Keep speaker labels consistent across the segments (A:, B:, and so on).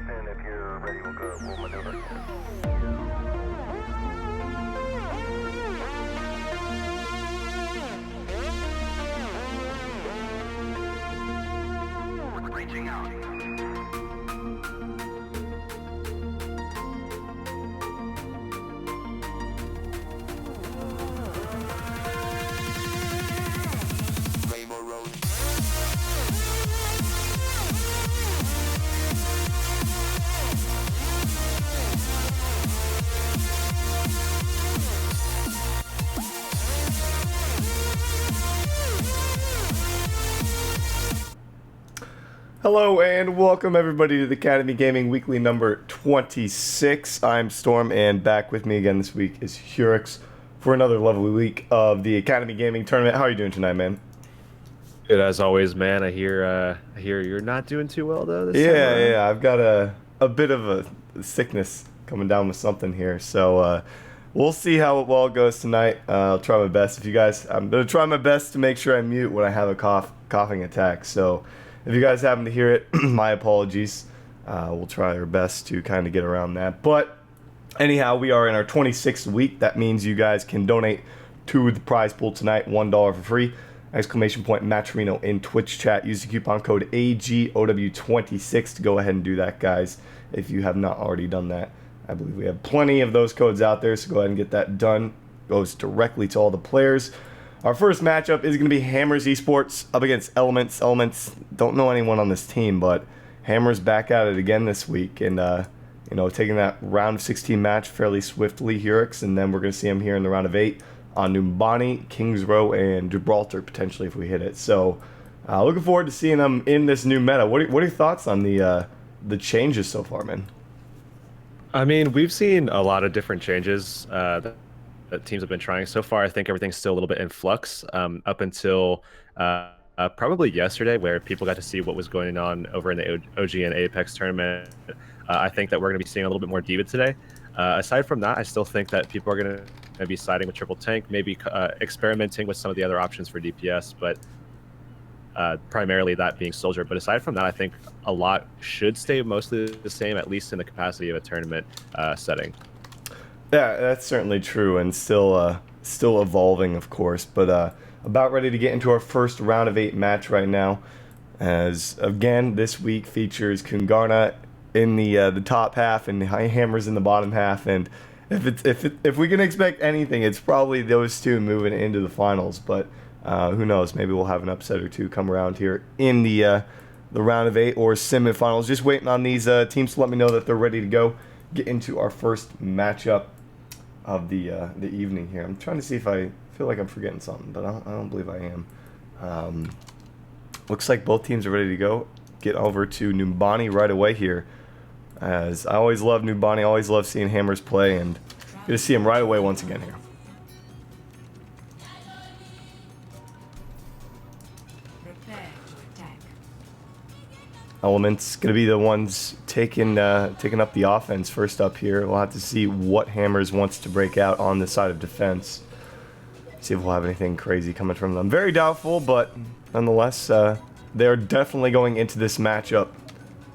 A: Houston, if you're ready, we'll maneuver. Reaching out.
B: Hello and welcome everybody to the Academy Gaming Weekly number 26. I'm Storm and back with me again this week is Hurix for another lovely week of the Academy Gaming Tournament. How are you doing tonight, man?
C: Good as always, man. I hear you're not doing too well though this time around.
B: Yeah, I've got a bit of a sickness coming down with something here. So we'll see how it all goes tonight. I'll try my best. I'm going to try my best to make sure I mute when I have a coughing attack. So if you guys happen to hear it, my apologies. We'll try our best to kind of get around that. But anyhow, we are in our 26th week. That means you guys can donate to the prize pool tonight, $1 for free. Exclamation point Matcherino in Twitch chat. Use the coupon code AGOW26 to go ahead and do that, guys, if you have not already done that. I believe we have plenty of those codes out there, so go ahead and get that done. Goes directly to all the players. Our first matchup is going to be Hammers Esports up against Elements. Elements, don't know anyone on this team, but Hammers back at it again this week. And, taking that round of 16 match fairly swiftly, Hurix. And then we're going to see them here in the round of 8 on Numbani, Kings Row, and Gibraltar, potentially, if we hit it. So, looking forward to seeing them in this new meta. What are your thoughts on the changes so far, man?
C: I mean, we've seen a lot of different changes that teams have been trying so far. I think everything's still a little bit in flux up until probably yesterday, where people got to see what was going on over in the OG and Apex tournament. I think that we're going to be seeing a little bit more Diva today. Aside from that, I still think that people are going to be siding with triple tank, maybe experimenting with some of the other options for DPS, but primarily that being soldier. But aside from that, I think a lot should stay mostly the same, at least in the capacity of a tournament setting.
B: Yeah, that's certainly true, and still evolving, of course. But about ready to get into our first round of 8 match right now, as again this week features Kungarna in the top half and Hammers in the bottom half. And if we can expect anything, it's probably those two moving into the finals. But Who knows? Maybe we'll have an upset or two come around here in the round of 8 or semifinals. Just waiting on these teams to let me know that they're ready to go. Get into our first matchup of the evening here. I'm trying to see if I feel like I'm forgetting something, but I don't believe I am. Looks like both teams are ready to go. Get over to Numbani right away here, as I always love Numbani. Always love seeing Hammers play, and good to see him right away once again here. Elements gonna be the ones taking up the offense first up here. We'll have to see what Hammers wants to break out on the side of defense. See if we'll have anything crazy coming from them. Very doubtful, but nonetheless, they're definitely going into this matchup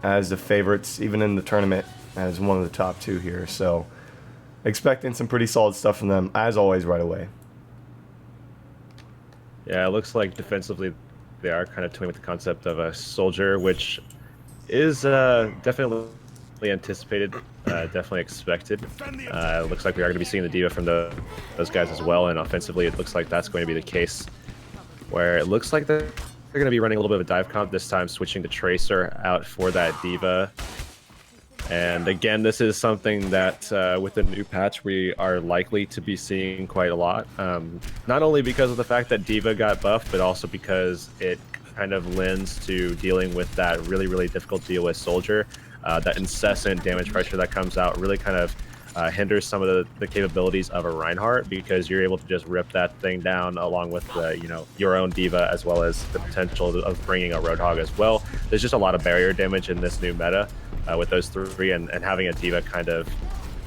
B: as the favorites, even in the tournament, as one of the top 2 here. So, expecting some pretty solid stuff from them, as always, right away.
C: Yeah, it looks like defensively they are kind of toying with the concept of a soldier, which is definitely anticipated, definitely expected. It looks like we are going to be seeing the diva from those guys as well, and offensively it looks like that's going to be the case, where it looks like they're going to be running a little bit of a dive comp this time, switching the Tracer out for that diva. And again, this is something that with the new patch we are likely to be seeing quite a lot, not only because of the fact that diva got buffed, but also because it kind of lends to dealing with that really difficult deal with soldier. That incessant damage pressure that comes out really kind of hinders some of the capabilities of a Reinhardt, because you're able to just rip that thing down along with your own diva, as well as the potential of bringing a Roadhog as well. There's just a lot of barrier damage in this new meta with those 3, and having a diva kind of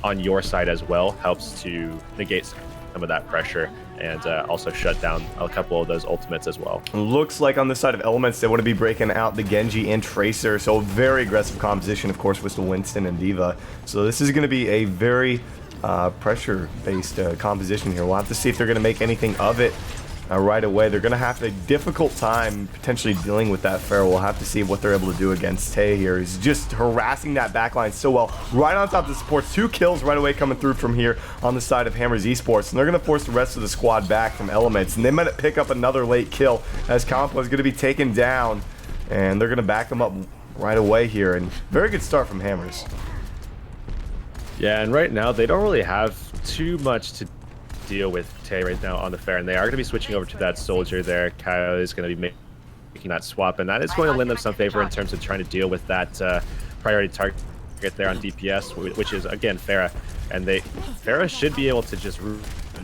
C: on your side as well helps to negate some of that pressure, and also shut down a couple of those ultimates as well.
B: Looks like on the side of Elements, they want to be breaking out the Genji and Tracer, so very aggressive composition, of course, with the Winston and Diva. So this is going to be a very pressure-based composition here. We'll have to see if they're going to make anything of it right away. They're going to have a difficult time potentially dealing with that Pharaoh. We'll have to see what they're able to do against Tay here. He's just harassing that backline so well. Right on top of the supports. 2 kills right away coming through from here on the side of Hammers Esports. And they're going to force the rest of the squad back from Elements. And they might pick up another late kill, as Compo is going to be taken down. And they're going to back them up right away here. And very good start from Hammers.
C: Yeah, and right now they don't really have too much to deal with Tay right now on the fair, and they are going to be switching over to that soldier there. Kyle is going to be making that swap, and that is going to lend them some favor in terms of trying to deal with that priority target there on DPS, which is again Pharah, and Pharah should be able to just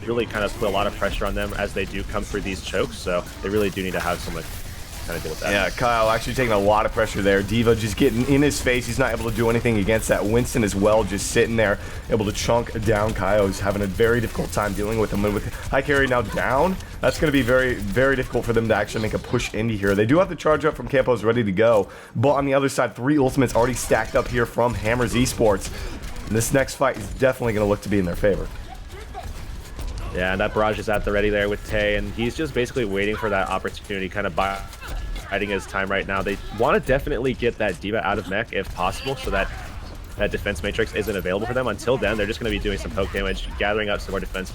C: really kind of put a lot of pressure on them as they do come through these chokes. So they really do need to have someone kind of deal with that.
B: Yeah, Kyle actually taking a lot of pressure there. Diva just getting in his face. He's not able to do anything against that. Winston as well, just sitting there, able to chunk down Kyle. He's having a very difficult time dealing with him. And with High Carry now down, that's going to be very difficult for them to actually make a push into here. They do have the charge up from Campos ready to go, but on the other side, 3 ultimates already stacked up here from Hammers Esports. And this next fight is definitely going to look to be in their favor.
C: Yeah, and that barrage is at the ready there with Tay, and he's just basically waiting for that opportunity, kind of biding his time right now. They want to definitely get that diva out of mech if possible, so that defense matrix isn't available for them. Until then, they're just going to be doing some poke damage, gathering up some more defense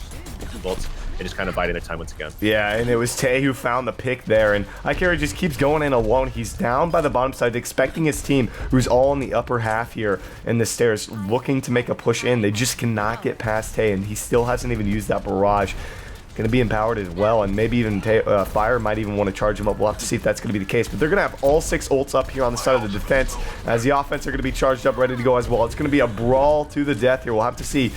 C: bolts, and just kind of biding their time once again. Yeah,
B: and it was Tay who found the pick there, and Ikari just keeps going in alone. He's down by the bottom side, expecting his team, who's all in the upper half here in the stairs, looking to make a push in. They just cannot get past Tay, and he still hasn't even used that barrage. Going to be empowered as well, and maybe even Fire might even want to charge him up. We'll have to see if that's going to be the case, but they're going to have all 6 ults up here on the side of the defense, as the offense are going to be charged up, ready to go as well. It's going to be a brawl to the death here. We'll have to see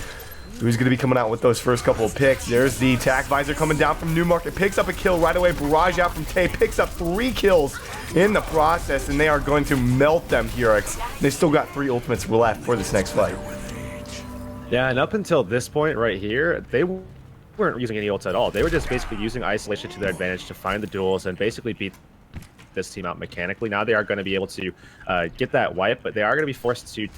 B: who's going to be coming out with those first couple of picks. There's the attack visor coming down from Newmarket, picks up a kill right away. Barrage out from Tay, picks up 3 kills in the process, and they are going to melt them here. They still got 3 ultimates left for this next fight.
C: Yeah, and up until this point right here, they weren't using any ults at all. They were just basically using isolation to their advantage to find the duels and basically beat this team out mechanically. Now they are going to be able to get that wipe, but they are going to be forced to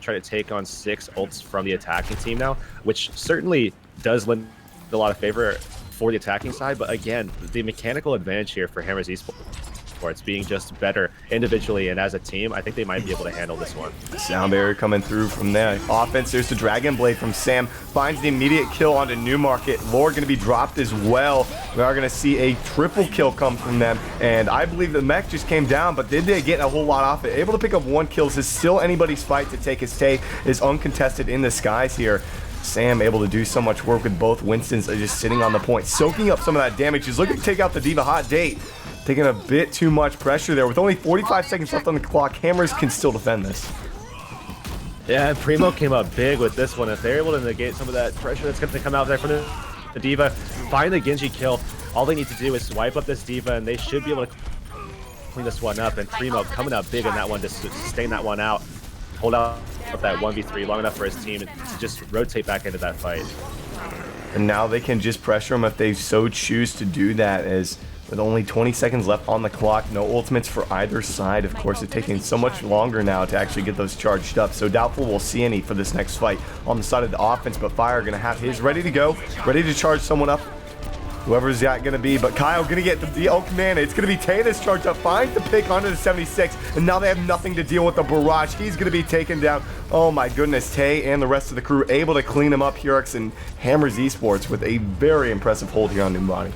C: try to take on 6 ults from the attacking team now, which certainly does lend a lot of favor for the attacking side. But again, the mechanical advantage here for Hammers Esports Esports being just better individually and as a team. I think they might be able to handle this one.
B: Sound barrier coming through from there. Offense, there's the Dragon Blade from Sam. Finds the immediate kill onto Newmarket. Lord going to be dropped as well. We are going to see a triple kill come from them. And I believe the mech just came down, but did they get a whole lot off it? Able to pick up 1 kill. This is still anybody's fight to take. His Tay is uncontested in the skies here. Sam able to do so much work with both Winstons just sitting on the point, soaking up some of that damage. He's looking to take out the D.Va Hot Date. Taking a bit too much pressure there. With only 45 seconds left on the clock, Hammers can still defend this.
C: Yeah, Primo came up big with this one. If they're able to negate some of that pressure that's going to come out there from the D.Va, find the Genji kill. All they need to do is swipe up this D.Va, and they should be able to clean this one up. And Primo coming up big in that one to sustain that one out. Hold out that 1v3 long enough for his team to just rotate back into that fight.
B: And now they can just pressure him if they so choose to do that, as with only 20 seconds left on the clock, no ultimates for either side. Of course, it's taking so much longer now to actually get those charged up, so doubtful we'll see any for this next fight on the side of the offense. But Fire going to have his ready to go, ready to charge someone up, whoever's that going to be. But Kyle going to get the oh man, it's going to be Tay that's charged up, finds the pick onto the 76, and now they have nothing to deal with the barrage. He's going to be taken down. Oh my goodness, Tay and the rest of the crew able to clean him up. Hurix and Hammers Esports with a very impressive hold here on Numbani.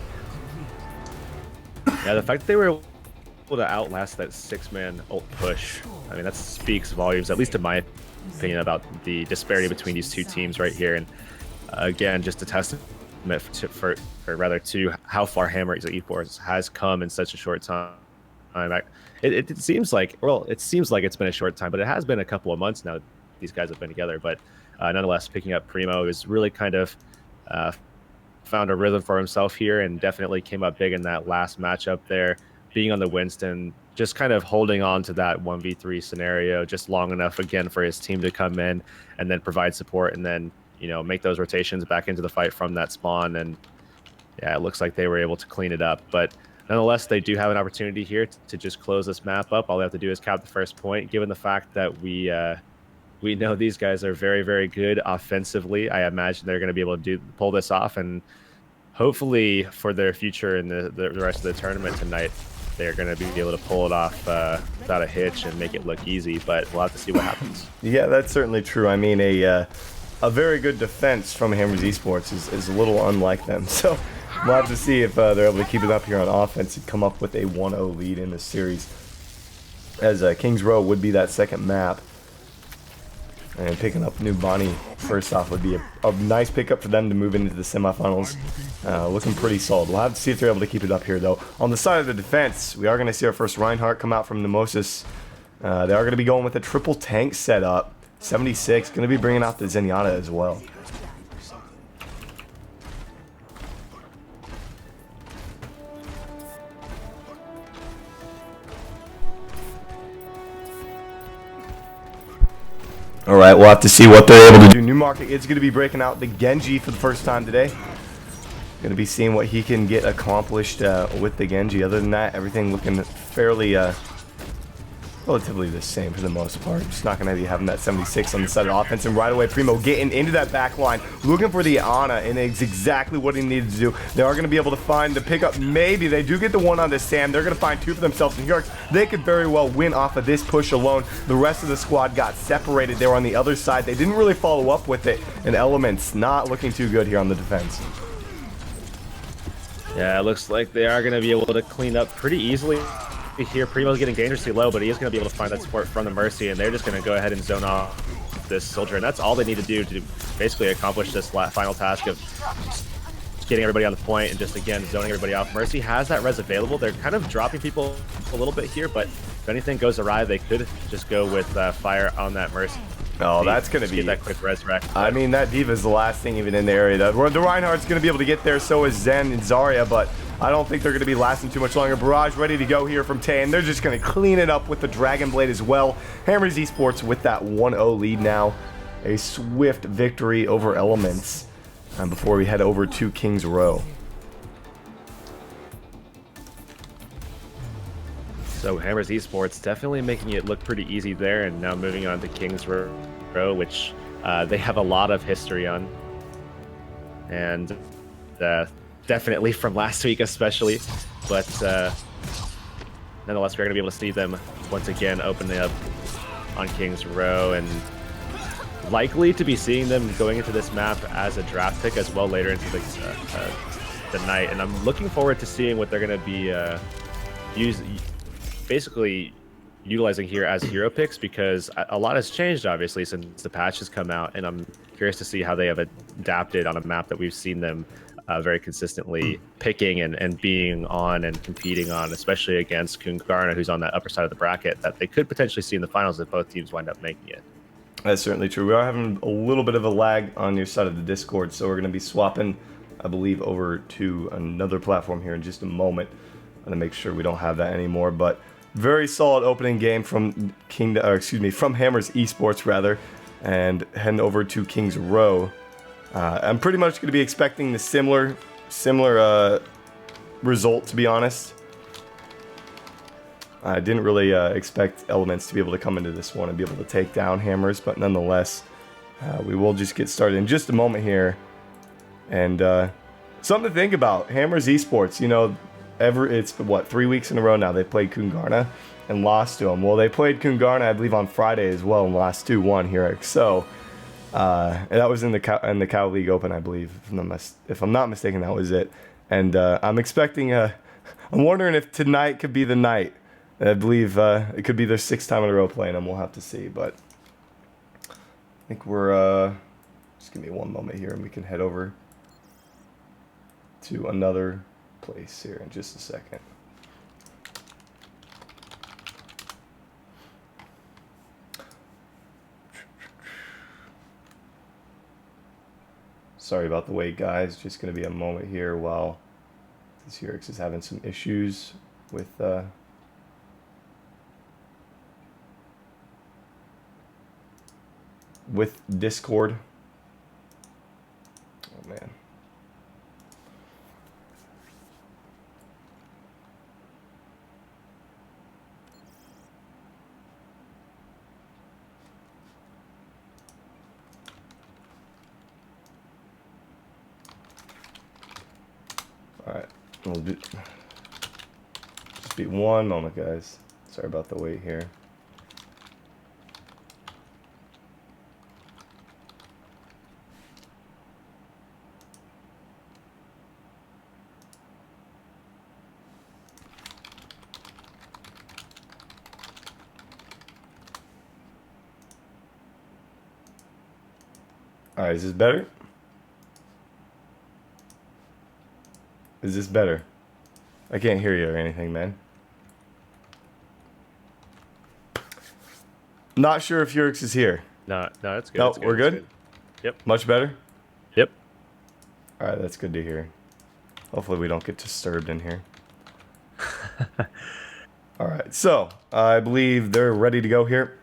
C: Yeah, the fact that they were able to outlast that 6-man ult push, I mean, that speaks volumes, at least in my opinion, about the disparity between these two teams right here. And again, just a testament to how far Hammers Esports has come in such a short time. It seems like, well, it seems like it's been a short time, but it has been a couple of months now that these guys have been together. But nonetheless, picking up Primo is really kind of found a rhythm for himself here, and definitely came up big in that last matchup there, being on the Winston, just kind of holding on to that 1v3 scenario just long enough again for his team to come in and then provide support, and then, you know, make those rotations back into the fight from that spawn. And yeah, it looks like they were able to clean it up, but nonetheless, they do have an opportunity here to just close this map up. All they have to do is cap the first point, given the fact that we know these guys are very, very good offensively. I imagine they're going to be able to pull this off, and hopefully for their future in the rest of the tournament tonight, they're going to be able to pull it off without a hitch and make it look easy. But we'll have to see what happens.
B: Yeah, that's certainly true. I mean, a very good defense from Hammers Esports is a little unlike them. So we'll have to see if they're able to keep it up here on offense and come up with a 1-0 lead in this series, as Kings Row would be that second map. And picking up New Bonnie first off would be a nice pickup for them to move into the semifinals. Looking pretty solid. We'll have to see if they're able to keep it up here, though. On the side of the defense, we are going to see our first Reinhardt come out from Nemosis. They are going to be going with a triple tank setup. 76, going to be bringing out the Zenyatta as well. All right, we'll have to see what they're able to do. Newmarket is going to be breaking out the Genji for the first time today. Going to be seeing what he can get accomplished with the Genji. Other than that, everything looking fairly relatively the same for the most part. Just not going to be having that 76 on the side of the offense. And right away, Primo getting into that back line, looking for the Ana, and it's exactly what he needed to do. They are going to be able to find the pickup. Maybe they do get the one on the Sam. They're going to find 2 for themselves. And York, they could very well win off of this push alone. The rest of the squad got separated. They were on the other side. They didn't really follow up with it. And Elements not looking too good here on the defense.
C: Yeah, it looks like they are going to be able to clean up pretty easily here. Primo's getting dangerously low, but he is going to be able to find that support from the Mercy, and they're just going to go ahead and zone off this Soldier, and that's all they need to do to basically accomplish this final task of getting everybody on the point and just, again, zoning everybody off. Mercy has that res available. They're kind of dropping people a little bit here, but if anything goes awry, they could just go with Fire on that Mercy.
B: Oh, that's going to be...
C: Get that quick resurrect.
B: I mean, that D.Va's the last thing even in the area. The Reinhardt's going to be able to get there, so is Zen and Zarya, but I don't think they're going to be lasting too much longer. Barrage ready to go here from Tay, and they're just going to clean it up with the Dragon Blade as well. Hammers Esports with that 1-0 lead now. A swift victory over Elements before we head over to Kings Row.
C: So Hammers Esports definitely making it look pretty easy there, and now moving on to Kings Row, which they have a lot of history on. And definitely from last week especially. But nonetheless, we're going to be able to see them once again opening up on King's Row, and likely to be seeing them going into this map as a draft pick as well later into the night. And I'm looking forward to seeing what they're going to be basically utilizing here as hero picks, because a lot has changed obviously since the patch has come out, and I'm curious to see how they have adapted on a map that we've seen them very consistently picking and being on and competing on, especially against Kungarna, who's on that upper side of the bracket that they could potentially see in the finals if both teams wind up making it.
B: That's certainly true. We are having a little bit of a lag on your side of the Discord, so we're going to be swapping, I believe, over to another platform here in just a moment. I'm going to make sure we don't have that anymore, but very solid opening game from from Hammers Esports rather, and heading over to King's Row. I'm pretty much going to be expecting the similar result, to be honest. I didn't really expect Elements to be able to come into this one and be able to take down Hammers, but nonetheless, we will just get started in just a moment here. And something to think about, Hammers Esports, you know, it's what, 3 weeks in a row now they played Kungarna and lost to them. Well, they played Kungarna, I believe, on Friday as well and lost 2-1 here at XO. And that was in the Cow League Open, I believe. If I'm not mistaken, that was it. And I'm expecting I'm wondering if tonight could be the night. I believe it could be their 6th time in a row playing them. We'll have to see. But I think we're just give me one moment here, and we can head over to another place here in just a second. Sorry about the wait, guys. Just going to be a moment here while this Urix is having some issues with Discord. Oh man. Alright, we'll just be one moment, guys. Sorry about the wait here. Alright, is this better? Is this better? I can't hear you or anything, man. Not sure if Urix is here.
C: No, it's good.
B: No,
C: it's good.
B: we're good?
C: Good. Yep.
B: Much better?
C: Yep.
B: Alright, that's good to hear. Hopefully we don't get disturbed in here. Alright, so I believe they're ready to go here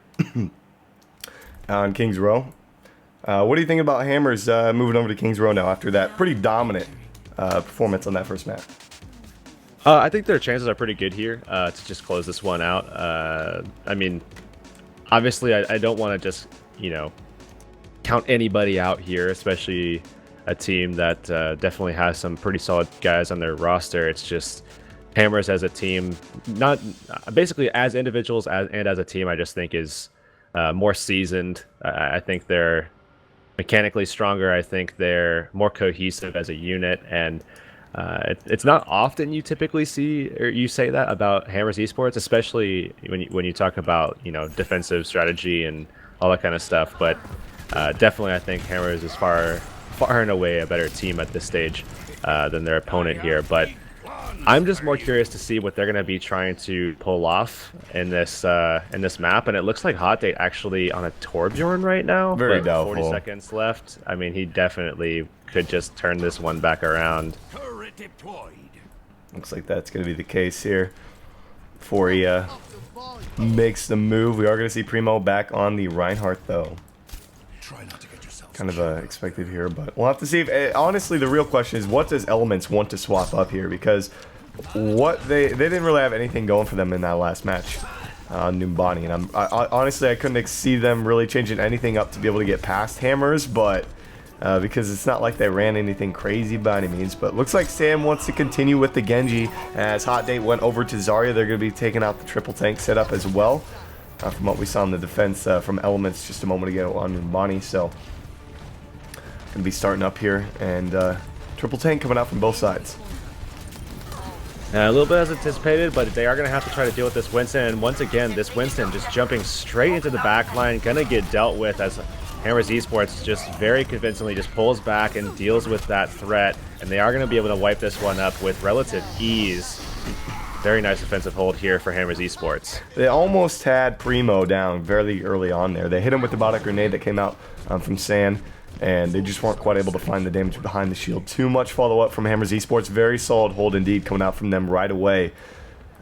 B: on King's Row. What do you think about Hammers moving over to King's Row now after that pretty dominant performance on that first map?
C: I think their chances are pretty good here to just close this one out. I mean, obviously, I don't want to just, you know, count anybody out here, especially a team that definitely has some pretty solid guys on their roster. It's just Hammers as a team, not basically as individuals and as a team, I just think is more seasoned. I think they're mechanically stronger. I think they're more cohesive as a unit, and it's not often you typically see or you say that about Hammers Esports, especially when you talk about, you know, defensive strategy and all that kind of stuff. But definitely, I think Hammers is far and away a better team at this stage than their opponent here. But I'm just more curious to see what they're going to be trying to pull off in this map, and it looks like Hot Date actually on a Torbjorn right now.
B: Very doubtful.
C: 40 seconds left. I mean, he definitely could just turn this one back around.
B: Looks like that's going to be the case here before he makes the move. We are going to see Primo back on the Reinhardt, though. Kind of expected here, but we'll have to see. Honestly, the real question is, what does Elements want to swap up here? Because what they didn't really have anything going for them in that last match on Numbani, and honestly, I couldn't see them really changing anything up to be able to get past Hammers. But because it's not like they ran anything crazy by any means. But looks like Sam wants to continue with the Genji as Hot Date went over to Zarya. They're going to be taking out the triple tank setup as well, from what we saw in the defense from Elements just a moment ago on Bonnie. So going to be starting up here, and triple tank coming out from both sides.
C: A little bit as anticipated, but they are going to have to try to deal with this Winston. And once again, this Winston just jumping straight into the back line, going to get dealt with as Hammers Esports just very convincingly just pulls back and deals with that threat. And they are going to be able to wipe this one up with relative ease. Very nice defensive hold here for Hammers Esports.
B: They almost had Primo down very early on there. They hit him with the bot grenade that came out from San, and they just weren't quite able to find the damage behind the shield. Too much follow-up from Hammers Esports. Very solid hold indeed coming out from them right away.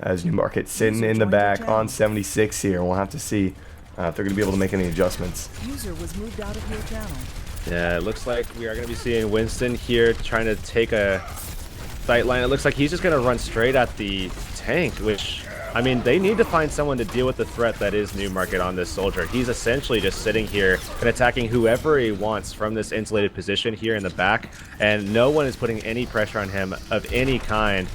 B: As Newmarket sitting in the back on 76 here. We'll have to see if they're going to be able to make any adjustments.
D: User was moved out of your channel.
C: Yeah, it looks like we are going to be seeing Winston here trying to take a sight line. It looks like he's just going to run straight at the tank, which, I mean, they need to find someone to deal with the threat that is Newmarket on this soldier. He's essentially just sitting here and attacking whoever he wants from this insulated position here in the back, and no one is putting any pressure on him of any kind.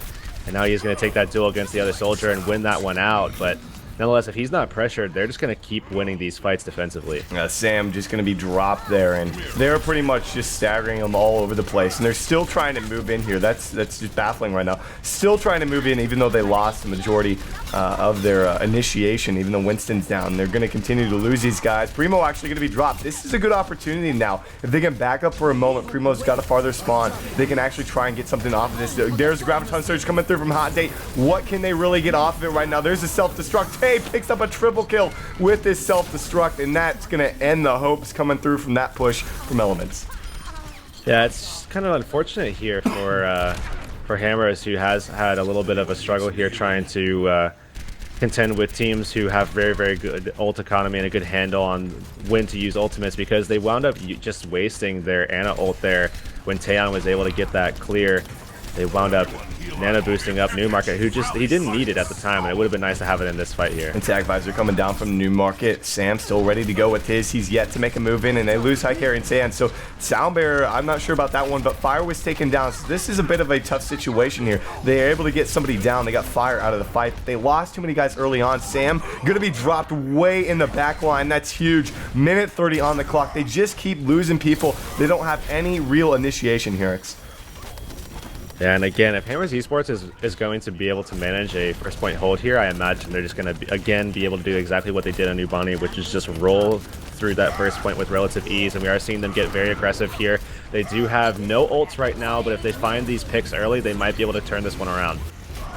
C: And now he's going to take that duel against the other soldier and win that one out. But nonetheless, if he's not pressured, they're just going to keep winning these fights defensively.
B: Sam just going to be dropped there, and they're pretty much just staggering them all over the place. And they're still trying to move in here. That's just baffling right now. Still trying to move in, even though they lost the majority of their initiation, even though Winston's down. They're going to continue to lose these guys. Primo actually going to be dropped. This is a good opportunity now. If they can back up for a moment, Primo's got a farther spawn. They can actually try and get something off of this. There's a Graviton Surge coming through from Hot Date. What can they really get off of it right now? There's a self-destruct. Picks up a triple kill with this self-destruct, and that's going to end the hopes coming through from that push from Elements.
C: Yeah, it's kind of unfortunate here for Hammers, who has had a little bit of a struggle here trying to contend with teams who have very, very good ult economy and a good handle on when to use ultimates, because they wound up just wasting their Ana ult there when Taeyeon was able to get that clear. They wound up nano boosting up Newmarket, who he didn't need it at the time, and it would have been nice to have it in this fight here.
B: Attack visor coming down from Newmarket. Sam still ready to go with his. He's yet to make a move in, and they lose High Carry and Sand. So Soundbearer, I'm not sure about that one, but Fire was taken down. So this is a bit of a tough situation here. They are able to get somebody down. They got Fire out of the fight, but they lost too many guys early on. Sam going to be dropped way in the back line. That's huge. Minute 30 on the clock. They just keep losing people. They don't have any real initiation here.
C: Yeah, and again, if Hammers Esports is going to be able to manage a first point hold here, I imagine they're just going to, again, be able to do exactly what they did on New Bonnie, which is just roll through that first point with relative ease, and we are seeing them get very aggressive here. They do have no ults right now, but if they find these picks early, they might be able to turn this one around.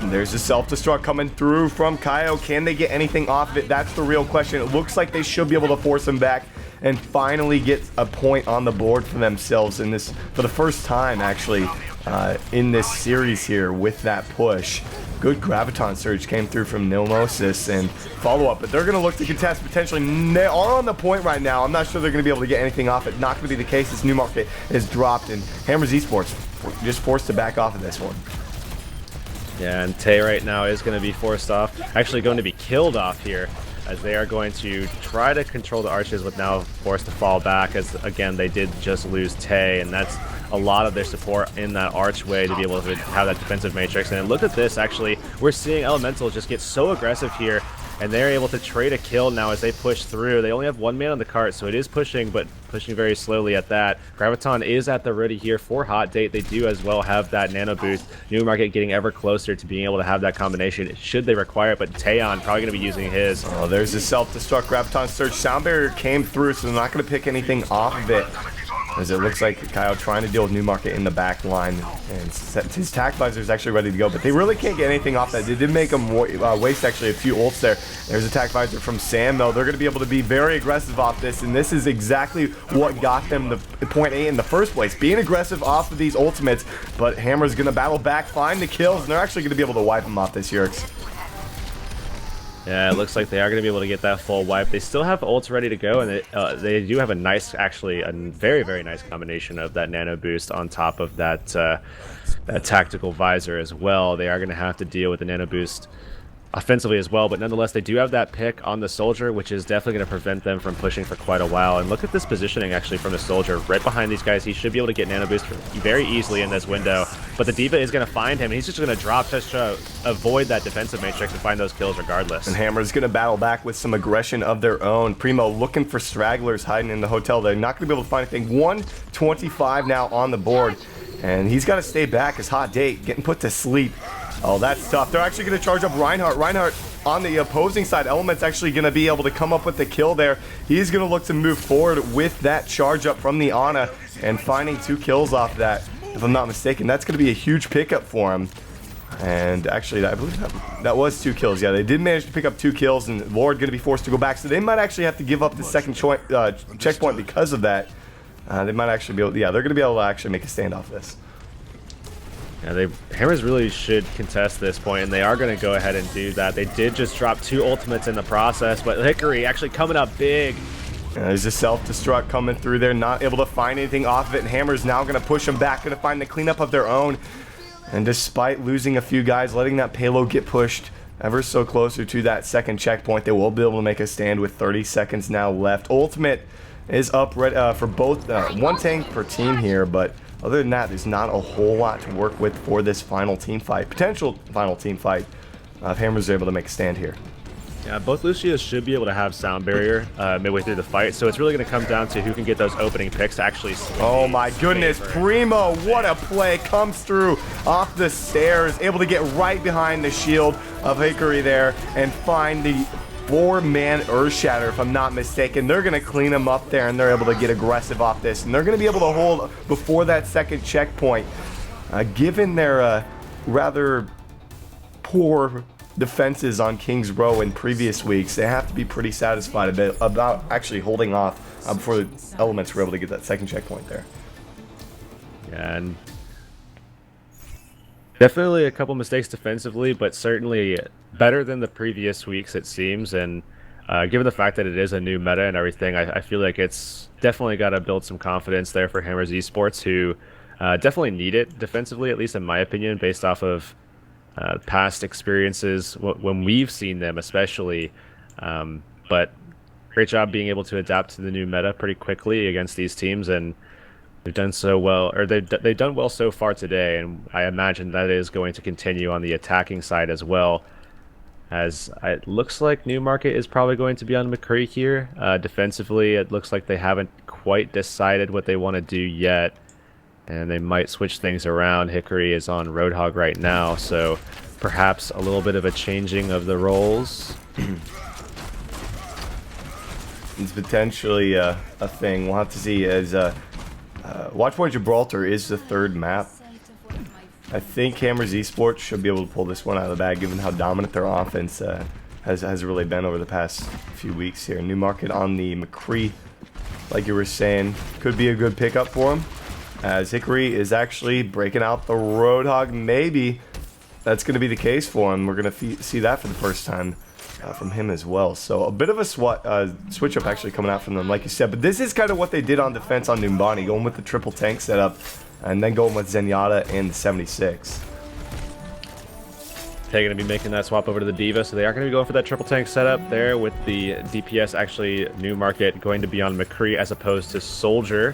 B: And there's a self-destruct coming through from Kaio. Can they get anything off of it? That's the real question. It looks like they should be able to force him back and finally get a point on the board for themselves in this, for the first time actually, in this series here with that push. Good Graviton Surge came through from Nilmosis and follow-up, but they're going to look to contest potentially. They are on the point right now. I'm not sure they're going to be able to get anything off it. Not going to be the case. This Newmarket is dropped, and Hammers Esports just forced to back off of this one.
C: Yeah, and Tay right now is going to be forced off, actually going to be killed off here, as they are going to try to control the arches, with now forced to fall back, as again they did just lose Tay, and that's a lot of their support in that archway to be able to have that defensive matrix. And look at this, actually, we're seeing Elemental just get so aggressive here, and they're able to trade a kill now as they push through. They only have one man on the cart, so it is pushing, but pushing very slowly at that. Graviton is at the ready here for Hot Date. They do as well have that nano boost. Newmarket getting ever closer to being able to have that combination should they require it, but Taeyeon probably going to be using his.
B: Oh, there's a self-destruct Graviton Surge. Sound Barrier came through, so they're not going to pick anything off of it, as it looks like Kyle trying to deal with Newmarket in the back line, and his tack visor is actually ready to go, but they really can't get anything off that. They did make him waste actually a few ults there. There's a tack visor from Sam, though. They're going to be able to be very aggressive off this, and this is exactly what got them the point A in the first place, being aggressive off of these ultimates. But Hammer's going to battle back, find the kills, and they're actually going to be able to wipe them off this Yerks.
C: Yeah, it looks like they are going to be able to get that full wipe. They still have ults ready to go, and they do have a nice, actually, a very, very nice combination of that nano boost on top of that that tactical visor as well. They are going to have to deal with the nano boost offensively as well, but nonetheless, they do have that pick on the Soldier, which is definitely going to prevent them from pushing for quite a while. And look at this positioning, actually, from the Soldier. Right behind these guys, he should be able to get Nano Boost very easily in this window, but the D.Va is going to find him, and he's just going to drop just to avoid that defensive matrix and find those kills regardless.
B: And Hammer's going to battle back with some aggression of their own. Primo looking for stragglers hiding in the hotel. They're not going to be able to find anything. 125 now on the board, and he's got to stay back. His hot date getting put to sleep. Oh, that's tough. They're actually going to charge up Reinhardt. Reinhardt on the opposing side. Element's actually going to be able to come up with the kill there. He's going to look to move forward with that charge up from the Ana and finding 2 kills off that, if I'm not mistaken. That's going to be a huge pickup for him. And actually, I believe that was 2 kills. Yeah, they did manage to pick up 2 kills, and Lord going to be forced to go back. So they might actually have to give up the second checkpoint because of that. They might actually be able, yeah, they're going to be able to actually make a stand off this.
C: Yeah, Hammers really should contest this point, and they are going to go ahead and do that. They did just drop 2 ultimates in the process, but Hickory actually coming up big.
B: There's a self-destruct coming through there, not able to find anything off of it, and Hammer's now going to push them back, going to find the cleanup of their own. And despite losing a few guys, letting that payload get pushed ever so closer to that second checkpoint, they will be able to make a stand with 30 seconds now left. Ultimate is up for both, 1 tank per team here, but other than that, there's not a whole lot to work with for this final team fight. Potential final team fight if Hammers are able to make a stand here.
C: Yeah, both Lucias should be able to have sound barrier midway through the fight, so it's really going to come down to who can get those opening picks to actually swing.
B: Oh my goodness, Primo, what a play, comes through off the stairs, able to get right behind the shield of Hickory there and find the 4-man Earthshatter, if I'm not mistaken. They're going to clean him up there, and they're able to get aggressive off this, and they're going to be able to hold before that second checkpoint. Given their rather poor defenses on King's Row in previous weeks, they have to be pretty satisfied about actually holding off before the Elements were able to get that second checkpoint there.
C: Yeah, and definitely a couple mistakes defensively, but certainly better than the previous weeks, it seems. And given the fact that it is a new meta and everything, I feel like it's definitely got to build some confidence there for Hammers Esports, who definitely need it defensively, at least in my opinion, based off of past experiences when we've seen them especially. But great job being able to adapt to the new meta pretty quickly against these teams, and they've done so well, or they've done well so far today, and I imagine that is going to continue on the attacking side as well, as it looks like Newmarket is probably going to be on McCree here. Defensively, it looks like they haven't quite decided what they want to do yet, and they might switch things around. Hickory is on Roadhog right now, so perhaps a little bit of a changing of the roles.
B: It's potentially a thing. We'll have to see. As Watchpoint Gibraltar is the 3rd map. I think Hammers Esports should be able to pull this one out of the bag, given how dominant their offense has really been over the past few weeks here. Newmarket on the McCree, like you were saying, could be a good pickup for him, as Hickory is actually breaking out the Roadhog. Maybe that's going to be the case for him. We're going to see that for the first time from him as well. So a bit of a switch up actually coming out from them, like you said. But this is kind of what they did on defense on Numbani, going with the triple tank setup and then going with Zenyatta and the 76.
C: They're going to be making that swap over to the D.Va, so they are going to be going for that triple tank setup there, with the DPS actually Newmarket going to be on McCree as opposed to Soldier,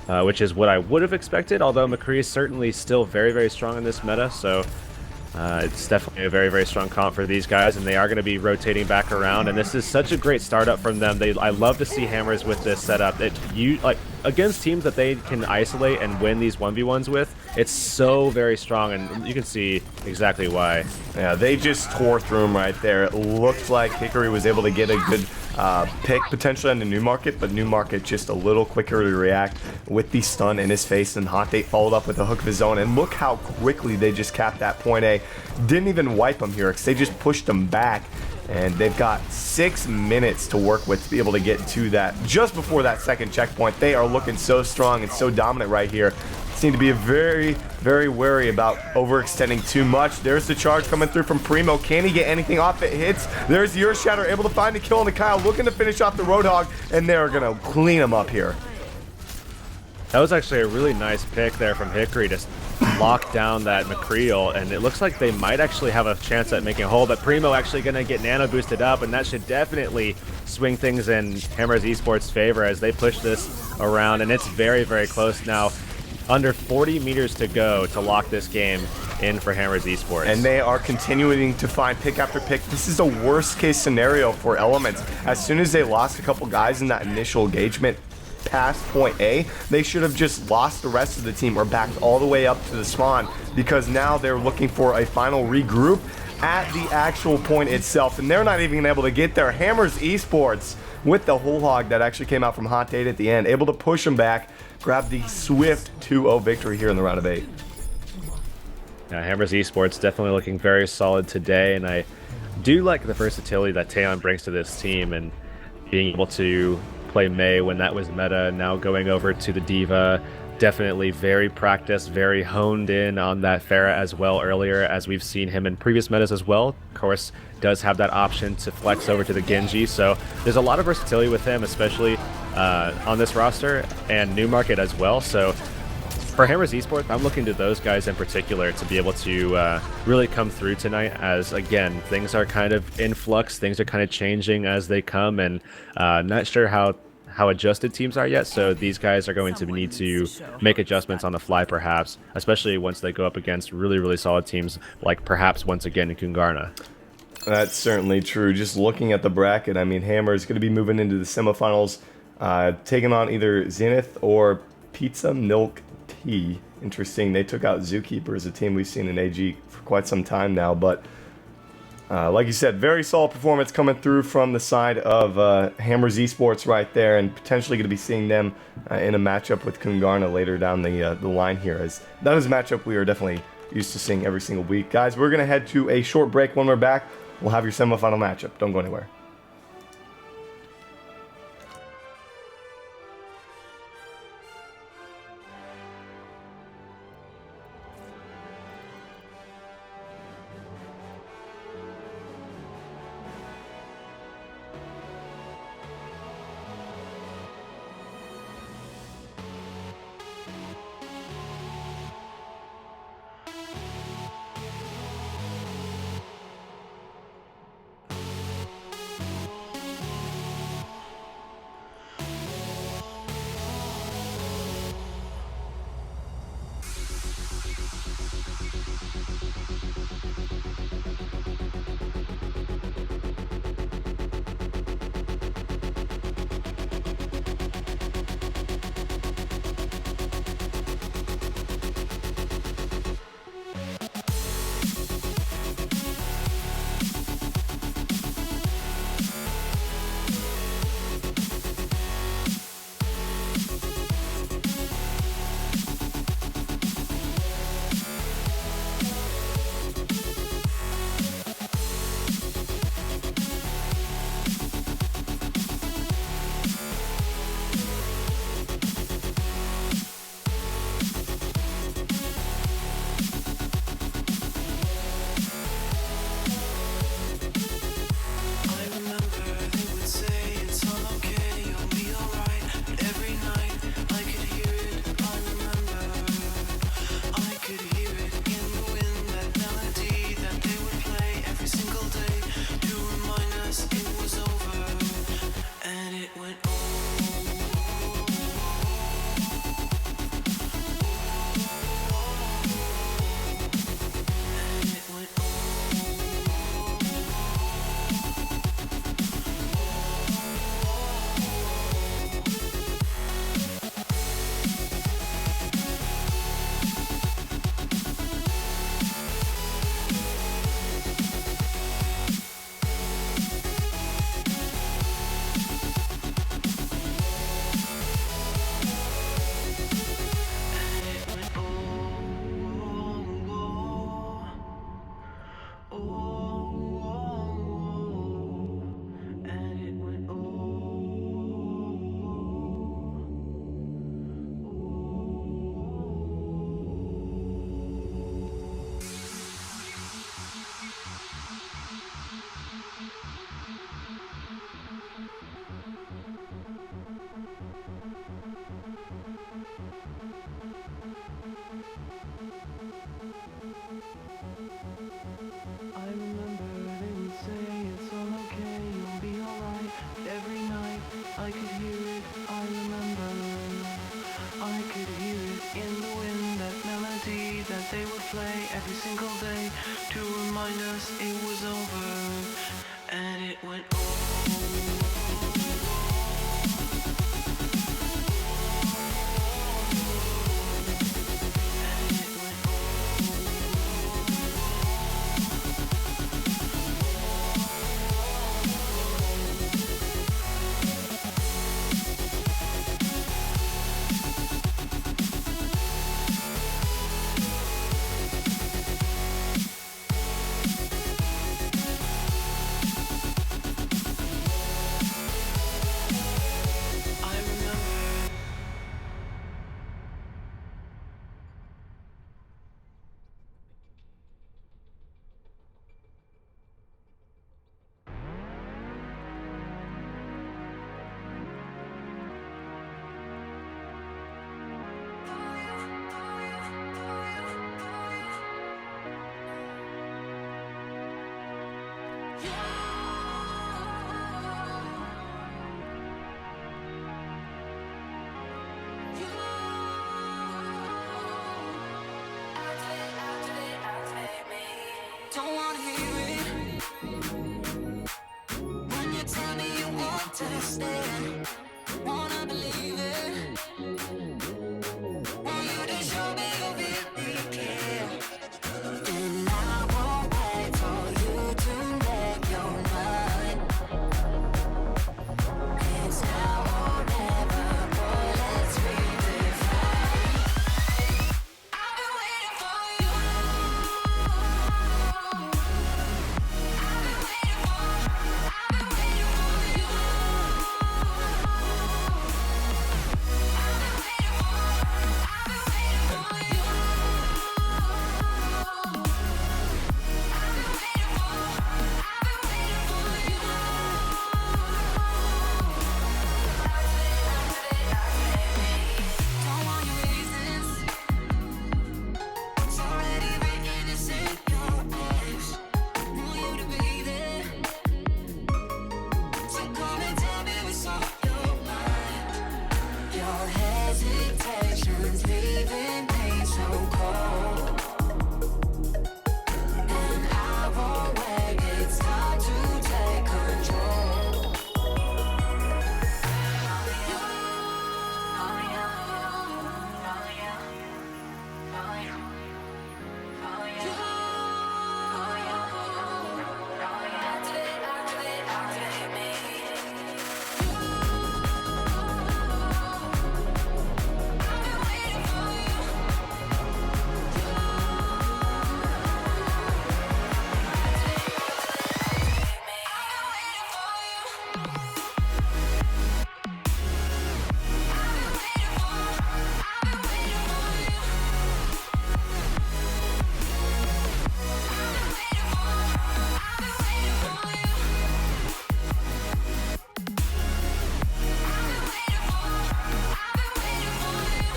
C: which is what I would have expected, although McCree is certainly still very, very strong in this meta, so it's definitely a very, very strong comp for these guys, and they are going to be rotating back around, and this is such a great startup from them. I love to see Hammers with this setup. Against teams that they can isolate and win these 1v1s with, it's so very strong, and you can see exactly why.
B: Yeah, they just tore through him right there. It looked like Hickory was able to get a good pick potentially on the Newmarket, but Newmarket just a little quicker to react with the stun in his face, and Hot Date followed up with a hook of his own, and look how quickly they just capped that point A. Didn't even wipe him here, because they just pushed him back, and they've got 6 minutes to work with to be able to get to that just before that second checkpoint. They are looking so strong and so dominant right here. Seem to be very, very wary about overextending too much. There's the charge coming through from Primo. Can he get anything off? It hits. There's the Earthshatter, able to find the kill on the Kyle, looking to finish off the Roadhog, and they're going to clean him up here.
C: That was actually a really nice pick there from Hickory to lock down that McCreel, and it looks like they might actually have a chance at making a hole, but Primo actually going to get nano boosted up, and that should definitely swing things in Hammers Esports' favor as they push this around, and it's very, very close now. Under 40 meters to go to lock this game in for Hammers Esports.
B: And they are continuing to find pick after pick. This is a worst case scenario for Elements. As soon as they lost a couple guys in that initial engagement past point A, they should have just lost the rest of the team or backed all the way up to the spawn, because now they're looking for a final regroup at the actual point itself, and they're not even able to get there. Hammers Esports with the whole hog that actually came out from Hot Date at the end, able to push them back, grab the swift 2-0 victory here in the round of 8.
C: Yeah, Hammers Esports definitely looking very solid today, and I do like the versatility that Taeyeon brings to this team, and being able to play Mei when that was meta, now going over to the Diva. Definitely very practiced, very honed in on that Pharah as well earlier, as we've seen him in previous metas as well. Of course, does have that option to flex over to the Genji, so there's a lot of versatility with him, especially on this roster, and Newmarket as well. So for Hammers Esports, I'm looking to those guys in particular to be able to really come through tonight, as again, things are kind of in flux, things are kind of changing as they come, and not sure how adjusted teams are yet, so these guys are going to need to make adjustments on the fly perhaps, especially once they go up against really, really solid teams like perhaps once again in Kungarna.
B: That's certainly true. Just looking at the bracket, I mean, Hammer is going to be moving into the semifinals, taking on either Zenith or Pizza Milk Tea. Interesting, they took out Zookeeper as a team we've seen in AG for quite some time now, but like you said, very solid performance coming through from the side of Hammers Esports right there, and potentially going to be seeing them in a matchup with Kungarna later down the line here, as that is a matchup we are definitely used to seeing every single week. Guys, we're going to head to a short break. When we're back, we'll have your semifinal matchup. Don't go anywhere.
E: understand. Wanna believe it. Want you to show me you really care. And I won't wait for you to make your mind. It's now or never, boy, let's redefine. I've been waiting for you. I've been waiting for you. Don't want your reasons. It's already written, it's in your eyes. Want you to be there. So come and tell me what's on your mind. Your hesitation's leaving me so cold. And I won't wait, it's time to take control. Activate me. I've been waiting for you. Activate me. I've been waiting for you. I've been waiting for you. I've been waiting for you.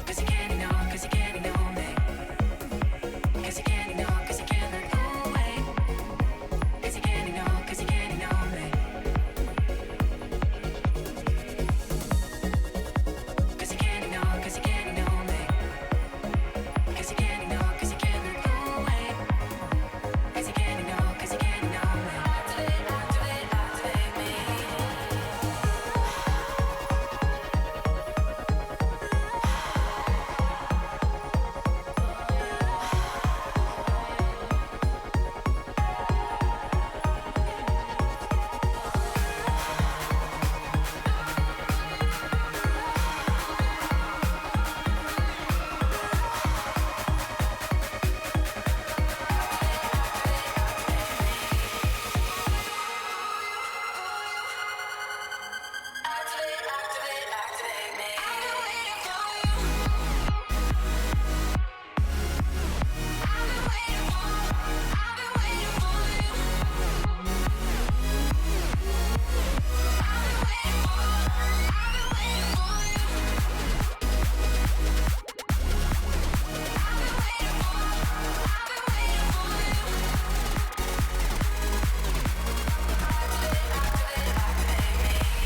E: Cause you can't ignore, cause you can't ignore me. Cause you can't ignore, cause you can't let go away. Cause you can't ignore, cause you can't ignore me. Cause you can't ignore, cause you can't ignore me. Cause you can't ignore, cause you can't let go away. Cause you can't ignore, cause you can't ignore me. Activate me. Activate me. I've been waiting for you. I've been waiting for you. I've been waiting for you. I've been waiting for you. I've been waiting for you. I've been waiting for you. I've been waiting for you. Activate me.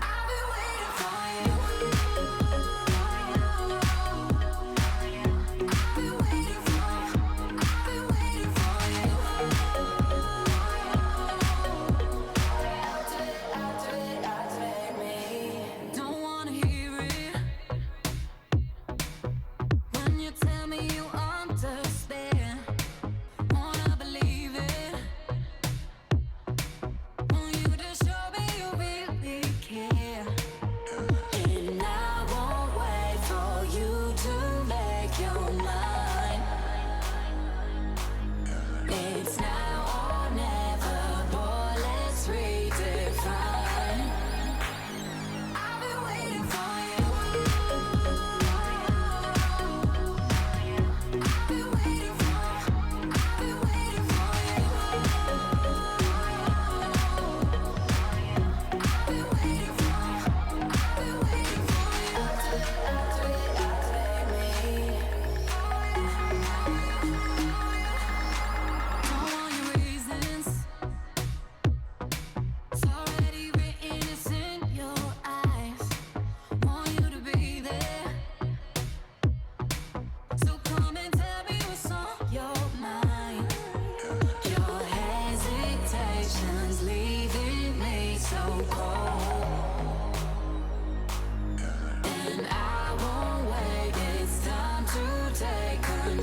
E: I've been waiting for you. I've been waiting for you. I've been waiting for you. Activate me. Don't wanna hear it when you tell me you understand. Wanna believe it.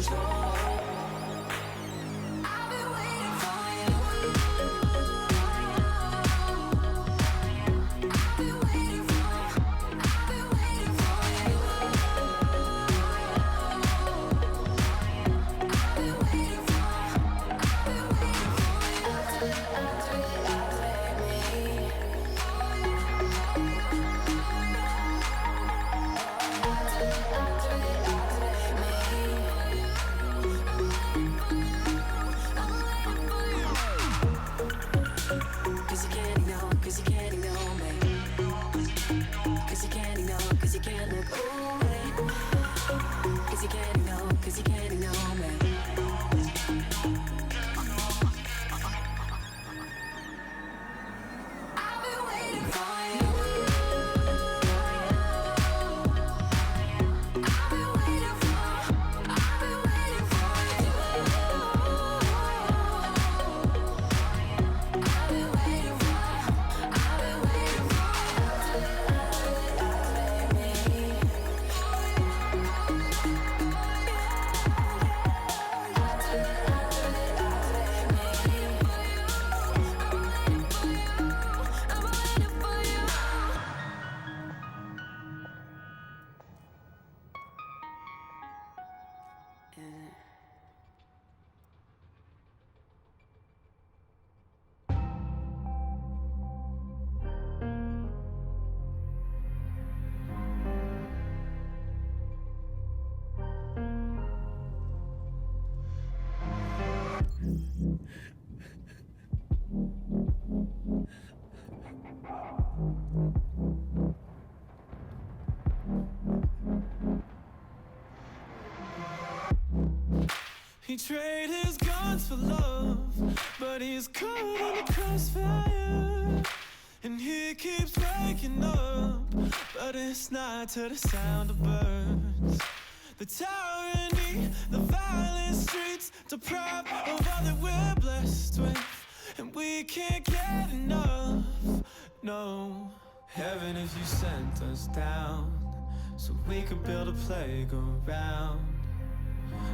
E: control. I've been waiting for you. I've been waiting for you. I've been waiting for you. I've been waiting for you. I've been waiting for you. Activate me. Cause you can't ignore, cause you can't ignore me. Cause you can't ignore, cause you can't look away. Cause you can't ignore, cause you can't ignore me. I've been waiting for you. I've been waiting for you. I've been waiting for you. I've been waiting for you. I've been waiting for I'm waiting for you.
F: He traded his guns for love, but he's caught in the crossfire. And he keeps waking up, but it's not to the sound of birds. The tyranny, the violent streets, deprived of all that we're blessed with. And we can't get enough, no. Heaven, if you sent us down, so we could build a playground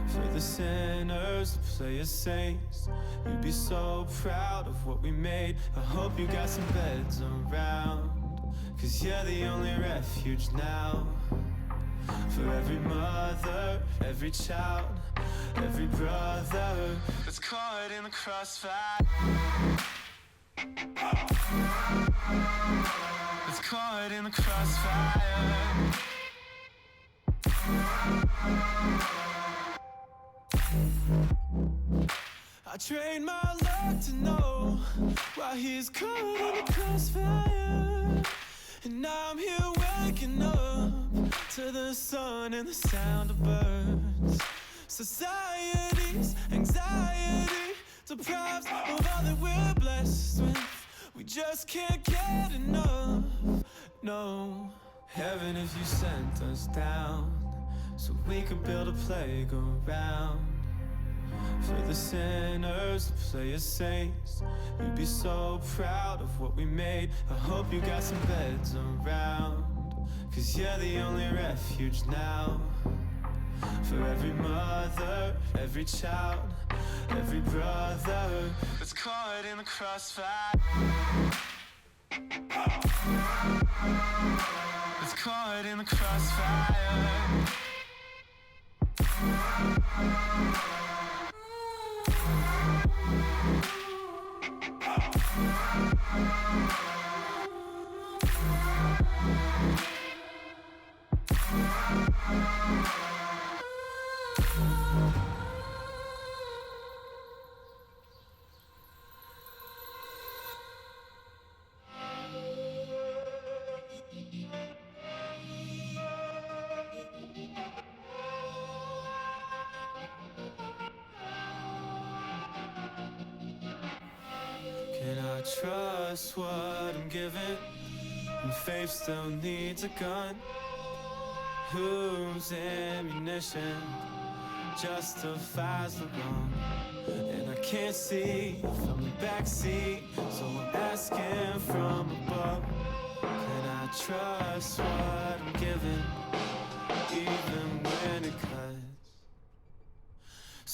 F: for the sinners to play as saints. You'd be so proud of what we made. I hope you got some beds around, cause you're the only refuge now. For every mother, every child, every brother that's caught in the crossfire, that's caught in the crossfire. I trade my luck to know why he's caught in the crossfire. And now I'm here waking up to the sun and the sound of birds. Society's anxiety deprives of all that we're blessed with. We just can't get enough, no. Heaven, if you sent us down, so we could build a playground for the sinners to play as saints. You'd be so proud of what we made. I hope you got some beds around, cause you're the only refuge now. For every mother, every child, every brother that's caught in the crossfire, that's caught in the crossfire. Can I trust what I'm given? And faith still needs a gun. Whose ammunition justifies the wrong? And I can't see from the backseat, so I'm asking from above. Can I trust what I'm given, even when it cuts?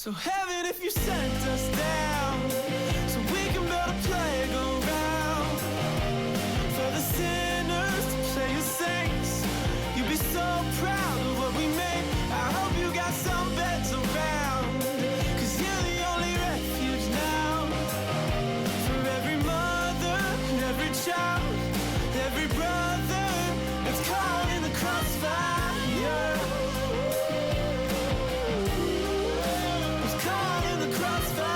F: So heaven, if you sent us down, so we can build a playground for the sinners to play as saints. You'd be so proud of what we made. I hope you got some beds around, 'cause you're the only refuge now for every mother and every child, every brother that's caught in the crossfire. Caught in the crossfire.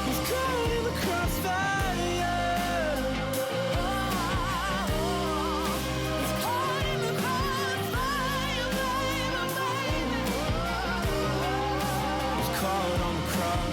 F: He's caught in the crossfire. He's caught in the crossfire, baby. He's caught on the cross.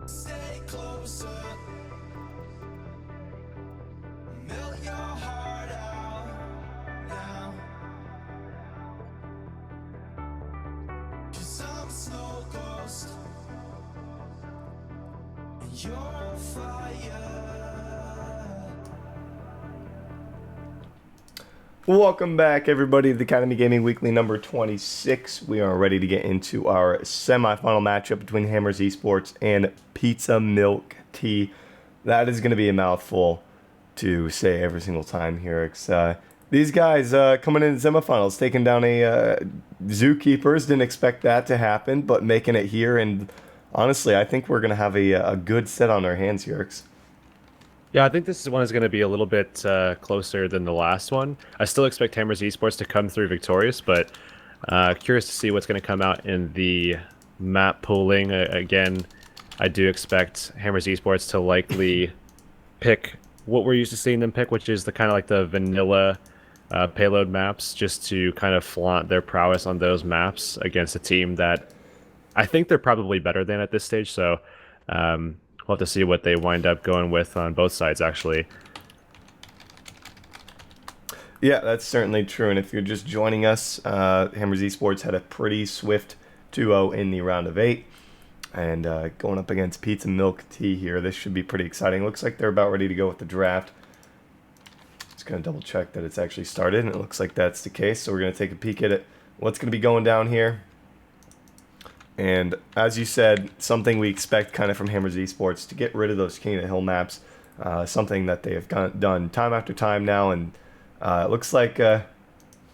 F: Stay closer, melt your heart out now. 'Cause I'm a snow ghost, and you're fire.
B: Welcome back, everybody, to the Academy Gaming Weekly number 26. We are ready to get into our semifinal matchup between Hammers Esports and Pizza Milk Tea. That is going to be a mouthful to say every single time here. These guys coming in semifinals, taking down a Zookeepers. Didn't expect that to happen, but making it here. And honestly, I think we're going to have a good set on our hands here.
C: Yeah, I think this one is going to be a little bit closer than the last one. I still expect Hammers Esports to come through victorious, but curious to see what's going to come out in the map pooling. Again, I do expect Hammers Esports to likely pick what we're used to seeing them pick, which is the kind of like the vanilla payload maps, just to kind of flaunt their prowess on those maps against a team that I think they're probably better than at this stage. So we'll have to see what they wind up going with on both sides, actually.
B: Yeah, that's certainly true. And if you're just joining us, Hammers Esports had a pretty swift 2-0 in the round of 8. And going up against Pizza Milk Tea here, this should be pretty exciting. Looks like they're about ready to go with the draft. Just going to double check that it's actually started, and it looks like that's the case. So we're going to take a peek at it. What's going to be going down here? And as you said, something we expect kind of from Hammers Esports to get rid of those King of the Hill maps. Something that they have done time after time now, and it looks like they're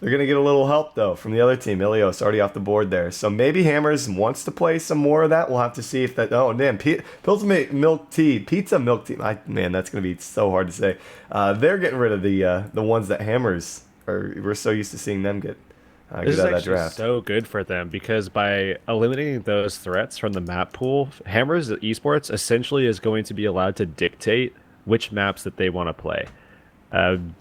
B: going to get a little help, though, from the other team. Ilios already off the board there. So maybe Hammers wants to play some more of that. We'll have to see if that... Oh, damn. Pizza Milk Tea. Man, that's going to be so hard to say. They're getting rid of the ones that Hammers... we're so used to seeing them get
C: This is
B: out of that
C: actually
B: draft.
C: so good for them, because by eliminating those threats from the map pool, Hammers Esports essentially is going to be allowed to dictate which maps that they want to play.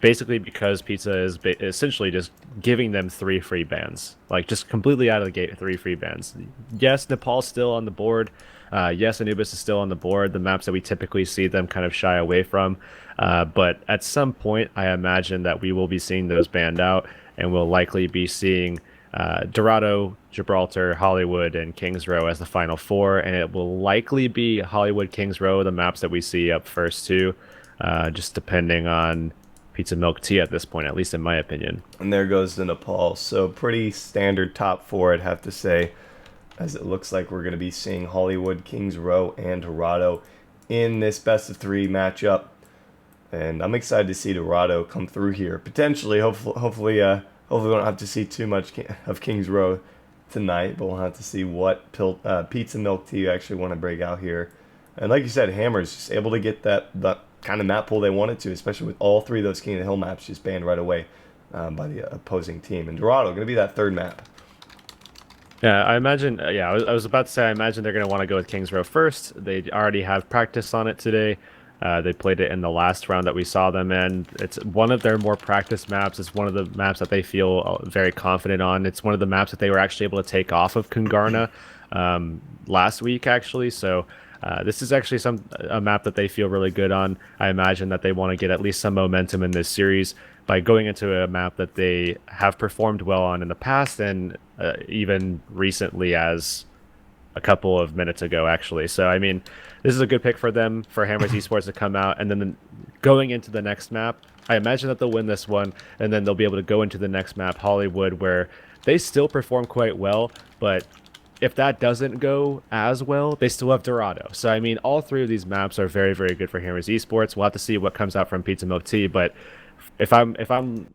C: Basically, because Pizza is essentially just giving them 3 free bans, like just completely out of the gate, 3 free bans. Yes, Nepal's still on the board. Yes, Anubis is still on the board. The maps that we typically see them kind of shy away from. But at some point, I imagine that we will be seeing those banned out, and we'll likely be seeing Dorado, Gibraltar, Hollywood, and Kings Row as the final 4, and it will likely be Hollywood, Kings Row, the maps that we see up first too, just depending on Pizza Milk Tea at this point, at least in my opinion.
B: And there goes the Nepal. So pretty standard top 4, I'd have to say, as it looks like we're going to be seeing Hollywood, Kings Row, and Dorado in this best of 3 matchup. And I'm excited to see Dorado come through here. Potentially, hopefully we don't have to see too much of Kings Row tonight, but we'll have to see what Pizza Milk Tea actually want to break out here. And like you said, Hammers just able to get that kind of map pool they wanted to, especially with all 3 of those King of the Hill maps just banned right away by the opposing team. And Dorado going to be that 3rd map.
C: Yeah, I imagine. Yeah, I was about to say. I imagine they're going to want to go with Kings Row first. They already have practice on it today. They played it in the last round that we saw them in. It's one of their more practice maps. It's one of the maps that they feel very confident on. It's one of the maps that they were actually able to take off of Kungarna last week, actually. So this is actually a map that they feel really good on. I imagine that they want to get at least some momentum in this series by going into a map that they have performed well on in the past and even recently as a couple of minutes ago, actually. So, I mean, this is a good pick for them, for Hammers Esports to come out. And then going into the next map, I imagine that they'll win this one, and then they'll be able to go into the next map, Hollywood, where they still perform quite well, but if that doesn't go as well, they still have Dorado. So, I mean, all three of these maps are very, very good for Hammers Esports. We'll have to see what comes out from Pizza Milk Tea, but if I'm on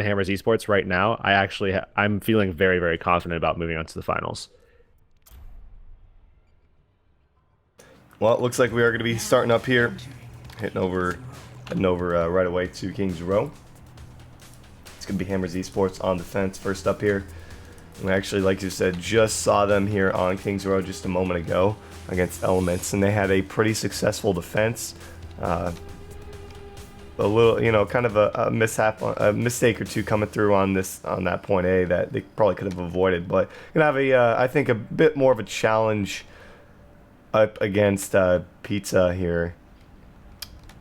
C: Hammers Esports right now, I'm feeling very, very confident about moving on to the finals.
B: Well, it looks like we are going to be starting up here, heading over right away to Kings Row. It's going to be Hammers Esports on defense first up here. We actually, like you said, just saw them here on Kings Row just a moment ago against Elements, and they had a pretty successful defense. A little, kind of a mishap, a mistake or two coming through on that point A that they probably could have avoided. But gonna have I think a bit more of a challenge up against Pizza here,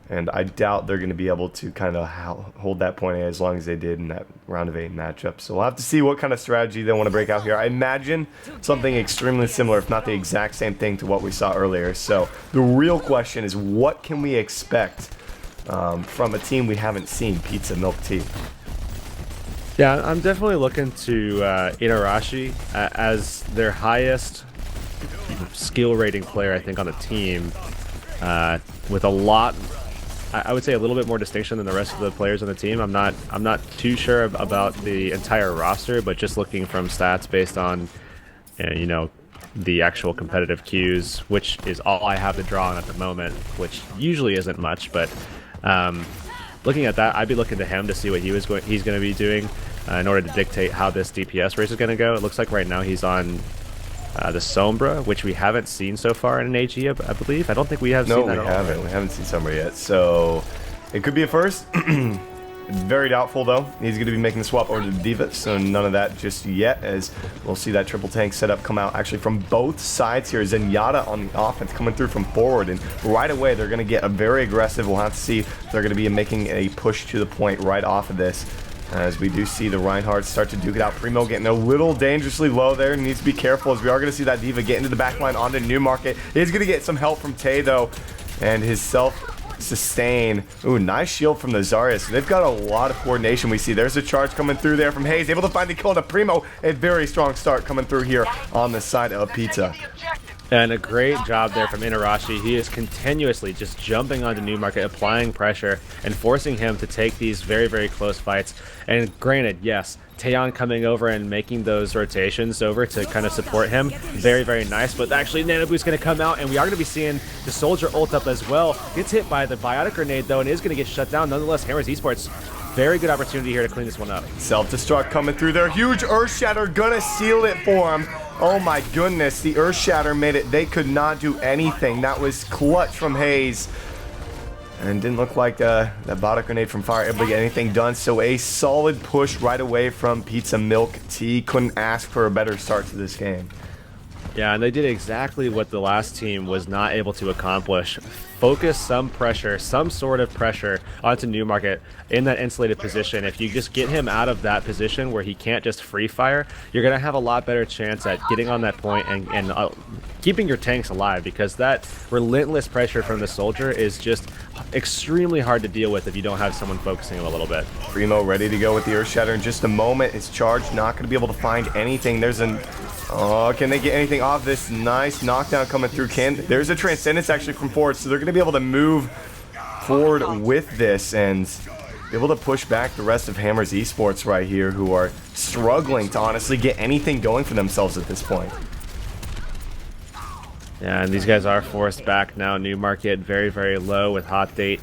B: and I doubt they're going to be able to kind of hold that point A as long as they did in that round of 8 matchup. So we'll have to see what kind of strategy they want to break out here. I imagine something extremely similar, if not the exact same thing to what we saw earlier. So the real question is, what can we expect from a team we haven't seen, Pizza Milk Tea?
C: Yeah, I'm definitely looking to Inarashi as their highest skill rating player, I think, on the team, with a lot, I would say, a little bit more distinction than the rest of the players on the team. I'm not too sure about the entire roster, but just looking from stats based on, the actual competitive queues, which is all I have to draw on at the moment, which usually isn't much, but looking at that, I'd be looking to him to see what he's going to be doing in order to dictate how this DPS race is going to go. It looks like right now he's on the Sombra, which we haven't seen so far in an AG, I believe. I don't think we have seen that at all.
B: No, we haven't. We haven't seen Sombra yet, so it could be a first. Very doubtful, though. He's going to be making the swap over to the D.Va, so none of that just yet, as we'll see that triple tank setup come out actually from both sides here. Zenyatta on the offense coming through from forward, and right away they're going to get a very aggressive. We'll have to see if they're going to be making a push to the point right off of this, as we do see the Reinhardt start to duke it out. Primo getting a little dangerously low there, needs to be careful, as we are going to see that D.Va get into the backline onto Newmarket. He's going to get some help from Tay, though, and his self-sustain. Ooh, nice shield from the Zarya. So they've got a lot of coordination. We see there's a charge coming through there from Hayes, able to find the kill to Primo. A very strong start coming through here on the side of Pizza.
C: And a great job there from Inarashi. He is continuously just jumping onto Newmarket, applying pressure, and forcing him to take these very, very close fights. And granted, yes, Taeyeon coming over and making those rotations over to kind of support him, very, very nice. But actually, Nanobu's going to come out, and we are going to be seeing the Soldier ult up as well. Gets hit by the Biotic Grenade, though, and is going to get shut down. Nonetheless, Hammers Esports, very good opportunity here to clean this one up.
B: Self-destruct coming through there. Huge Earth Shatter, gonna seal it for him. Oh my goodness, the Earth Shatter made it. They could not do anything. That was clutch from Hayes. And didn't look like that Biotic Grenade from Fire able to get anything done. So a solid push right away from Pizza Milk Tea. Couldn't ask for a better start to this game.
C: Yeah, and they did exactly what the last team was not able to accomplish. Focus some pressure, some sort of pressure onto Newmarket in that insulated position. If you just get him out of that position where he can't just free fire, you're going to have a lot better chance at getting on that point and keeping your tanks alive, because that relentless pressure from the Soldier is just extremely hard to deal with if you don't have someone focusing him a little bit.
B: Primo ready to go with the Earth Shatter in just a moment. His charge not going to be able to find anything. There's an... Oh, can they get anything off this? Nice knockdown coming through. There's a Transcendence actually from forward, so they're going to be able to move forward with this and be able to push back the rest of Hammers Esports right here, who are struggling to honestly get anything going for themselves at this point.
C: Yeah, and these guys are forced back now. Newmarket very, very low with Hot Date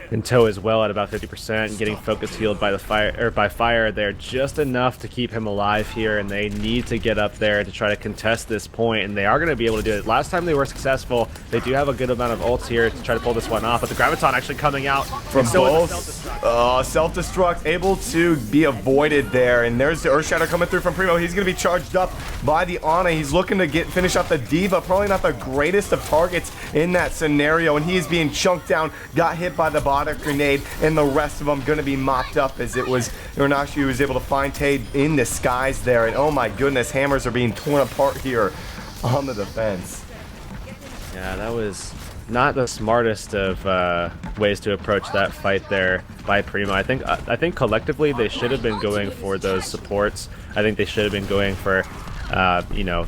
C: And Toe as well at about 50% and getting focus healed by the fire there just enough to keep him alive here, and they need to get up there to try to contest this point, and they are going to be able to do it. Last time they were successful. They do have a good amount of ults here to try to pull this one off, but the Graviton actually coming out
B: from both. Self-destruct able to be avoided there, and there's the Earthshatter coming through from Primo. He's going to be charged up by the Ana. He's looking to finish off the D.Va. Probably not the greatest of targets in that scenario, and he is being chunked down, got hit by the bot grenade, and the rest of them going to be mopped up as it was Urnashi who was able to find Tay in the skies there. And oh my goodness, hammers are being torn apart here on the defense.
C: Yeah, that was not the smartest of ways to approach that fight there by Primo. I think collectively they should have been going for those supports. I think they should have been going for you know,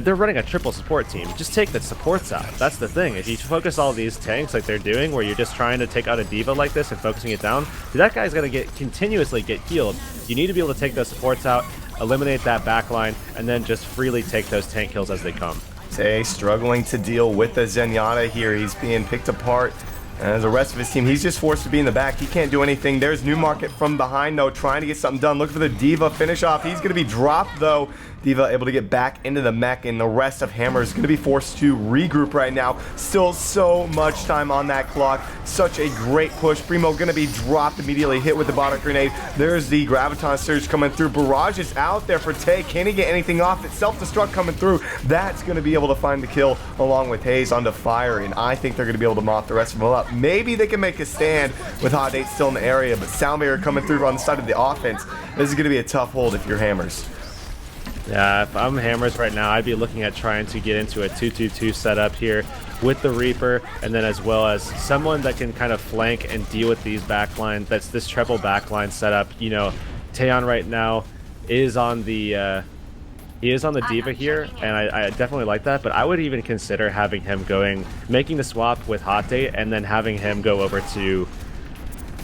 C: they're running a triple support team. Just take the supports out. That's the thing. If you focus all these tanks like they're doing, where you're just trying to take out a D.Va like this and focusing it down, that guy's going to continuously get healed. You need to be able to take those supports out, eliminate that backline, and then just freely take those tank kills as they come.
B: Tay struggling to deal with the Zenyatta here. He's being picked apart. And the rest of his team, he's just forced to be in the back. He can't do anything. There's Newmarket from behind, though, trying to get something done. Looking for the D.Va finish off. He's going to be dropped, though. D.Va able to get back into the mech, and the rest of Hammer is going to be forced to regroup right now. Still so much time on that clock. Such a great push. Primo going to be dropped immediately, hit with the bottom grenade. There's the Graviton Surge coming through. Barrage is out there for Tay. Can he get anything off? It's self-destruct coming through. That's going to be able to find the kill along with Hayes onto fire, and I think they're going to be able to mop the rest of them up. Maybe they can make a stand with Hot Date still in the area, but Soundbarrier coming through on the side of the offense. This is going to be a tough hold if you're Hammers.
C: Yeah, if I'm Hammers right now, I'd be looking at trying to get into a 2-2-2 setup here with the Reaper, and then as well as someone that can kind of flank and deal with these backline. That's this triple backline setup. You know, Taeyon right now is on the D.Va here, and I definitely like that, but I would even consider having him making the swap with Hot Date, and then having him go over to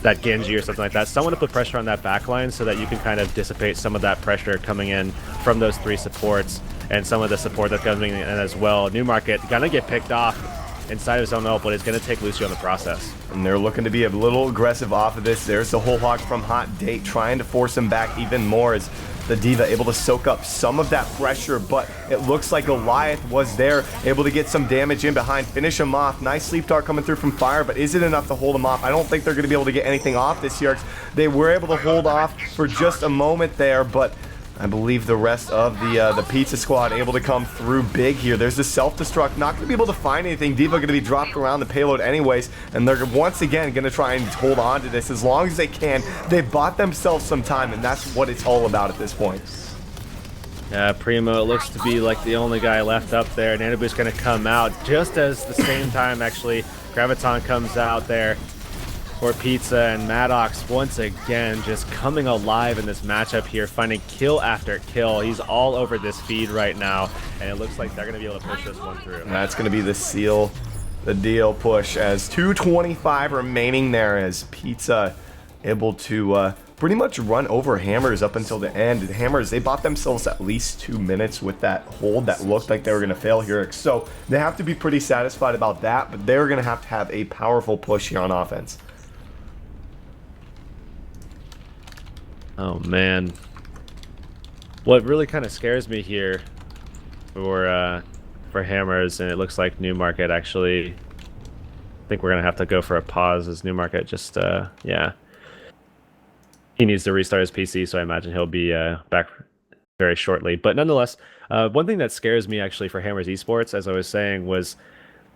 C: that Genji or something like that. Someone to put pressure on that backline so that you can kind of dissipate some of that pressure coming in from those three supports, and some of the support that's coming in as well. Newmarket gonna get picked off inside of his own ult, but it's gonna take Lucio in the process.
B: And they're looking to be a little aggressive off of this. There's the whole hawk from Hot Date trying to force him back even more as the D.Va able to soak up some of that pressure, but it looks like Goliath was there, able to get some damage in behind, finish him off. Nice sleep dart coming through from Fire, but is it enough to hold him off? I don't think they're going to be able to get anything off this year. They were able to hold off for just a moment there, but I believe the rest of the Pizza Squad able to come through big here. There's the self-destruct, not going to be able to find anything. D.Va going to be dropped around the payload anyways, and they're once again going to try and hold on to this as long as they can. They bought themselves some time, and that's what it's all about at this point.
C: Yeah, Primo, it looks to be like the only guy left up there. Nanabu's going to come out just as the same time, actually. Graviton comes out there for Pizza, and Maddox once again just coming alive in this matchup here, finding kill after kill. He's all over this feed right now, and it looks like they're going to be able to push this one through.
B: And that's going to be the seal the deal push as 2:25 remaining there, as Pizza able to pretty much run over Hammers up until the end. And Hammers, they bought themselves at least 2 minutes with that hold that looked like they were going to fail here. So they have to be pretty satisfied about that, but they're going to have a powerful push here on offense.
C: Oh man, what really kind of scares me here for Hammers, and it looks like Newmarket actually, I think we're gonna have to go for a pause as Newmarket just yeah, he needs to restart his PC, so I imagine he'll be back very shortly. But nonetheless, one thing that scares me actually for Hammers Esports, as I was saying, was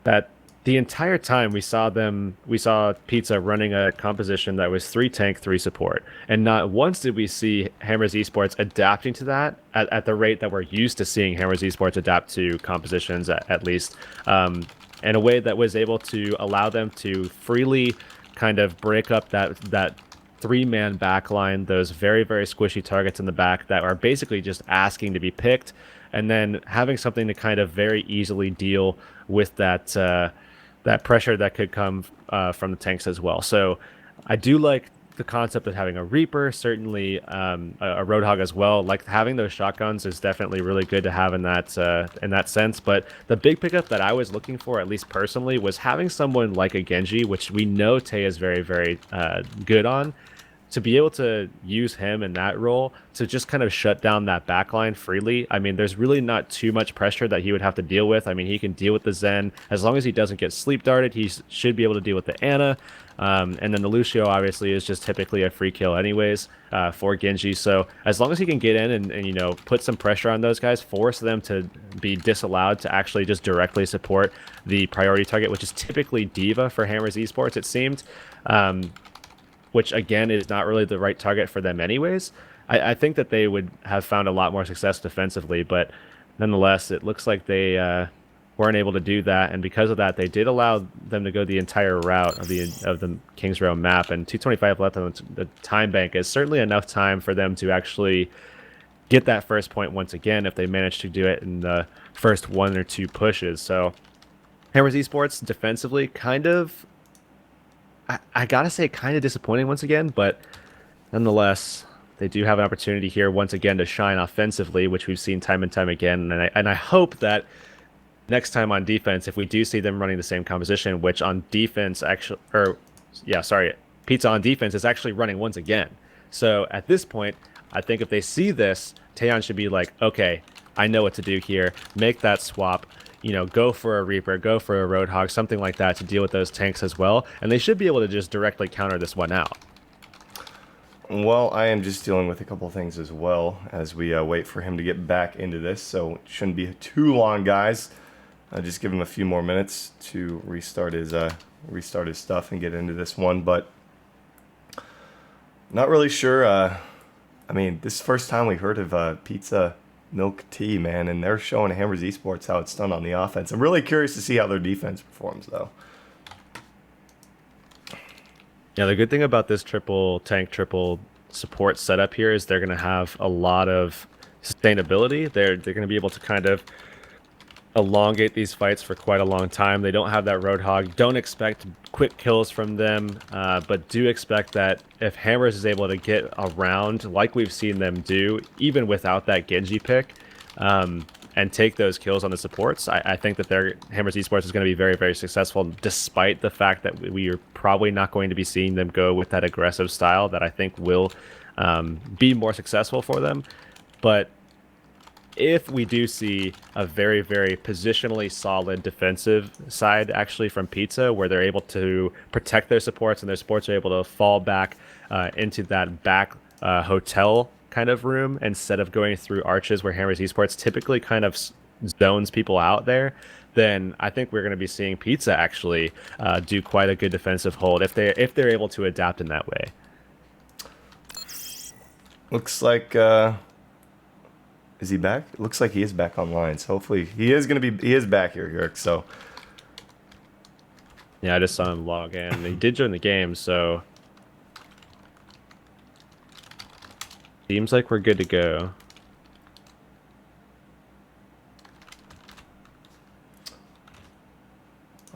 C: that the entire time we saw Pizza running a composition that was 3 tank, 3 support. And not once did we see Hammers Esports adapting to that at the rate that we're used to seeing Hammers Esports adapt to compositions, at least, in a way that was able to allow them to freely kind of break up that 3-man backline, those very, very squishy targets in the back that are basically just asking to be picked, and then having something to kind of very easily deal with that pressure that could come from the tanks as well. So I do like the concept of having a Reaper, certainly a Roadhog as well. Like having those shotguns is definitely really good to have in that sense. But the big pickup that I was looking for, at least personally, was having someone like a Genji, which we know Tay is very, very good on, to be able to use him in that role to just kind of shut down that backline freely. I mean, there's really not too much pressure that he would have to deal with. I mean, he can deal with the Zen. As long as he doesn't get sleep darted, he should be able to deal with the Ana. And then the Lucio obviously is just typically a free kill anyways for Genji. So as long as he can get in and you know, put some pressure on those guys, force them to be disallowed to actually just directly support the priority target, which is typically D.Va for Hammers Esports, it seemed. Which again is not really the right target for them anyways. I think that they would have found a lot more success defensively, but nonetheless, it looks like they weren't able to do that, and because of that, they did allow them to go the entire route of the King's Row map, and 2:25 left on the time bank is certainly enough time for them to actually get that first point once again if they manage to do it in the first 1 or 2 pushes. So Hammers Esports defensively kind of, I gotta say, kind of disappointing once again, but nonetheless, they do have an opportunity here once again to shine offensively, which we've seen time and time again. And I hope that next time on defense, if we do see them running the same composition, which on defense actually, Pizza on defense is actually running once again. So at this point, I think if they see this, Taeyeon should be like, okay, I know what to do here. Make that swap. You know, go for a Reaper, go for a Roadhog, something like that to deal with those tanks as well. And they should be able to just directly counter this one out.
B: Well, I am just dealing with a couple things as well as we wait for him to get back into this. So it shouldn't be too long, guys. Just give him a few more minutes to restart his stuff and get into this one. But not really sure. I mean, this is the first time we heard of Pizza Milk Tea, man, and they're showing Hammers Esports how it's done on the offense. I'm really curious to see how their defense performs, though.
C: Yeah, the good thing about this triple tank, triple support setup here is they're going to have a lot of sustainability. They're going to be able to kind of elongate these fights for quite a long time. They don't have that Roadhog. Don't expect quick kills from them, but do expect that if Hammers is able to get around like we've seen them do, even without that Genji pick, and take those kills on the supports, I think that their Hammers Esports is going to be very, very successful, despite the fact that we are probably not going to be seeing them go with that aggressive style that I think will be more successful for them. But if we do see a very, very positionally solid defensive side actually from Pizza, where they're able to protect their supports and their supports are able to fall back into that back hotel kind of room instead of going through arches where Hammers Esports typically kind of zones people out there, then I think we're going to be seeing Pizza actually do quite a good defensive hold if they're able to adapt in that way.
B: Looks like is he back? It looks like he is back online. So hopefully he is back here, Yerk. So
C: yeah, I just saw him log in. He did join the game, so seems like we're good to go.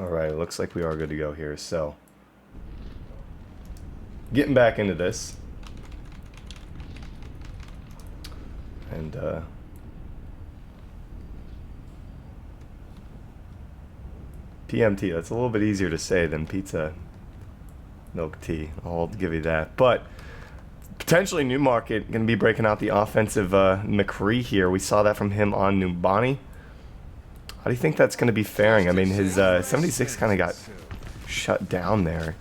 B: all right, it looks like we are good to go here. So getting back into this. And PMT, that's a little bit easier to say than Pizza Milk Tea. I'll give you that. But potentially Newmarket going to be breaking out the offensive McCree here. We saw that from him on Numbani. How do you think that's going to be faring? I mean, his 76 kind of got shut down there.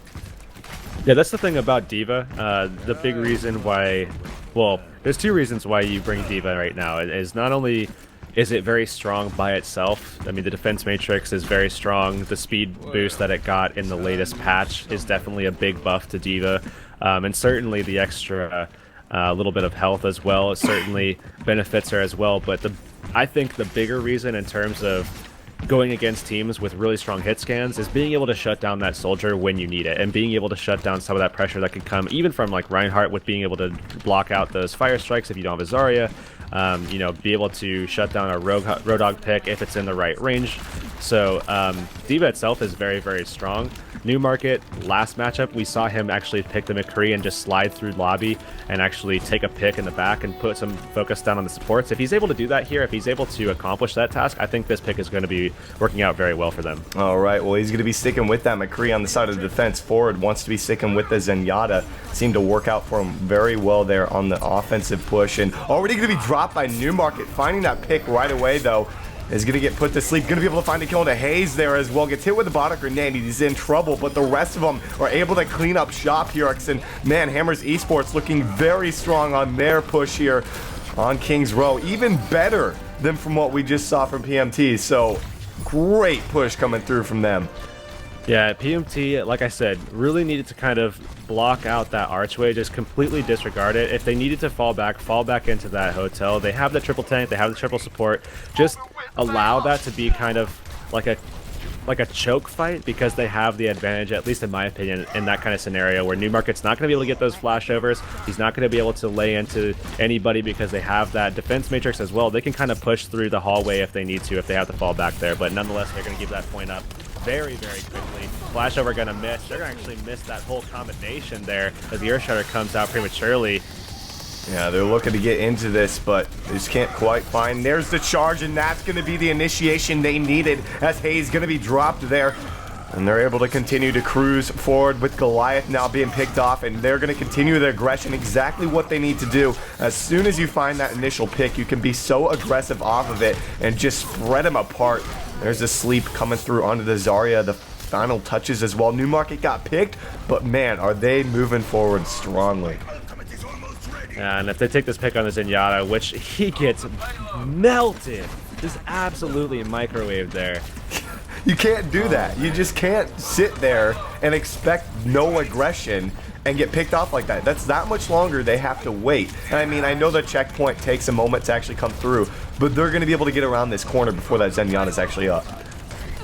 C: Yeah, that's the thing about D.Va. The big reason why, well, there's 2 reasons why you bring D.Va right now. It is not only is it very strong by itself. I mean, the defense matrix is very strong. The speed boost that it got in the latest patch is definitely a big buff to D.Va. And certainly the extra little bit of health as well. It certainly benefits her as well. But I think the bigger reason in terms of going against teams with really strong hit scans is being able to shut down that soldier when you need it, and being able to shut down some of that pressure that could come even from like Reinhardt, with being able to block out those fire strikes if you don't have a Zarya. You know, be able to shut down a Roadhog pick if it's in the right range. So D.Va itself is very, very strong. Newmarket, last matchup, we saw him actually pick the McCree and just slide through lobby and actually take a pick in the back and put some focus down on the supports. If he's able to do that here, if he's able to accomplish that task, I think this pick is going to be working out very well for them.
B: All right, well, he's going to be sticking with that. McCree on the side of the defense forward wants to be sticking with the Zenyatta. Seemed to work out for him very well there on the offensive push. And already going to be dropped by Newmarket. Finding that pick right away, though, is going to get put to sleep. Going to be able to find a kill into Hayes there as well. Gets hit with a bottle grenade. He's in trouble, but the rest of them are able to clean up shop here. And man, Hammers Esports looking very strong on their push here on Kings Row. Even better than from what we just saw from PMT. So great push coming through from them.
C: Yeah, PMT, like I said, really needed to kind of block out that archway, just completely disregard it. If they needed to fall back into that hotel. They have the triple tank, they have the triple support. Just allow that to be kind of like a choke fight, because they have the advantage, at least in my opinion, in that kind of scenario where Newmarket's not going to be able to get those flashovers. He's not going to be able to lay into anybody because they have that defense matrix as well. They can kind of push through the hallway if they need to, if they have to fall back there. But nonetheless, they're going to give that point up very, very quickly. Flashover going to miss. They're going to actually miss that whole combination there as the Earthshatter comes out prematurely.
B: Yeah, they're looking to get into this, but they just can't quite find. There's the charge, and that's going to be the initiation they needed as Hayes going to be dropped there. And they're able to continue to cruise forward with Goliath now being picked off, and they're going to continue their aggression, exactly what they need to do. As soon as you find that initial pick, you can be so aggressive off of it and just spread them apart. There's a sleep coming through onto the Zarya, the final touches as well. Newmarket got picked, but man, are they moving forward strongly.
C: And if they take this pick on the Zenyatta, which he gets melted, just absolutely microwaved there.
B: You can't do that. You just can't sit there and expect no aggression and get picked off like that. That's that much longer they have to wait. And I mean, I know the checkpoint takes a moment to actually come through, but they're going to be able to get around this corner before that Zenyatta is actually up.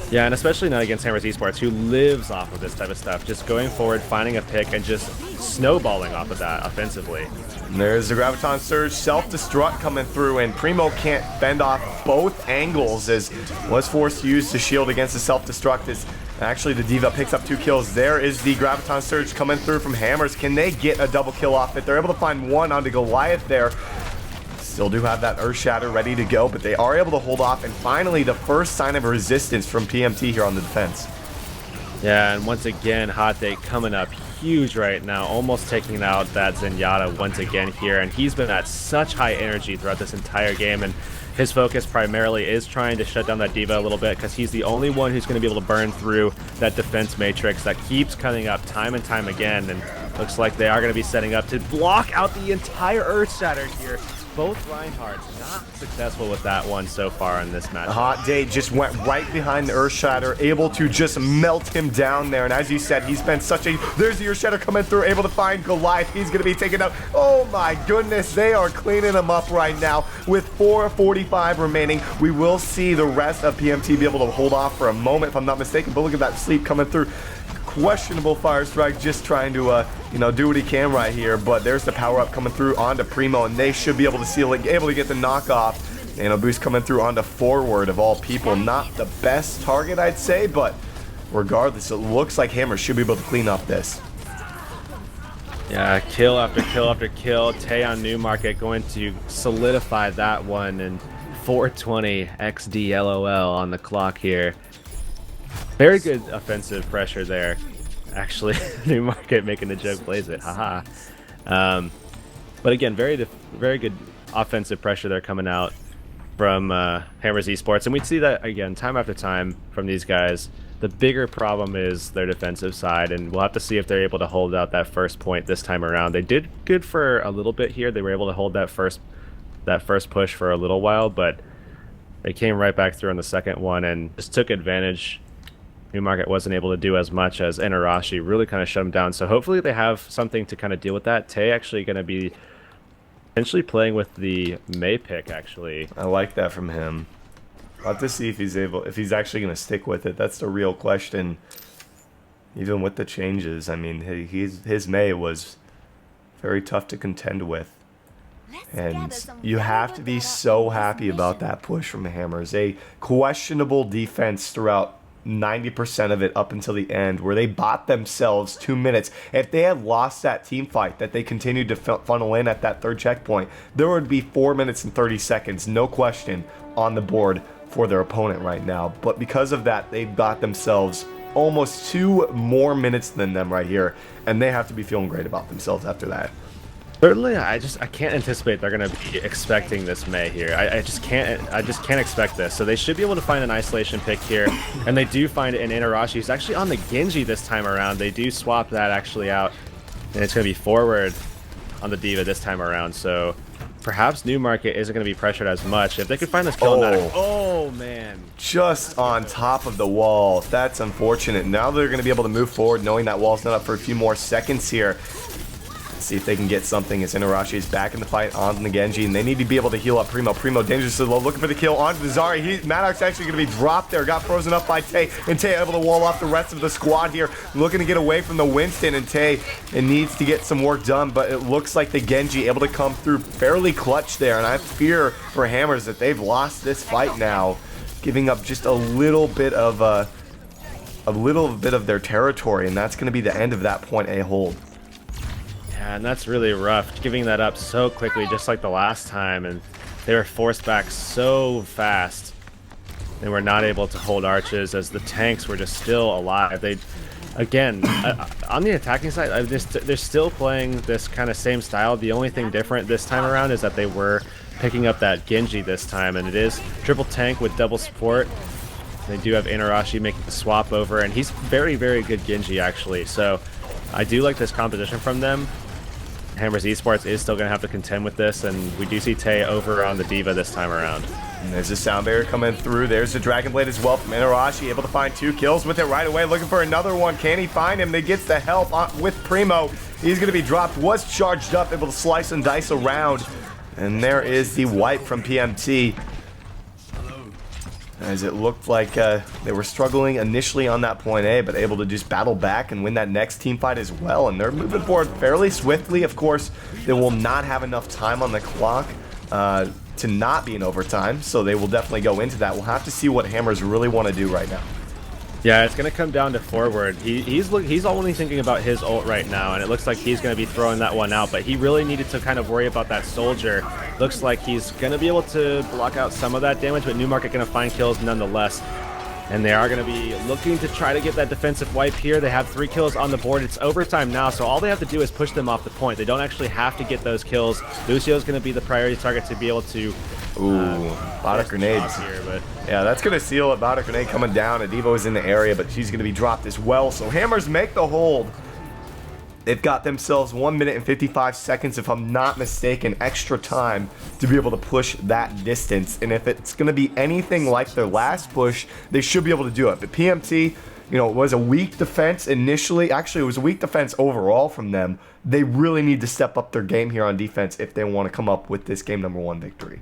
B: Yeah,
C: and especially not against Hammers Esports, who lives off of this type of stuff. Just going forward, finding a pick, and just snowballing off of that offensively.
B: And there's the Graviton Surge self-destruct coming through, and Primo can't fend off both angles as was forced to use the shield against the self-destruct. As actually the D.Va picks up 2 kills. There is the Graviton Surge coming through from Hammers. Can they get a double kill off it? They're able to find one onto Goliath there. Still do have that Earthshatter ready to go, but they are able to hold off, and finally the first sign of resistance from PMT here on the defense.
C: Yeah, and once again, Hot Day coming up huge right now, almost taking out that Zenyatta once again here, and he's been at such high energy throughout this entire game, and his focus primarily is trying to shut down that D.Va a little bit, because he's the only one who's going to be able to burn through that defense matrix that keeps coming up time and time again, and looks like they are going to be setting up to block out the entire Earthshatter here. Both Reinhardts not successful with that one so far in this match.
B: Hot Day just went right behind the Earthshatter, able to just melt him down there. And as you said, he's been such a... There's the Earthshatter coming through, able to find Goliath. He's going to be taken out. Oh my goodness, they are cleaning him up right now with 4:45 remaining. We will see the rest of PMT be able to hold off for a moment, if I'm not mistaken. But look at that sleep coming through. Questionable Fire Strike, just trying to do what he can right here, but there's the power up coming through onto Primo, and they should be able to seal it, able to get the knockoff. And a boost coming through onto forward of all people. Not the best target, I'd say, but regardless, it looks like Hammer should be able to clean up this.
C: Yeah, kill after kill after kill. Tay on Newmarket going to solidify that one, and 420 XD LOL on the clock here. Very good offensive pressure there. Actually, Newmarket making the joke blaze it. Haha. But again, very good offensive pressure there coming out from Hammers Esports. And we see that, again, time after time from these guys. The bigger problem is their defensive side, and we'll have to see if they're able to hold out that first point this time around. They did good for a little bit here. They were able to hold that first push for a little while, but they came right back through on the second one and just took advantage. Newmarket wasn't able to do as much as Inarashi really kind of shut him down. So hopefully they have something to kind of deal with that. Tay actually going to be potentially playing with the May pick, actually.
B: I like that from him. I'll have to see if he's actually going to stick with it. That's the real question. Even with the changes, I mean, his May was very tough to contend with. And you have to be so happy about that push from the Hammers. A questionable defense throughout 90% of it up until the end, where they bought themselves 2 minutes. If they had lost that team fight that they continued to funnel in at that third checkpoint, there would be 4 minutes and 30 seconds, no question, on the board for their opponent right now. But because of that, they've got themselves almost 2 more minutes than them right here, and they have to be feeling great about themselves after that.
C: Certainly, I can't anticipate they're going to be expecting this Mei here. I just can't expect this. So they should be able to find an isolation pick here, and they do find it in Inarashi. He's actually on the Genji this time around. They do swap that actually out, and it's going to be forward on the D.Va this time around. So perhaps Newmarket isn't going to be pressured as much. If they could find this kill, oh man,
B: just on top of the wall. That's unfortunate. Now they're going to be able to move forward, knowing that wall's not up for a few more seconds here. See if they can get something as Inarashi is back in the fight on the Genji, and they need to be able to heal up Primo. Primo dangerously low, looking for the kill onto the Zari. Maddox actually going to be dropped there, got frozen up by Tay, and Tay able to wall off the rest of the squad here, looking to get away from the Winston, and Tay, it needs to get some work done, but it looks like the Genji able to come through fairly clutch there, and I fear for Hammers that they've lost this fight now, giving up just a little bit of their territory, and that's going to be the end of that point A hold.
C: And that's really rough, giving that up so quickly, just like the last time, and they were forced back so fast. They were not able to hold arches as the tanks were just still alive. They, again, on the attacking side, they're still playing this kind of same style. The only thing different this time around is that they were picking up that Genji this time, and it is triple tank with double support. They do have Inarashi making the swap over, and he's very, very good Genji actually. So I do like this composition from them. Hammers Esports is still going to have to contend with this, and we do see Tay over on the D.Va this time around.
B: And there's a sound barrier coming through. There's the Dragon Blade as well from Inarashi, able to find 2 kills with it right away, looking for another one. Can he find him? They gets the help with Primo. He's going to be dropped, was charged up, able to slice and dice around. And there is the wipe from PMT. As it looked like they were struggling initially on that point A, but able to just battle back and win that next team fight as well. And they're moving forward fairly swiftly. Of course, they will not have enough time on the clock to not be in overtime, so they will definitely go into that. We'll have to see what Hammers really want to do right now.
C: Yeah, it's going to come down to forward. He's only thinking about his ult right now, and it looks like he's going to be throwing that one out, but he really needed to kind of worry about that soldier. Looks like he's going to be able to block out some of that damage, but Newmarket going to find kills nonetheless. And they are going to be looking to try to get that defensive wipe here. They have 3 kills on the board. It's overtime now, so all they have to do is push them off the point. They don't actually have to get those kills. Lucio's going to be the priority target to be able to...
B: Bodic grenades.
C: Here, but
B: yeah, that's going to seal it. Bodic grenade coming down. Adivo is in the area, but she's going to be dropped as well. So Hammers make the hold. They've got themselves 1 minute and 55 seconds, if I'm not mistaken, extra time to be able to push that distance. And if it's going to be anything like their last push, they should be able to do it. But PMT, you know, it was a weak defense initially. Actually, it was a weak defense overall from them. They really need to step up their game here on defense if they want to come up with this game number 1 victory.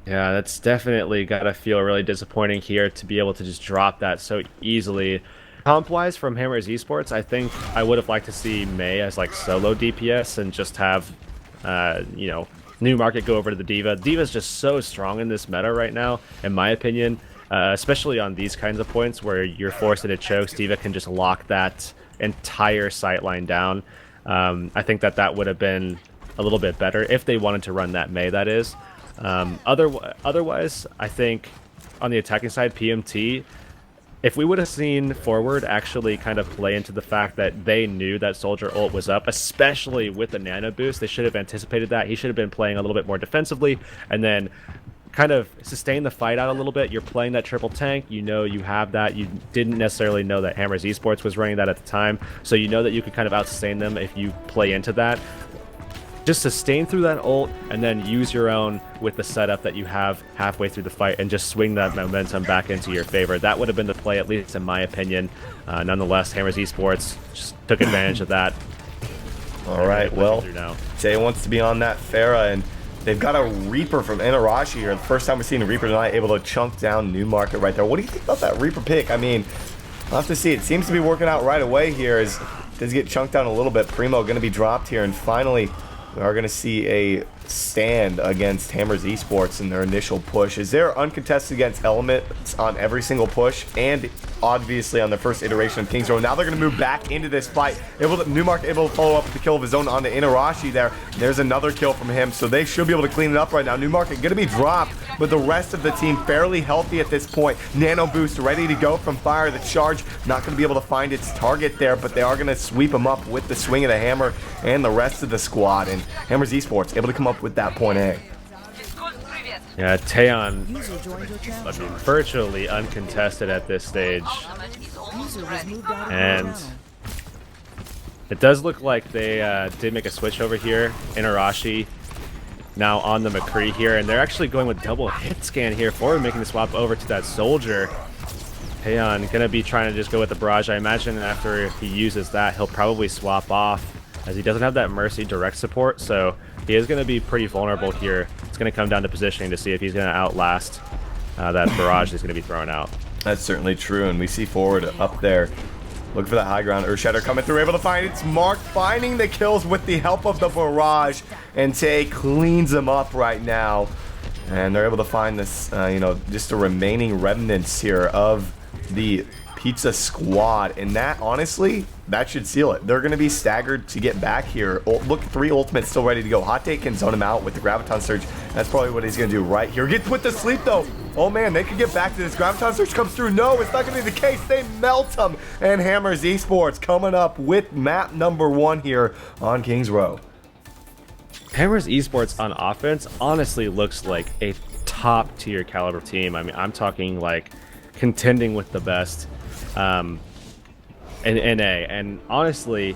C: yeah, that's definitely got to feel really disappointing here to be able to just drop that so easily. Comp-wise from Hammers Esports, I think I would have liked to see Mei as like solo DPS and just have, you know, Newmarket go over to the D.Va. D.Va's just so strong in this meta right now, in my opinion, especially on these kinds of points where you're forced into chokes. D.Va can just lock that entire sightline down. I think that would have been a little bit better if they wanted to run that Mei, that is. Otherwise, I think on the attacking side, PMT, if we would have seen forward actually kind of play into the fact that they knew that Soldier ult was up, especially with the nano boost, they should have anticipated that. He should have been playing a little bit more defensively and then kind of sustain the fight out a little bit. You're playing that triple tank, you know you have that. You didn't necessarily know that Hammers Esports was running that at the time, so you know that you could kind of out-sustain them if you play into that. Just sustain through that ult and then use your own with the setup that you have halfway through the fight and just swing that momentum back into your favor. That would have been the play, at least in my opinion. Nonetheless, Hammers Esports just took advantage of that.
B: All right, well, Jay wants to be on that Pharah, and they've got a Reaper from Inarashi here. The first time we've seen a Reaper tonight, able to chunk down Newmarket right there. What do you think about that Reaper pick? I mean, we'll have to see. It seems to be working out right away here as does get chunked down a little bit. Primo going to be dropped here, and finally we are going to see a stand against Hammers Esports in their initial push. Is there uncontested against elements on every single push? And obviously on the first iteration of Kings Row. Now they're going to move back into this fight. Newmark able to follow up with the kill of his own on the Inarashi there. There's another kill from him, so they should be able to clean it up right now. Newmark going to be dropped, but the rest of the team fairly healthy at this point. Nano Boost ready to go from fire. The charge not going to be able to find its target there, but they are going to sweep him up with the swing of the hammer and the rest of the squad. And Hammers Esports able to come up with that point A.
C: Yeah, Taeyon,
D: User joined your channel.
C: I mean, virtually uncontested at this stage.
D: User was moved out of your
C: And
D: channel.
C: it does look like they did make a switch over here. Inarashi now on the McCree here, and they're actually going with double hit scan here forward, making the swap over to that soldier. Taeyon gonna be trying to just go with the barrage. I imagine after he uses that, he'll probably swap off, as he doesn't have that Mercy direct support, so he is gonna be pretty vulnerable here. It's gonna come down to positioning to see if he's gonna outlast that barrage that's gonna be thrown out.
B: That's certainly true, and we see forward up there. Looking for that high ground. Earthshatter coming through, able to find it's Mark, finding the kills with the help of the barrage, and Tay cleans them up right now. And they're able to find this, you know, just the remaining remnants here of the Pizza squad, and that, honestly, that should seal it. They're going to be staggered to get back here. Look, 3 ultimates still ready to go. Hot Take can zone him out with the Graviton Surge. That's probably what he's going to do right here. Get put to sleep, though. Oh, man, they could get back to this. Graviton Surge comes through. No, it's not going to be the case. They melt him. And Hammers Esports coming up with map number 1 here on Kings Row.
C: Hammers Esports on offense honestly looks like a top tier caliber team. I mean, I'm talking like contending with the best in NA, and honestly,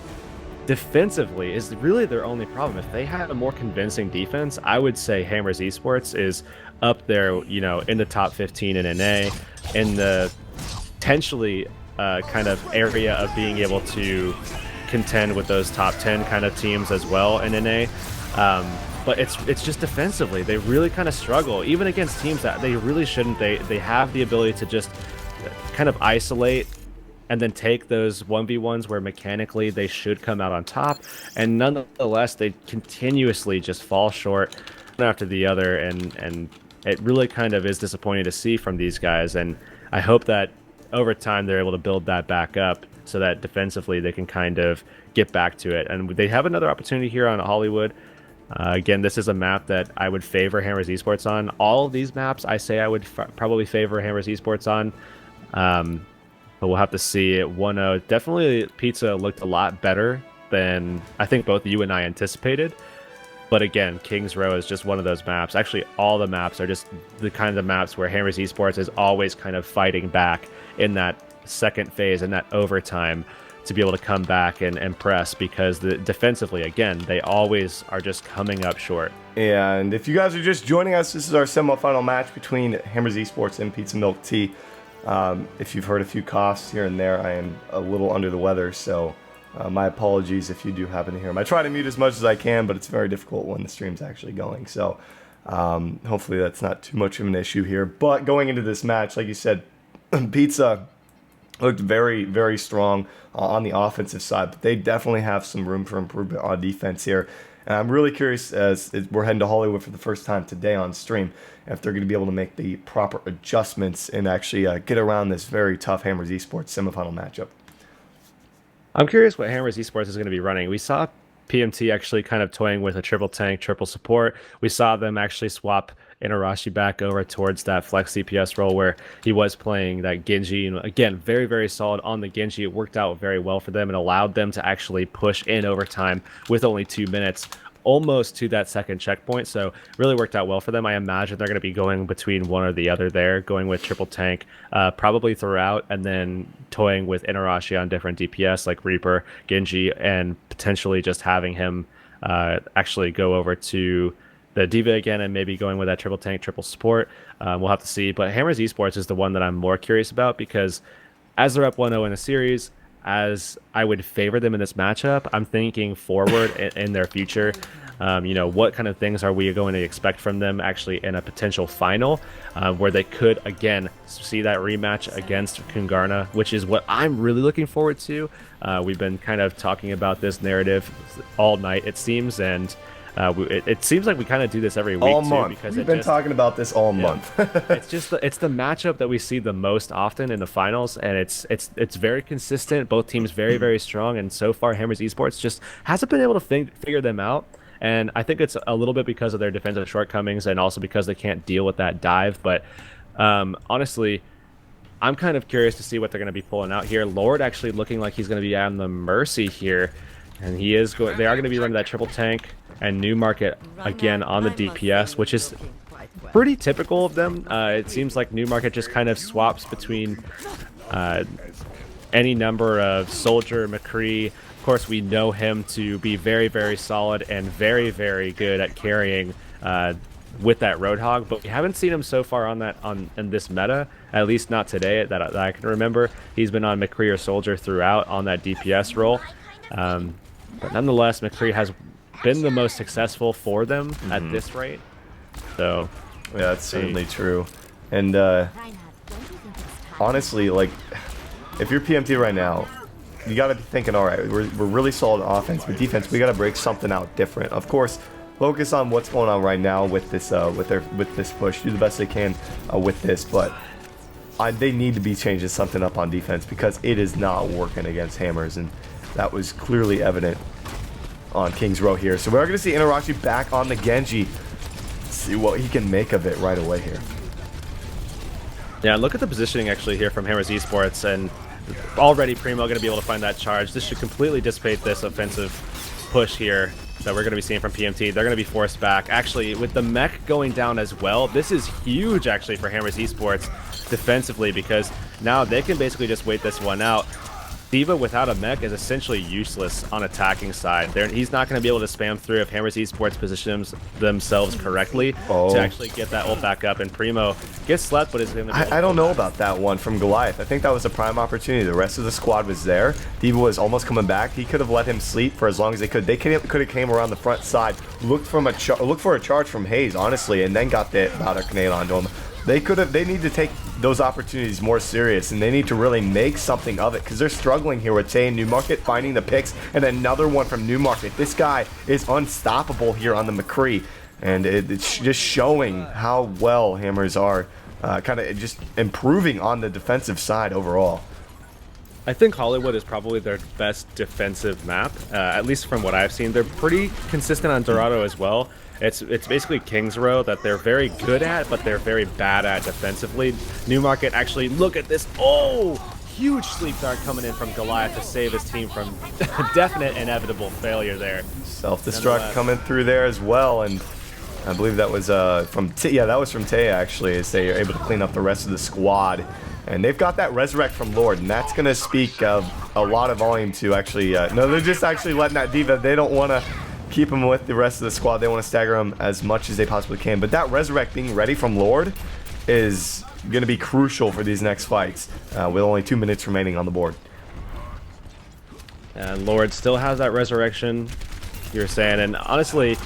C: defensively is really their only problem. If they had a more convincing defense, I would say Hammers Esports is up there, you know, in the top 15 in NA, in the potentially kind of area of being able to contend with those top 10 kind of teams as well in NA. But it's just defensively, they really kind of struggle, even against teams that they really shouldn't. They have the ability to just kind of isolate and then take those 1v1s where mechanically they should come out on top, and nonetheless they continuously just fall short one after the other, and it really kind of is disappointing to see from these guys. And I hope that over time they're able to build that back up so that defensively they can kind of get back to it. And they have another opportunity here on Hollywood. Again, this is a map that I would favor Hammers Esports on. All of these maps I say I would probably favor Hammers Esports on. But we'll have to see. At 1-0, definitely Pizza looked a lot better than I think both you and I anticipated. But again, Kings Row is just one of those maps. Actually, all the maps are just the kind of maps where Hammers Esports is always kind of fighting back in that second phase, in that overtime, to be able to come back and press, because defensively, again, they always are just coming up short.
B: And if you guys are just joining us, this is our semifinal match between Hammers Esports and Pizza Milk Tea. If you've heard a few coughs here and there, I am a little under the weather, so my apologies if you do happen to hear them. I try to mute as much as I can, but it's very difficult when the stream's actually going, so hopefully that's not too much of an issue here. But going into this match, like you said, Pizza looked very, very strong on the offensive side, but they definitely have some room for improvement on defense here. And I'm really curious, as we're heading to Hollywood for the first time today on stream, if they're going to be able to make the proper adjustments and actually get around this very tough Hammers Esports semifinal matchup.
C: I'm curious what Hammers Esports is going to be running. We saw PMT actually kind of toying with a triple tank, triple support. We saw them actually swap Inarashi back over towards that flex CPS role where he was playing that Genji. And again, very, very solid on the Genji. It worked out very well for them and allowed them to actually push in overtime with only 2 minutes, almost to that second checkpoint. So really worked out well for them. I imagine they're going to be going between one or the other there, going with triple tank probably throughout, and then toying with Inarashi on different DPS like Reaper, Genji, and potentially just having him actually go over to the Diva again and maybe going with that triple tank, triple support. We'll have to see. But Hammers Esports is the one that I'm more curious about, because as they're up 1-0 in the series, as I would favor them in this matchup, I'm thinking forward in their future. You know, what kind of things are we going to expect from them actually in a potential final where they could, again, see that rematch against Kungarna, which is what I'm really looking forward to. We've been kind of talking about this narrative all night, it seems, and It seems like we kind of do this every week
B: All
C: too,
B: month.
C: because
B: We've been talking about this all month.
C: it's the matchup that we see the most often in the finals, and it's very consistent. Both teams very strong, and so far Hammers Esports just hasn't been able to figure them out. And I think it's a little bit because of their defensive shortcomings, and also because they can't deal with that dive. But honestly, I'm kind of curious to see what they're going to be pulling out here. Lord actually looking like he's going to be on the Mercy here, and he is going. They are going to be running that triple tank, and New Market again on the DPS, which is pretty typical of them. It seems like New Market just kind of swaps between any number of Soldier, McCree. Of course, we know him to be very solid and very good at carrying with that Roadhog, but we haven't seen him so far in this meta, at least not today that I can remember. He's been on McCree or Soldier throughout on that DPS role, but nonetheless, McCree has been the most successful for them at this rate. So
B: yeah, that's certainly true. And honestly, like, if you're PMT right now, you got to be thinking, all right, we're really solid on offense, but defense, we got to break something out different. Of course, focus on what's going on right now with this with this push. Do the best they can with this, but they need to be changing something up on defense because it is not working against Hammers, and that was clearly evident on King's Row here. So we're going to see Inarashi back on the Genji. Let's see what he can make of it right away here.
C: Yeah, look at the positioning actually here from Hammers Esports, and already Primo going to be able to find that charge. This should completely dissipate this offensive push here that we're going to be seeing from PMT. They're going to be forced back. Actually, with the mech going down as well, this is huge actually for Hammers Esports defensively, because now they can basically just wait this one out. D.Va without a mech is essentially useless on attacking side. He's not going to be able to spam through if Hammers Esports positions themselves correctly to actually get that ult back up. And Primo gets slept, but is going to be
B: I don't know about that one from Goliath. I think that was a prime opportunity. The rest of the squad was there. D.Va was almost coming back. He could have let him sleep for as long as they could. They could have came around the front side, looked for a charge from Hayes, honestly, and then got the powder grenade onto him. They need to take those opportunities more serious, and they need to really make something of it, because they're struggling here with Tay and New Market finding the picks, and another one from New Market. This guy is unstoppable here on the McCree, and it's just showing how well Hammers are kind of just improving on the defensive side overall.
C: I think Hollywood is probably their best defensive map, at least from what I've seen. They're pretty consistent on Dorado as well. It's basically King's Row that they're very good at, but they're very bad at defensively. New Market, actually, look at this. Oh, huge sleep dart coming in from Goliath to save his team from definite inevitable failure there.
B: Self-destruct coming through there as well, and I believe that was from Tay actually, as they are able to clean up the rest of the squad. And they've got that resurrect from Lord, and that's going to speak a lot of volume to actually... no, they're just actually letting that D.Va. They don't want to keep him with the rest of the squad. They want to stagger him as much as they possibly can. But that resurrect being ready from Lord is going to be crucial for these next fights, with only 2 minutes remaining on the board.
C: And Lord still has that resurrection, you're saying. And honestly,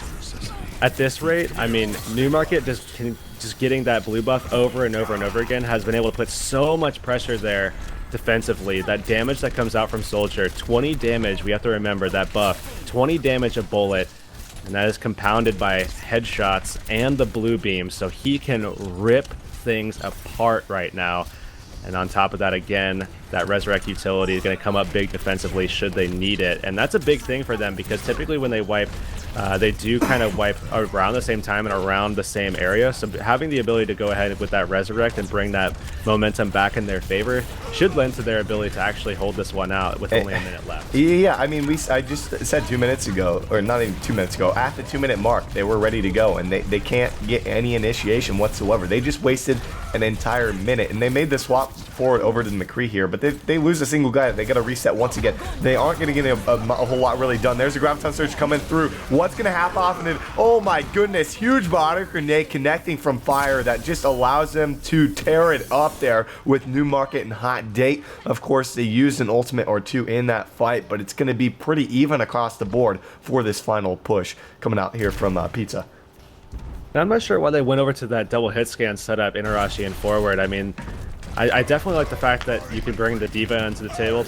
C: at this rate, I mean, New Market just getting that blue buff over and over again has been able to put so much pressure there defensively. That damage that comes out from Soldier, 20 damage, we have to remember that buff, 20 damage a bullet, and that is compounded by headshots and the blue beam, so he can rip things apart right now. And on top of that, again, that resurrect utility is going to come up big defensively should they need it. And that's a big thing for them, because typically when they wipe, they do kind of wipe around the same time and around the same area. So having the ability to go ahead with that resurrect and bring that momentum back in their favor should lend to their ability to actually hold this one out with only a minute left.
B: Yeah, I mean, I just said 2 minutes ago, or not even 2 minutes ago, at the 2 minute mark, they were ready to go, and they can't get any initiation whatsoever. They just wasted an entire minute, and they made the swap forward over to the McCree here, but they lose a single guy. They got to reset once again. They aren't going to get a whole lot really done. There's a Graviton Surge coming through. What's going to happen off of it? Oh my goodness, huge body grenade connecting from fire that just allows them to tear it up there with New Market and Hot Date. Of course, they used an ultimate or two in that fight, but it's going to be pretty even across the board for this final push coming out here from Pizza.
C: Now, I'm not sure why they went over to that double hit scan setup, Inarashi and forward. I mean, I definitely like the fact that you can bring the D.Va into the table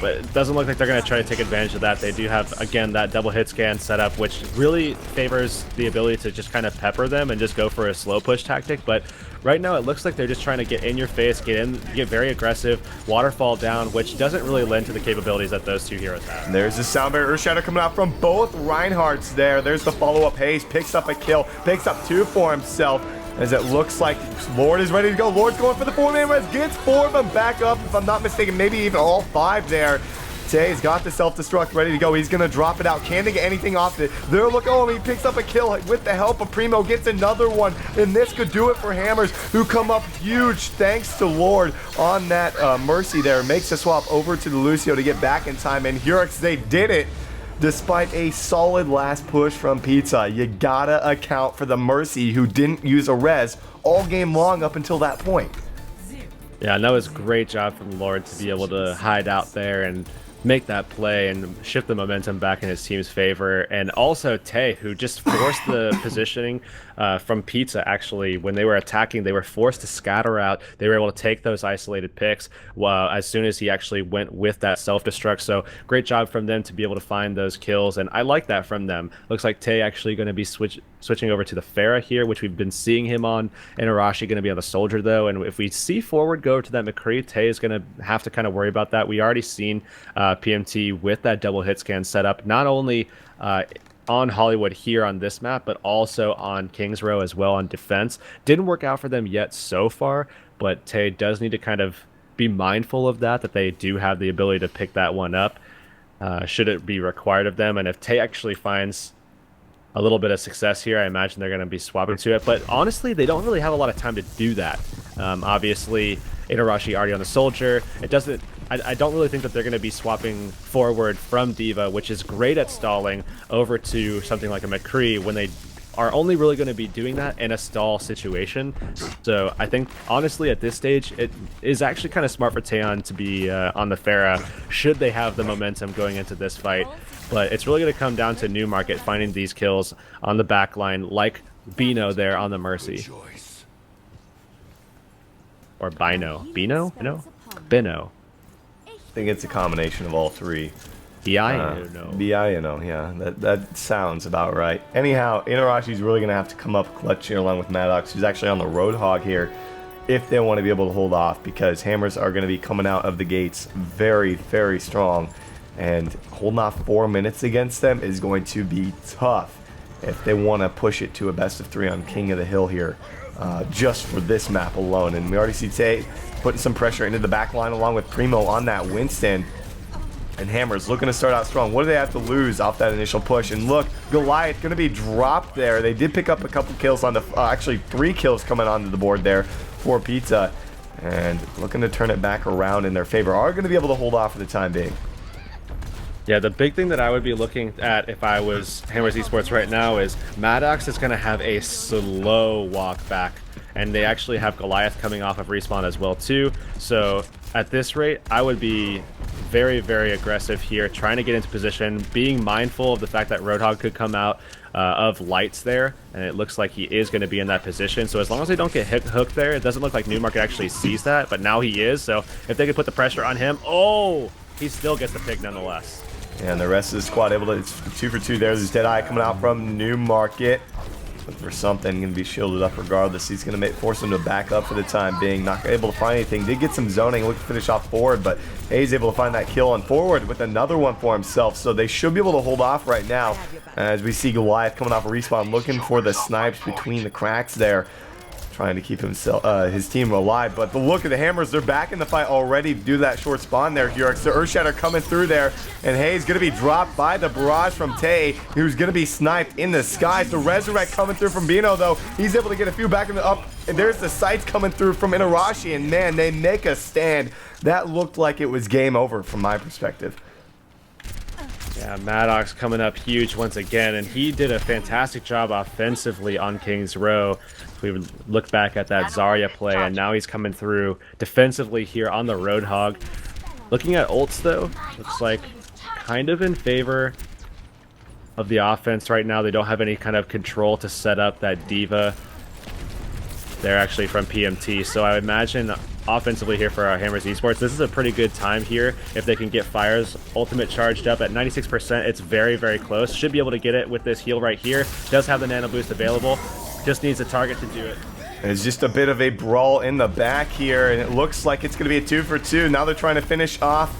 C: but it doesn't look like they're going to try to take advantage of that. They do have, again, that double hit scan setup, which really favors the ability to just kind of pepper them and just go for a slow push tactic. But right now, it looks like they're just trying to get in your face, get very aggressive, waterfall down, which doesn't really lend to the capabilities that those two heroes have.
B: There's the sound barrier Earthshatter coming out from both Reinhardts there. There's the follow-up. Hayes picks up a kill, picks up 2 for himself, as it looks like Lord is ready to go. Lord's going for the 4-man res, gets 4 of them back up, if I'm not mistaken, maybe even all 5 there. Tay's got the self-destruct ready to go. He's going to drop it out. Can they get anything off it? They're looking, oh, he picks up a kill with the help of Primo, gets another one, and this could do it for Hammers, who come up huge thanks to Lord on that Mercy there. Makes the swap over to the Lucio to get back in time, and Hurix, they did it. Despite a solid last push from Pizza, you gotta account for the Mercy, who didn't use a res all game long up until that point.
C: Yeah, and that was a great job from Lord to be able to hide out there and make that play and shift the momentum back in his team's favor. And also Tay, who just forced the positioning from Pizza. Actually, when they were attacking, they were forced to scatter out. They were able to take those isolated picks as soon as he actually went with that self-destruct. So great job from them to be able to find those kills, and I like that from them. Looks like Tay actually going to be switching over to the Pharah here, which we've been seeing him on. And Arashi going to be on the Soldier, though, and if we see Forward go to that McCree, Tay is going to have to kind of worry about that. We already seen PMT with that double hit scan setup, not only on Hollywood here on this map, but also on Kings Row as well on defense. Didn't work out for them yet so far, but Tay does need to kind of be mindful of that they do have the ability to pick that one up should it be required of them. And if Tay actually finds a little bit of success here, I imagine they're going to be swapping to it. But honestly, they don't really have a lot of time to do that. Obviously, Itarashi already on the Soldier. I don't really think that they're going to be swapping Forward from D.Va, which is great at stalling, over to something like a McCree when they are only really going to be doing that in a stall situation. So I think, honestly, at this stage, it is actually kind of smart for Taeyeon to be on the Pharah, should they have the momentum going into this fight. But it's really going to come down to Newmarket finding these kills on the back line, like Bino there on the Mercy. Or Bino. Bino? No? Bino.
B: I think it's a combination of all 3.
C: B-I-N-O.
B: B-I-N-O, yeah. That sounds about right. Anyhow, Inarashi's really going to have to come up clutch here along with Maddox, who's actually on the Roadhog here, if they want to be able to hold off, because Hammers are going to be coming out of the gates very, very strong. And holding off 4 minutes against them is going to be tough if they want to push it to a best of 3 on King of the Hill here, just for this map alone. And we already see Tay putting some pressure into the back line along with Primo on that Winston. And Hammers looking to start out strong. What do they have to lose off that initial push? And look, Goliath going to be dropped there. They did pick up a couple kills on the, actually 3 kills coming onto the board there for Pizza. And looking to turn it back around in their favor. Are going to be able to hold off for the time being.
C: Yeah, the big thing that I would be looking at if I was Hammers Esports right now is Maddox is going to have a slow walk back. And they actually have Goliath coming off of respawn as well too. So at this rate, I would be very, very aggressive here, trying to get into position, being mindful of the fact that Roadhog could come out of lights there, and it looks like he is going to be in that position. So as long as they don't get hooked there, it doesn't look like Newmarket actually sees that, but now he is. So if they could put the pressure on him, oh, he still gets the pick nonetheless.
B: And the rest of the squad able to, it's 2 for 2 there. There's Deadeye coming out from Newmarket. Looking for something, going to be shielded up regardless. He's going to force him to back up for the time being. Not able to find anything. Did get some zoning, look to finish off Forward, but Hayes able to find that kill on Forward with another one for himself. So they should be able to hold off right now. As we see Goliath coming off a respawn, looking for the snipes between the cracks there. Trying to keep himself, his team alive. But the look of the Hammers, they're back in the fight already due to that short spawn there. Hurix, the Earthshatter coming through there, and Hayes going to be dropped by the barrage from Tay, who's going to be sniped in the skies. The Resurrect coming through from Bino, though. He's able to get a few back in the up, and there's the sights coming through from Inarashi, and man, they make a stand. That looked like it was game over from my perspective.
C: Yeah, Maddox coming up huge once again, and he did a fantastic job offensively on Kings Row. If we look back at that Zarya play, and now he's coming through defensively here on the Roadhog. Looking at ults, though, looks like kind of in favor of the offense right now. They don't have any kind of control to set up that D.Va. They're actually from PMT, so I imagine offensively here for Hammers Esports. This is a pretty good time here if they can get Fire's ultimate charged up at 96%. It's very, very close. Should be able to get it with this heal right here. Does have the nano boost available. Just needs a target to do it.
B: It's just a bit of a brawl in the back here, and it looks like it's going to be a 2 for 2. Now they're trying to finish off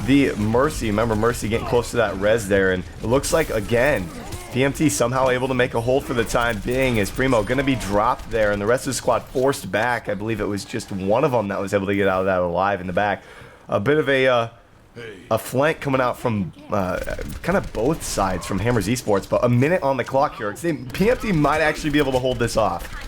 B: the Mercy. Remember, Mercy getting close to that res there, and it looks like, again, PMT somehow able to make a hold for the time being. Is Primo going to be dropped there, and the rest of the squad forced back. I believe it was just one of them that was able to get out of that alive in the back. A bit of a flank coming out from kind of both sides from Hammers Esports, but a minute on the clock here. PMT might actually be able to hold this off.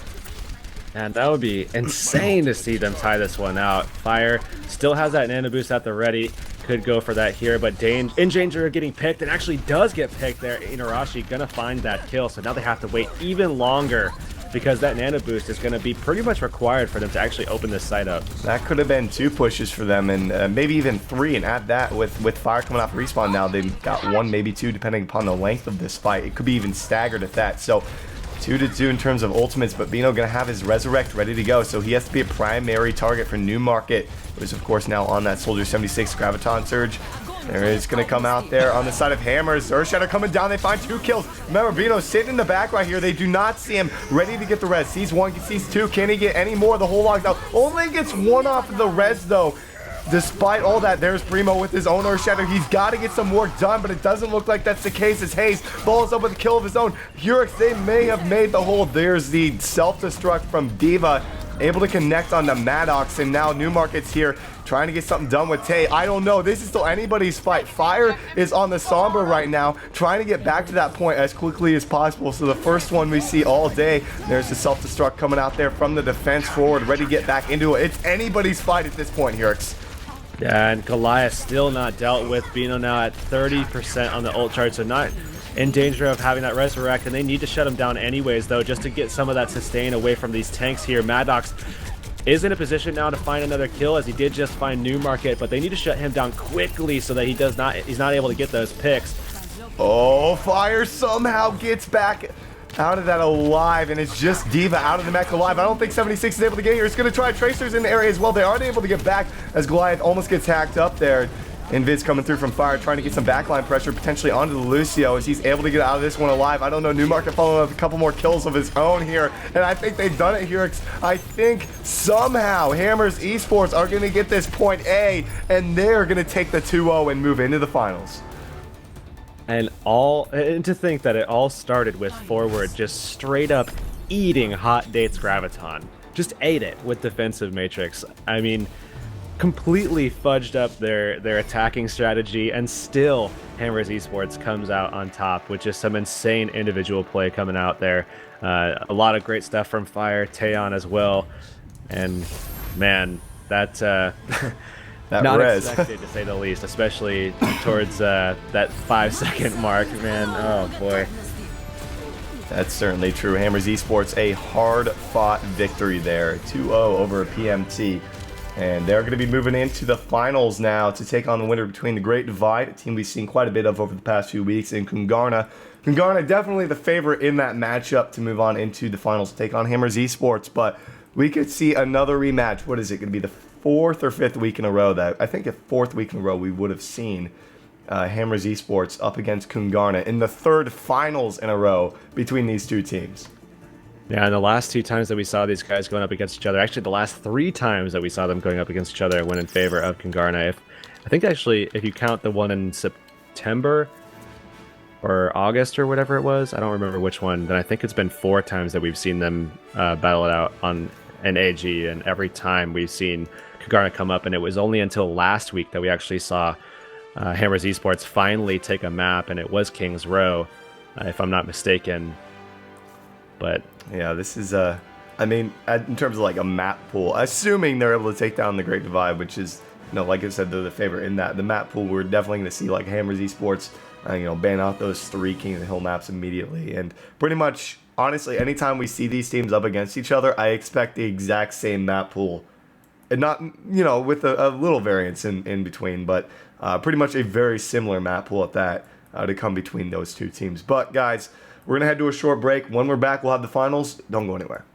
C: And that would be insane to see them tie this one out. Fire still has that nano boost at the ready. Could go for that here, but in danger of getting picked, and actually does get picked there. Inarashi gonna find that kill, so now they have to wait even longer because that nano boost is gonna be pretty much required for them to actually open this site up.
B: That could have been 2 pushes for them, and maybe even 3, and add that with Fire coming off respawn now, they've got 1, maybe 2, depending upon the length of this fight. It could be even staggered at that, so 2 to 2 in terms of ultimates, but Bino gonna have his Resurrect ready to go, so he has to be a primary target for Newmarket, who is of course now on that Soldier 76 Graviton Surge. There is gonna come out there on the side of Hammers. Earthshatter coming down, they find 2 kills. Remember, Bino sitting in the back right here. They do not see him, ready to get the res. Sees 1, sees 2, can he get any more? The whole log's out. Only gets 1 off of the res though. Despite all that, there's Primo with his own Earthshatter. He's got to get some work done, but it doesn't look like that's the case as Hayes follows up with a kill of his own. Hurix, they may have made the hold. There's the self-destruct from D.Va, able to connect on the Maddox, and now Newmarket's here trying to get something done with Tay. I don't know. This is still anybody's fight. Fire is on the Sombra right now, trying to get back to that point as quickly as possible. So the first one we see all day, there's the self-destruct coming out there from the defense forward, ready to get back into it. It's anybody's fight at this point, Hurix.
C: Yeah, and Goliath still not dealt with. Bino now at 30% on the ult chart, so not in danger of having that resurrect, and they need to shut him down anyways, though, just to get some of that sustain away from these tanks here. Maddox is in a position now to find another kill, as he did just find Newmarket, but they need to shut him down quickly so that he's not able to get those picks.
B: Oh, Fire somehow gets back out of that alive, and it's just D.Va out of the mech alive. I don't think 76 is able to get here. It's going to try Tracers in the area as well. They aren't able to get back as Goliath almost gets hacked up there. Invis coming through from Fire, trying to get some backline pressure potentially onto the Lucio as he's able to get out of this one alive. I don't know, Newmarket following up a couple more kills of his own here, and I think they've done it here. I think somehow Hammers Esports are going to get this point A, and they're going to take the 2-0 and move into the finals.
C: And to think that it all started with Forward just straight up eating Hot Dates Graviton. Just ate it with defensive Matrix. I mean, completely fudged up their attacking strategy, and still Hammers Esports comes out on top with just some insane individual play coming out there. A lot of great stuff from Fire, Taeyon as well. And man, that
B: That
C: not
B: res.
C: expected to say the least, especially towards that 5-second mark, man. Oh boy.
B: That's certainly true. Hammers Esports, a hard-fought victory there. 2-0 over PMT. And they're going to be moving into the finals now to take on the winner between the Great Divide, a team we've seen quite a bit of over the past few weeks, and Kungarna. Kungarna definitely the favorite in that matchup to move on into the finals to take on Hammers Esports, but we could see another rematch. What is it going to be, the 4th or 5th week in a row? That I think the 4th week in a row we would have seen Hammers Esports up against Kungarna in the 3rd finals in a row between these two teams.
C: Yeah, and the last 2 times that we saw these guys going up against each other, actually the last 3 times that we saw them going up against each other went in favor of Kungarna. I think actually, if you count the one in September or August or whatever it was, I don't remember which one, then I think it's been 4 times that we've seen them battle it out on an AG, and every time we've seen Kungarna come up, and it was only until last week that we actually saw Hammers Esports finally take a map, and it was King's Row, if I'm not mistaken. But
B: yeah, this is I mean, in terms of like a map pool, assuming they're able to take down the Great Divide, which is, you know, like I said, they're the favorite in that. The map pool, we're definitely going to see like Hammers Esports, you know, ban out those 3 King of the Hill maps immediately. And pretty much, honestly, anytime we see these teams up against each other, I expect the exact same map pool. And not, you know, with a little variance in between, but pretty much a very similar map pool at that to come between those two teams. But guys, we're going to head to a short break. When we're back, we'll have the finals. Don't go anywhere.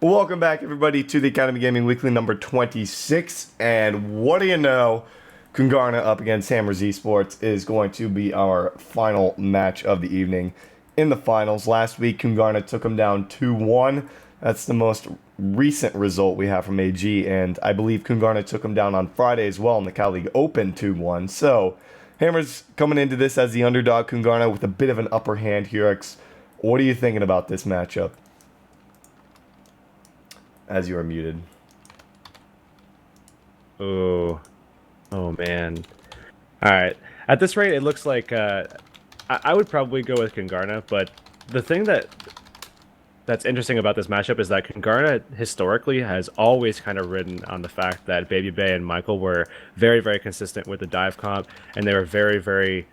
B: Welcome back, everybody, to the Academy Gaming Weekly number 26. And what do you know? Kungarna up against Hammers Esports is going to be our final match of the evening in the finals. Last week, Kungarna took them down 2-1. That's the most recent result we have from AG. And I believe Kungarna took them down on Friday as well in the Cal League Open 2-1. So, Hammers coming into this as the underdog. Kungarna with a bit of an upper hand here. What are you thinking about this matchup? As you are muted.
C: Oh man. All right. At this rate, it looks like I would probably go with Kungarna, but the thing that's interesting about this matchup is that Kungarna historically has always kind of ridden on the fact that Baby Bay and Michael were very, very consistent with the dive comp, and they were very, very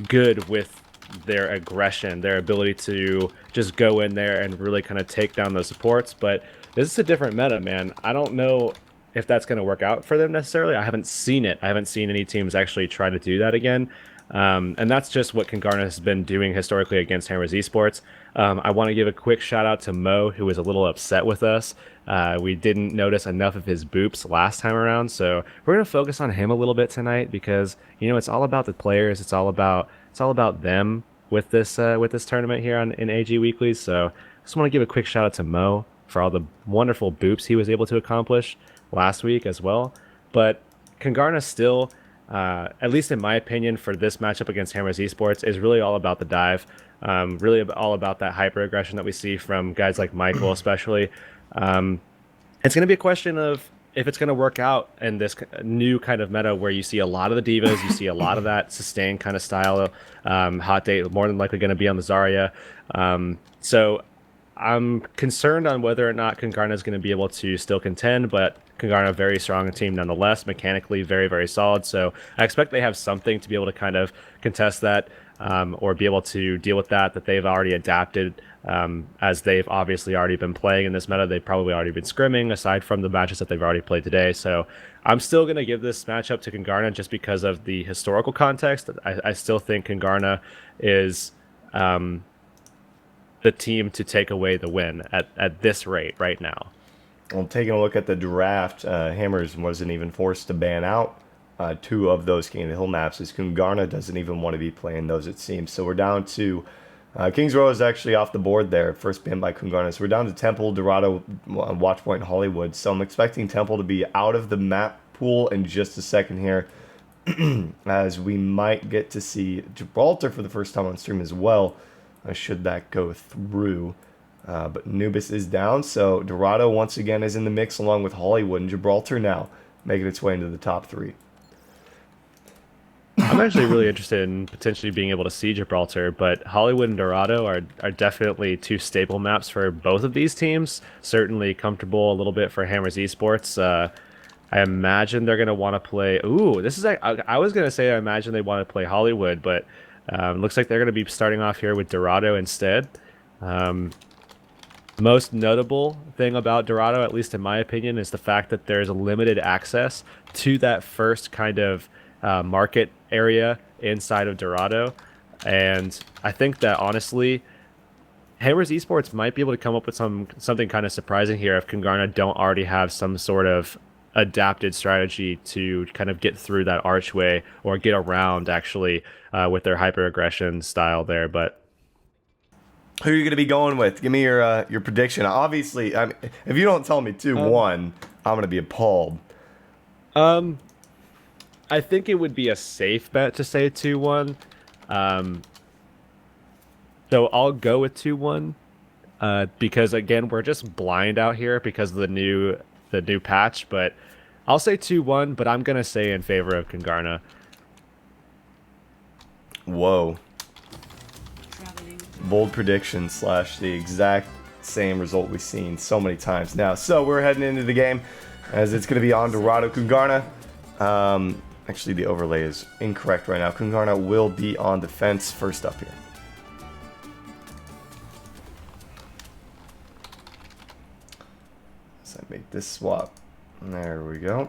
C: good with their aggression, their ability to just go in there and really kind of take down those supports. But this is a different meta, man. I don't know if that's going to work out for them necessarily. I haven't seen it. I haven't seen any teams actually try to do that again. And that's just what Kungarna has been doing historically against Hammers Esports. I want to give a quick shout out to Mo, who was a little upset with us. We didn't notice enough of his boops last time around, so we're going to focus on him a little bit tonight because, you know, it's all about the players. It's all about them with this tournament here in AG Weekly. So I just want to give a quick shout out to Mo for all the wonderful boops he was able to accomplish last week as well. But Kungarna still, at least in my opinion, for this matchup against Hammers Esports, is really all about the dive. Really all about that hyper aggression that we see from guys like Michael, especially. It's going to be a question of if it's going to work out in this new kind of meta where you see a lot of the divas, you see a lot of that sustained kind of style. Hot Date more than likely going to be on the Zarya. So I'm concerned on whether or not Kungarna is going to be able to still contend, but Kungarna, very strong team nonetheless, mechanically very, very solid. So I expect they have something to be able to kind of contest that or be able to deal with that they've already adapted. As they've obviously already been playing in this meta. They've probably already been scrimming aside from the matches that they've already played today. So I'm still going to give this matchup to Kungarna just because of the historical context. I still think Kungarna is the team to take away the win at this rate right now.
B: Well, taking a look at the draft, Hammers wasn't even forced to ban out two of those King of the Hill maps, as Kungarna doesn't even want to be playing those, it seems. So we're down to Kings Row is actually off the board there, first banned by Kungarna. So we're down to Temple, Dorado, Watchpoint, Hollywood. So I'm expecting Temple to be out of the map pool in just a second here, as we might get to see Gibraltar for the first time on stream as well, should that go through. But Nubis is down, so Dorado once again is in the mix along with Hollywood, and Gibraltar now making its way into the top three.
C: I'm actually really interested in potentially being able to see Gibraltar, but Hollywood and Dorado are definitely two staple maps for both of these teams. Certainly comfortable a little bit for Hammers Esports. I imagine they're going to want to play... Ooh, this is... I was going to say I imagine they want to play Hollywood, but looks like they're going to be starting off here with Dorado instead. Most notable thing about Dorado, at least in my opinion, is the fact that there's limited access to that first kind of market area inside of Dorado. And I think that honestly, Hammers Esports might be able to come up with something kind of surprising here if Kungarna don't already have some sort of adapted strategy to kind of get through that archway or get around actually with their hyper aggression style there. But
B: Who are you going to be going with? Give me your prediction. Obviously, I mean, if you don't tell me 2-1, I'm going to be appalled.
C: I think it would be a safe bet to say 2-1. So I'll go with 2-1. Because again, we're just blind out here because of the new patch, but I'll say 2-1, but I'm going to say in favor of Kungarna.
B: Whoa. Bold prediction / the exact same result we've seen so many times now. So we're heading into the game as it's going to be on Dorado Kungarna. Actually, the overlay is incorrect right now. Kungarna will be on defense first up here. So I make this swap. There we go.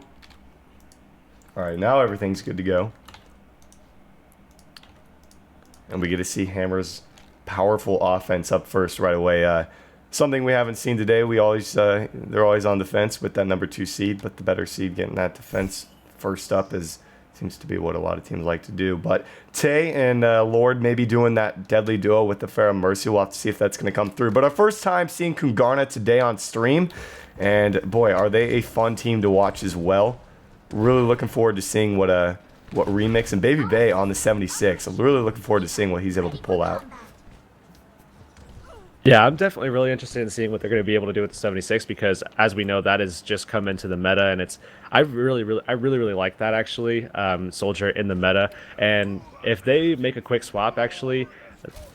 B: Alright, now everything's good to go. And we get to see Hammer's powerful offense up first right away. Something we haven't seen today. We always they're always on defense with that number 2 seed, but the better seed getting that defense first up seems to be what a lot of teams like to do. But Tay and Lord may be doing that deadly duo with the Pharah Mercy. We'll have to see if that's going to come through. But our first time seeing Kungarna today on stream, and boy, are they a fun team to watch as well. Really looking forward to seeing what Remix and Baby Bay on the 76. I'm really looking forward to seeing what he's able to pull out.
C: Yeah, I'm definitely really interested in seeing what they're going to be able to do with the 76 because, as we know, that has just come into the meta, and I really like that actually, Soldier in the meta. And if they make a quick swap, actually,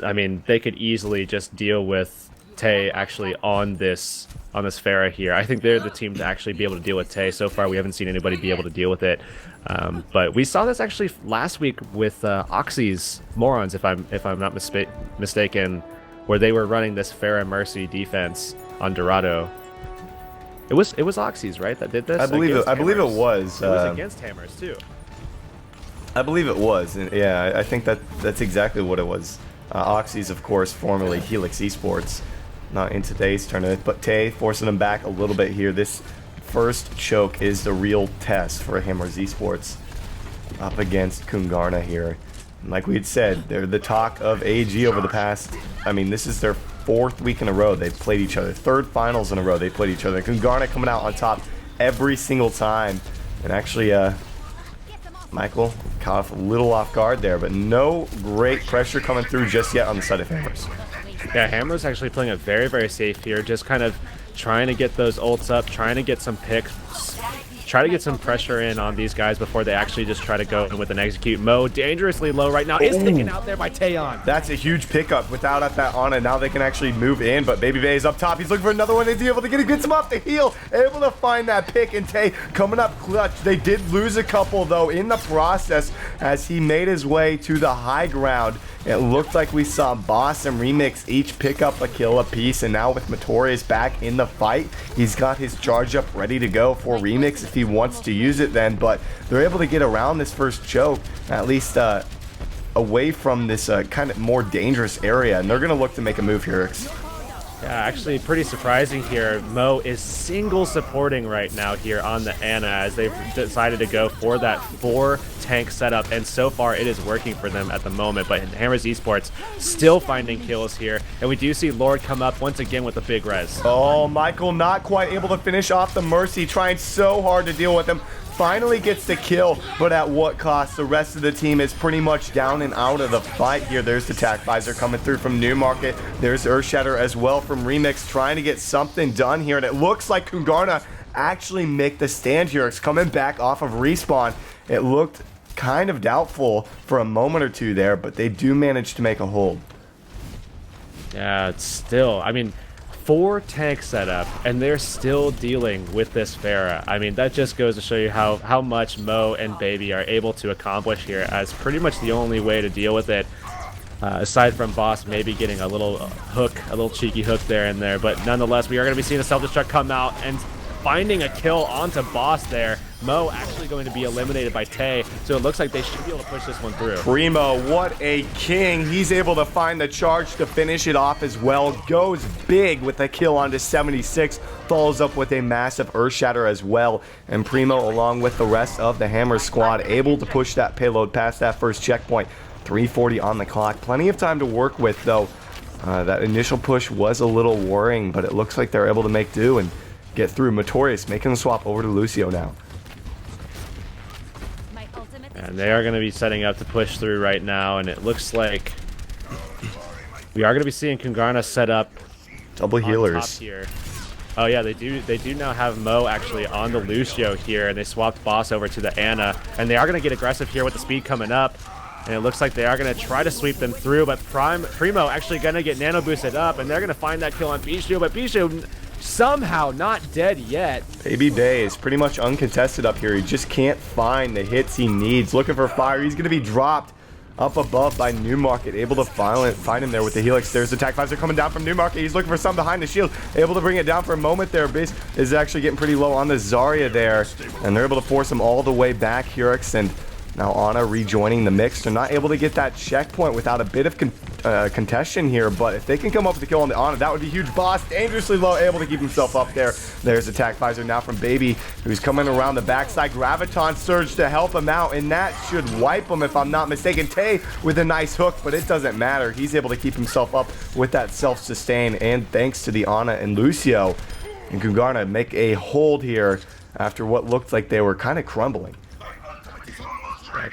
C: I mean, they could easily just deal with Tay actually on this Pharah here. I think they're the team to actually be able to deal with Tay. So far, we haven't seen anybody be able to deal with it. But we saw this actually last week with Oxy's Morons, if I'm not mistaken, where they were running this Pharah Mercy defense on Dorado. It was Oxy's, right, that did this?
B: I believe it was.
C: It was against Hammers too.
B: I believe it was. And yeah, I think that's exactly what it was. Oxy's, of course, formerly Helix Esports, not in today's tournament, but Tay forcing them back a little bit here. This first choke is the real test for Hammers Esports up against Kungarna here. Like we had said, they're the talk of AG over the past, I mean, this is their 4th week in a row they've played each other. 3rd finals in a row they played each other. Kungarna coming out on top every single time. And actually, Michael caught off a little off guard there, but no great pressure coming through just yet on the side of Hammers.
C: Yeah, Hammer's actually playing it very, very safe here, just kind of trying to get those ults up, trying to get some picks, try to get some pressure in on these guys before they actually just try to go in with an execute. Mo dangerously low right now is taken out there by Taeyon.
B: That's a huge pickup without that on it. Now they can actually move in, but Baby Bay is up top. He's looking for another one. He's able to gets him off the heel, able to find that pick, and Tay coming up clutch. They did lose a couple though in the process as he made his way to the high ground. It looked like we saw Boss and Remix each pick up a kill apiece, and now with Matorius back in the fight, he's got his charge up ready to go for Remix if he wants to use it then, but they're able to get around this first choke, at least away from this kind of more dangerous area, and they're going to look to make a move here.
C: Yeah, actually pretty surprising here. Mo is single supporting right now here on the Ana as they've decided to go for that 4-tank setup, and so far it is working for them at the moment. But Hammers Esports still finding kills here, and we do see Lord come up once again with a big res.
B: Oh, Michael not quite able to finish off the Mercy, trying so hard to deal with him. Finally gets the kill, but at what cost? The rest of the team is pretty much down and out of the fight here. There's the Tac Visor coming through from Newmarket. There's Earthshatter as well from Remix, trying to get something done here, and it looks like Kungarna actually make the stand here. It's coming back off of respawn. It looked kind of doubtful for a moment or two there, but they do manage to make a hold.
C: Yeah, it's still, I mean, 4-tank setup, and they're still dealing with this Pharah. I mean, that just goes to show you how much Mo and Baby are able to accomplish here, as pretty much the only way to deal with it, aside from Boss maybe getting a little hook, a little cheeky hook there and there. But nonetheless, we are going to be seeing a self-destruct come out and finding a kill onto Boss there. Mo actually going to be eliminated by Tay, so it looks like they should be able to push this one through.
B: Primo, what a king. He's able to find the charge to finish it off as well. Goes big with a kill onto 76. Follows up with a massive Earthshatter as well. And Primo, along with the rest of the Hammer squad, able to push that payload past that first checkpoint. 3:40 on the clock. Plenty of time to work with, though. That initial push was a little worrying, but it looks like they're able to make do and get through. Matorius making the swap over to Lucio now.
C: And they are going to be setting up to push through right now, and it looks like we are going to be seeing Kungarna set up
B: Double
C: on
B: healers.
C: top here. Oh yeah, they do now have Mo actually on the Lucio here, and they swapped Boss over to the Ana, and they are going to get aggressive here with the speed coming up, and it looks like they are going to try to sweep them through, but Primo actually going to get nano boosted up, and they're going to find that kill on Bijou, but Bijou somehow not dead yet.
B: Baby Bay is pretty much uncontested up here. He just can't find the hits he needs. Looking for fire. He's going to be dropped up above by Newmarket. Able to find him there with the Helix. There's the attack vibes are coming down from Newmarket. He's looking for some behind the shield. Able to bring it down for a moment there. Base is actually getting pretty low on the Zarya there. And they're able to force him all the way back. Hurix and now Ana rejoining the mix. They're not able to get that checkpoint without a bit of contention here, but if they can come up with a kill on the Ana, that would be huge. Boss dangerously low, able to keep himself up there. There's attack visor now from Baby, who's coming around the backside. Graviton Surge to help him out, and that should wipe him if I'm not mistaken. Tay with a nice hook, but it doesn't matter. He's able to keep himself up with that self-sustain, and thanks to the Ana and Lucio. And Kungarna make a hold here after what looked like they were kind of crumbling.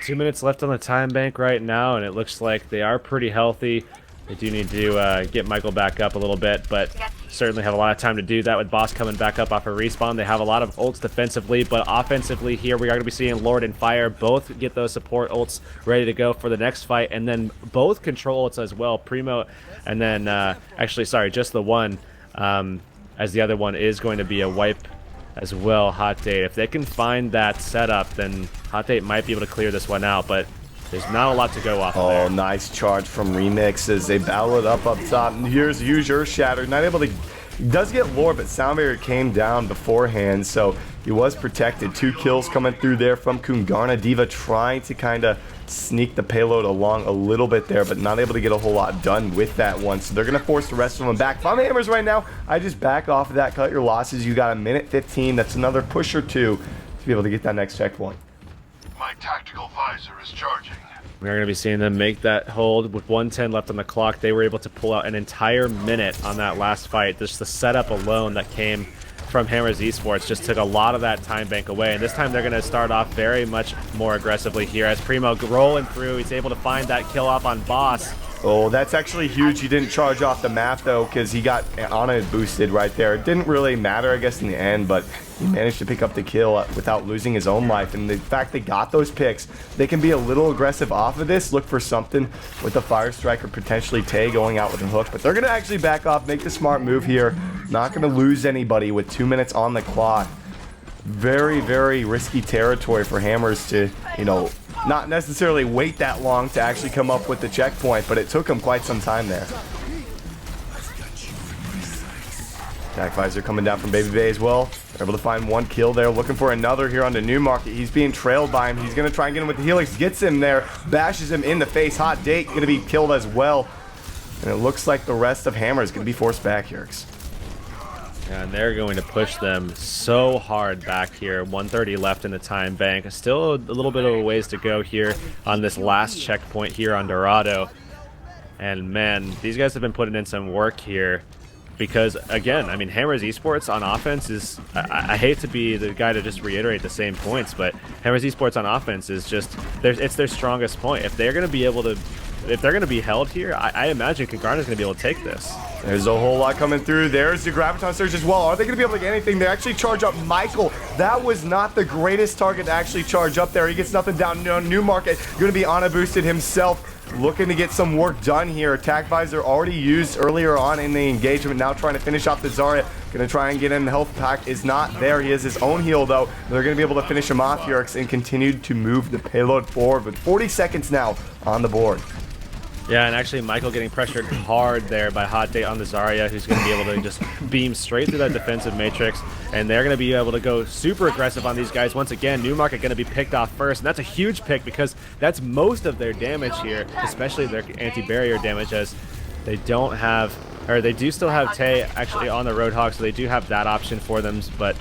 C: 2 minutes left on the time bank right now, and it looks like they are pretty healthy. They do need to get Michael back up a little bit, but certainly have a lot of time to do that with Boss coming back up off a respawn. They have a lot of ults defensively, but offensively here we are going to be seeing Lord and Fire both get those support ults ready to go for the next fight, and then both control ults as well. Primo, and then actually, sorry, just the one, as the other one is going to be a wipe as well. Hot Date, if they can find that setup, then Hot Date might be able to clear this one out, but there's not a lot to go off of there.
B: Oh, nice charge from Remix as they battle it up top. And here's User Shatter, not able to, he does get lore, but Sound Barrier came down beforehand, so he was protected. 2 kills coming through there from Kungarna. Diva trying to kind of sneak the payload along a little bit there, but not able to get a whole lot done with that one. So they're going to force the rest of them back. If I'm Hammers right now, I just back off of that, cut your losses. You got a minute 15. That's another push or two to be able to get that next checkpoint.
A: My tactical visor is charging.
C: We're going to be seeing them make that hold with 1:10 left on the clock. They were able to pull out an entire minute on that last fight. Just the setup alone that came from Hammers Esports just took a lot of that time bank away, and this time they're going to start off very much more aggressively here as Primo rolling through. He's able to find that kill off on Boss.
B: Oh, that's actually huge. He didn't charge off the map, though, because he got Ana boosted right there. It didn't really matter, I guess, in the end, but he managed to pick up the kill without losing his own life. And the fact they got those picks, they can be a little aggressive off of this, look for something with the Fire Strike or potentially Tay going out with a hook. But they're going to actually back off, make the smart move here. Not going to lose anybody with 2 minutes on the clock. Very, very risky territory for Hammers to, you know, not necessarily wait that long to actually come up with the checkpoint, but it took them quite some time there. Attack visor coming down from Baby Bay as well. They're able to find 1 kill there, looking for another here on the Newmarket. He's being trailed by him. He's going to try and get him with the Helix. Gets him there, bashes him in the face. Hot Date going to be killed as well. And it looks like the rest of Hammer is going to be forced back here.
C: And they're going to push them so hard back here. 1:30 left in the time bank. Still a little bit of a ways to go here on this last checkpoint here on Dorado. And man, these guys have been putting in some work here. Because again, I mean, Hammers Esports on offense is, I hate to be the guy to just reiterate the same points, but Hammers Esports on offense is just, it's their strongest point. If they're going to be able to, if they're going to be held here, I imagine Kungarna's going to be able to take this.
B: There's a whole lot coming through. There's the Graviton Surge as well. Are they going to be able to get anything? They actually charge up Michael. That was not the greatest target to actually charge up there. He gets nothing down. No, Newmarket going to be Ana boosted himself. Looking to get some work done here. Attack visor already used earlier on in the engagement. Now trying to finish off the Zarya. Going to try and get in. The health pack is not there. He has his own heal though. They're going to be able to finish him off here and continue to move the payload forward with 40 seconds now on the board.
C: Yeah, and actually Michael getting pressured hard there by Hot Date on the Zarya, who's going to be able to just beam straight through that defensive matrix, and they're going to be able to go super aggressive on these guys. Once again, Newmarket going to be picked off first, and that's a huge pick because that's most of their damage here, especially their anti-barrier damage, as they don't have, or they do still have Tay actually on the Roadhog, so they do have that option for them, but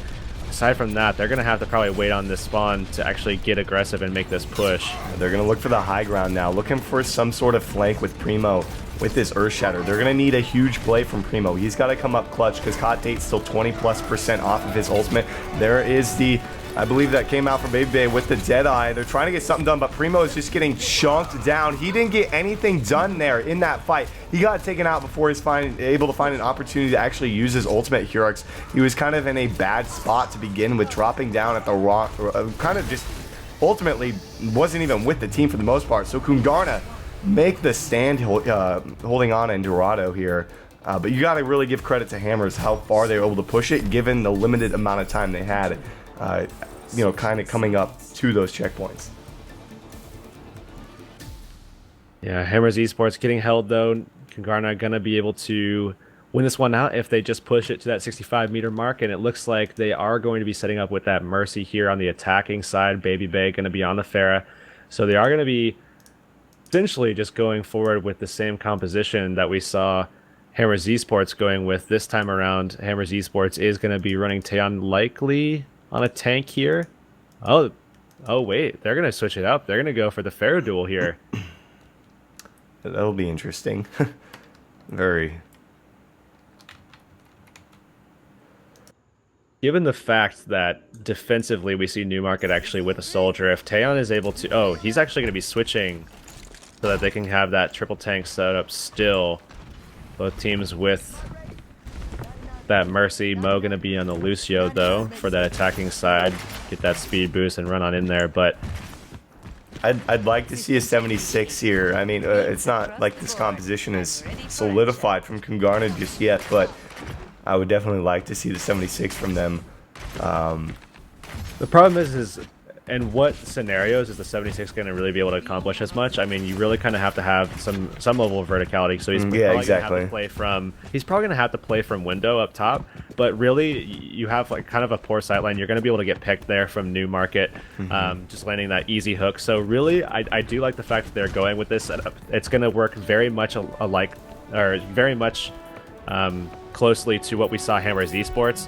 C: aside from that, they're going to have to probably wait on this spawn to actually get aggressive and make this push.
B: They're going to look for the high ground now, looking for some sort of flank with Primo with this Earth Shatter. They're going to need a huge play from Primo. He's got to come up clutch because Hot Date's still 20+% off of his ultimate. There is the, I believe that came out from Baby Bay with the Deadeye. They're trying to get something done, but Primo is just getting chunked down. He didn't get anything done there in that fight. He got taken out before he's able to find an opportunity to actually use his ultimate Hurix. He was kind of in a bad spot to begin with, dropping down at the rock, kind of just ultimately wasn't even with the team for the most part. So Kungarna make the stand holding on in Dorado here. But you got to really give credit to Hammers how far they were able to push it given the limited amount of time they had, you know, kind of coming up to those checkpoints.
C: Yeah, Hammers Esports getting held though. Kungarna going to be able to win this one out if they just push it to that 65-meter mark, and it looks like they are going to be setting up with that Mercy here on the attacking side. Baby Bay going to be on the Pharah. So they are going to be essentially just going forward with the same composition that we saw Hammers Esports going with this time around. Hammers Esports is going to be running Taeyeon likely on a tank here. Oh wait, they're going to switch it up. They're going to go for the Pharah duel here.
B: That'll be interesting. Very.
C: Given the fact that defensively we see Newmarket actually with a soldier, if Taeyeon is able to... Oh, he's actually going to be switching so that they can have that triple tank set up still. Both teams with that Mercy. Mo going to be on the Lucio, though, for that attacking side. Get that speed boost and run on in there, but...
B: I'd like to see a 76 here. I mean, it's not like this composition is solidified from Kungarna just yet, but I would definitely like to see the 76 from them.
C: The problem is in what scenarios is the 76 going to really be able to accomplish as much? I mean, you really kind of have to have some level of verticality. So he's probably going to have to play from. He's probably going to have to play from window up top. But really, you have like kind of a poor sightline. You're going to be able to get picked there from Newmarket, just landing that easy hook. So really, I do like the fact that they're going with this setup. It's going to work very much alike, or very much closely to what we saw Hammers Esports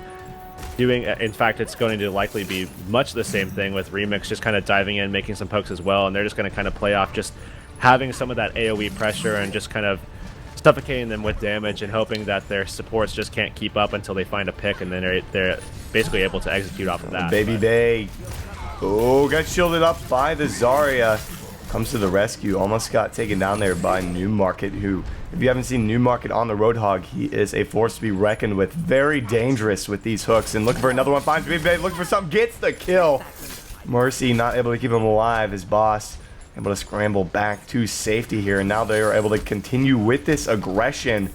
C: doing. In fact, it's going to likely be much the same thing with Remix, just kind of diving in, making some pokes as well, and they're just going to kind of play off just having some of that AoE pressure and just kind of suffocating them with damage and hoping that their supports just can't keep up until they find a pick, and then they're basically able to execute off of that.
B: Baby Bay. Oh, got shielded up by the Zarya. Comes to the rescue. Almost got taken down there by Newmarket, who, if you haven't seen Newmarket on the Roadhog, he is a force to be reckoned with. Very dangerous with these hooks. And looking for another one. Finds Baby Bay, looking for something. Gets the kill. Mercy not able to keep him alive. His boss able to scramble back to safety here. And now they are able to continue with this aggression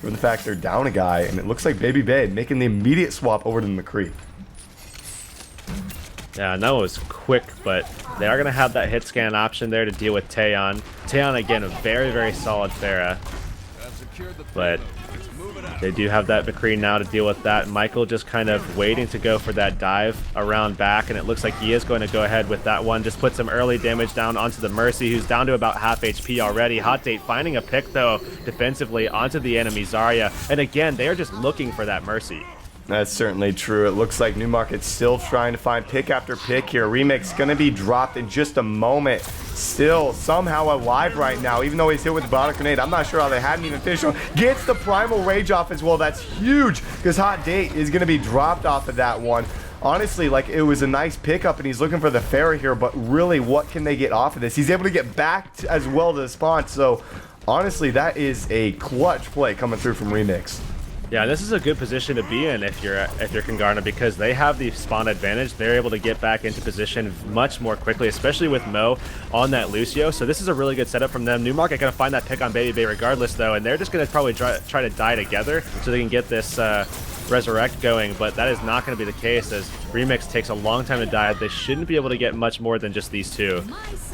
B: for the fact they're down a guy. And it looks like Baby Bay making the immediate swap over to McCree.
C: Yeah, and that was quick, but they are going to have that hit scan option there to deal with Taeyeon. Taeyeon, again, a very, very solid Pharah. But they do have that McCree now to deal with that. Michael just kind of waiting to go for that dive around back, and it looks like he is going to go ahead with that one. Just put some early damage down onto the Mercy, who's down to about half HP already. Hot Date finding a pick, though, defensively onto the enemy Zarya. And again, they are just looking for that Mercy.
B: That's certainly true. It looks like Newmarket's still trying to find pick after pick here. Remix going to be dropped in just a moment. Still somehow alive right now, even though he's hit with the bottom grenade. I'm not sure how they hadn't even finished him. Gets the Primal Rage off as well. That's huge because Hot Date is going to be dropped off of that one. Honestly, like, it was a nice pickup, and he's looking for the Pharah here, but really, what can they get off of this? He's able to get back as well to the spawn, so honestly, that is a clutch play coming through from Remix.
C: Yeah, this is a good position to be in if you're Kungarna, because they have the spawn advantage. They're able to get back into position much more quickly, especially with Mo on that Lucio. So this is a really good setup from them. Newmarket going to find that pick on Baby Bay regardless, though, and they're just going to probably try to die together so they can get this Resurrect going, but that is not going to be the case as Remix takes a long time to die. They shouldn't be able to get much more than just these two.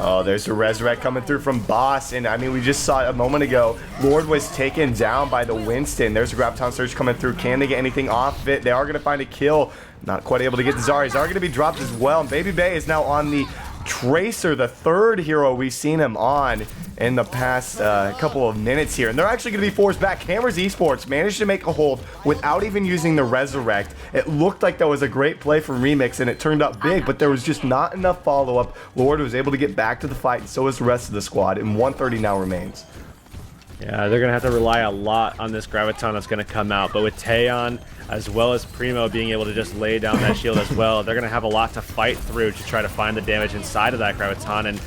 B: Oh, there's a Resurrect coming through from Boss, and I mean, we just saw it a moment ago. Lord was taken down by the Winston. There's a Graviton Surge coming through. Can they get anything off of it? They are going to find a kill. Not quite able to get the Zarya. Zarya going to be dropped as well, and Baby Bay is now on the Tracer, the third hero we've seen him on in the past couple of minutes here, and they're actually going to be forced back. Hammers Esports managed to make a hold without even using the Resurrect. It looked like that was a great play from Remix, and it turned out big, but there was just not enough follow-up. Lord was able to get back to the fight, and so is the rest of the squad, and 130 now remains.
C: Yeah, they're going to have to rely a lot on this Graviton that's going to come out. But with Taeyeon, as well as Primo being able to just lay down that shield as well, they're going to have a lot to fight through to try to find the damage inside of that Graviton. And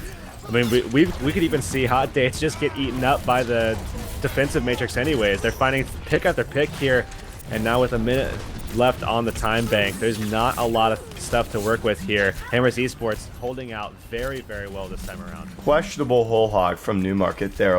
C: I mean, we could even see Hot Dates just get eaten up by the defensive matrix anyways. They're finding pick after pick here. And now with a minute left on the time bank, there's not a lot of stuff to work with here. Hammers Esports holding out very, very well this time around.
B: Questionable whole hog from Newmarket there.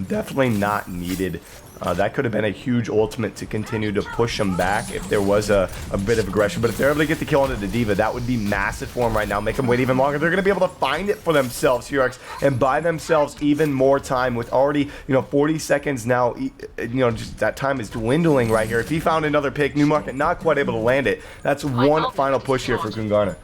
B: Definitely not needed. That could have been a huge ultimate to continue to push them back if there was a bit of aggression. But if they're able to get the kill onto the Diva, that would be massive for them right now. Make them wait even longer. They're going to be able to find it for themselves, Hurix, and buy themselves even more time with already, 40 seconds now. Just that time is dwindling right here. If he found another pick, Newmarket not quite able to land it. That's one final push here for Kungarna.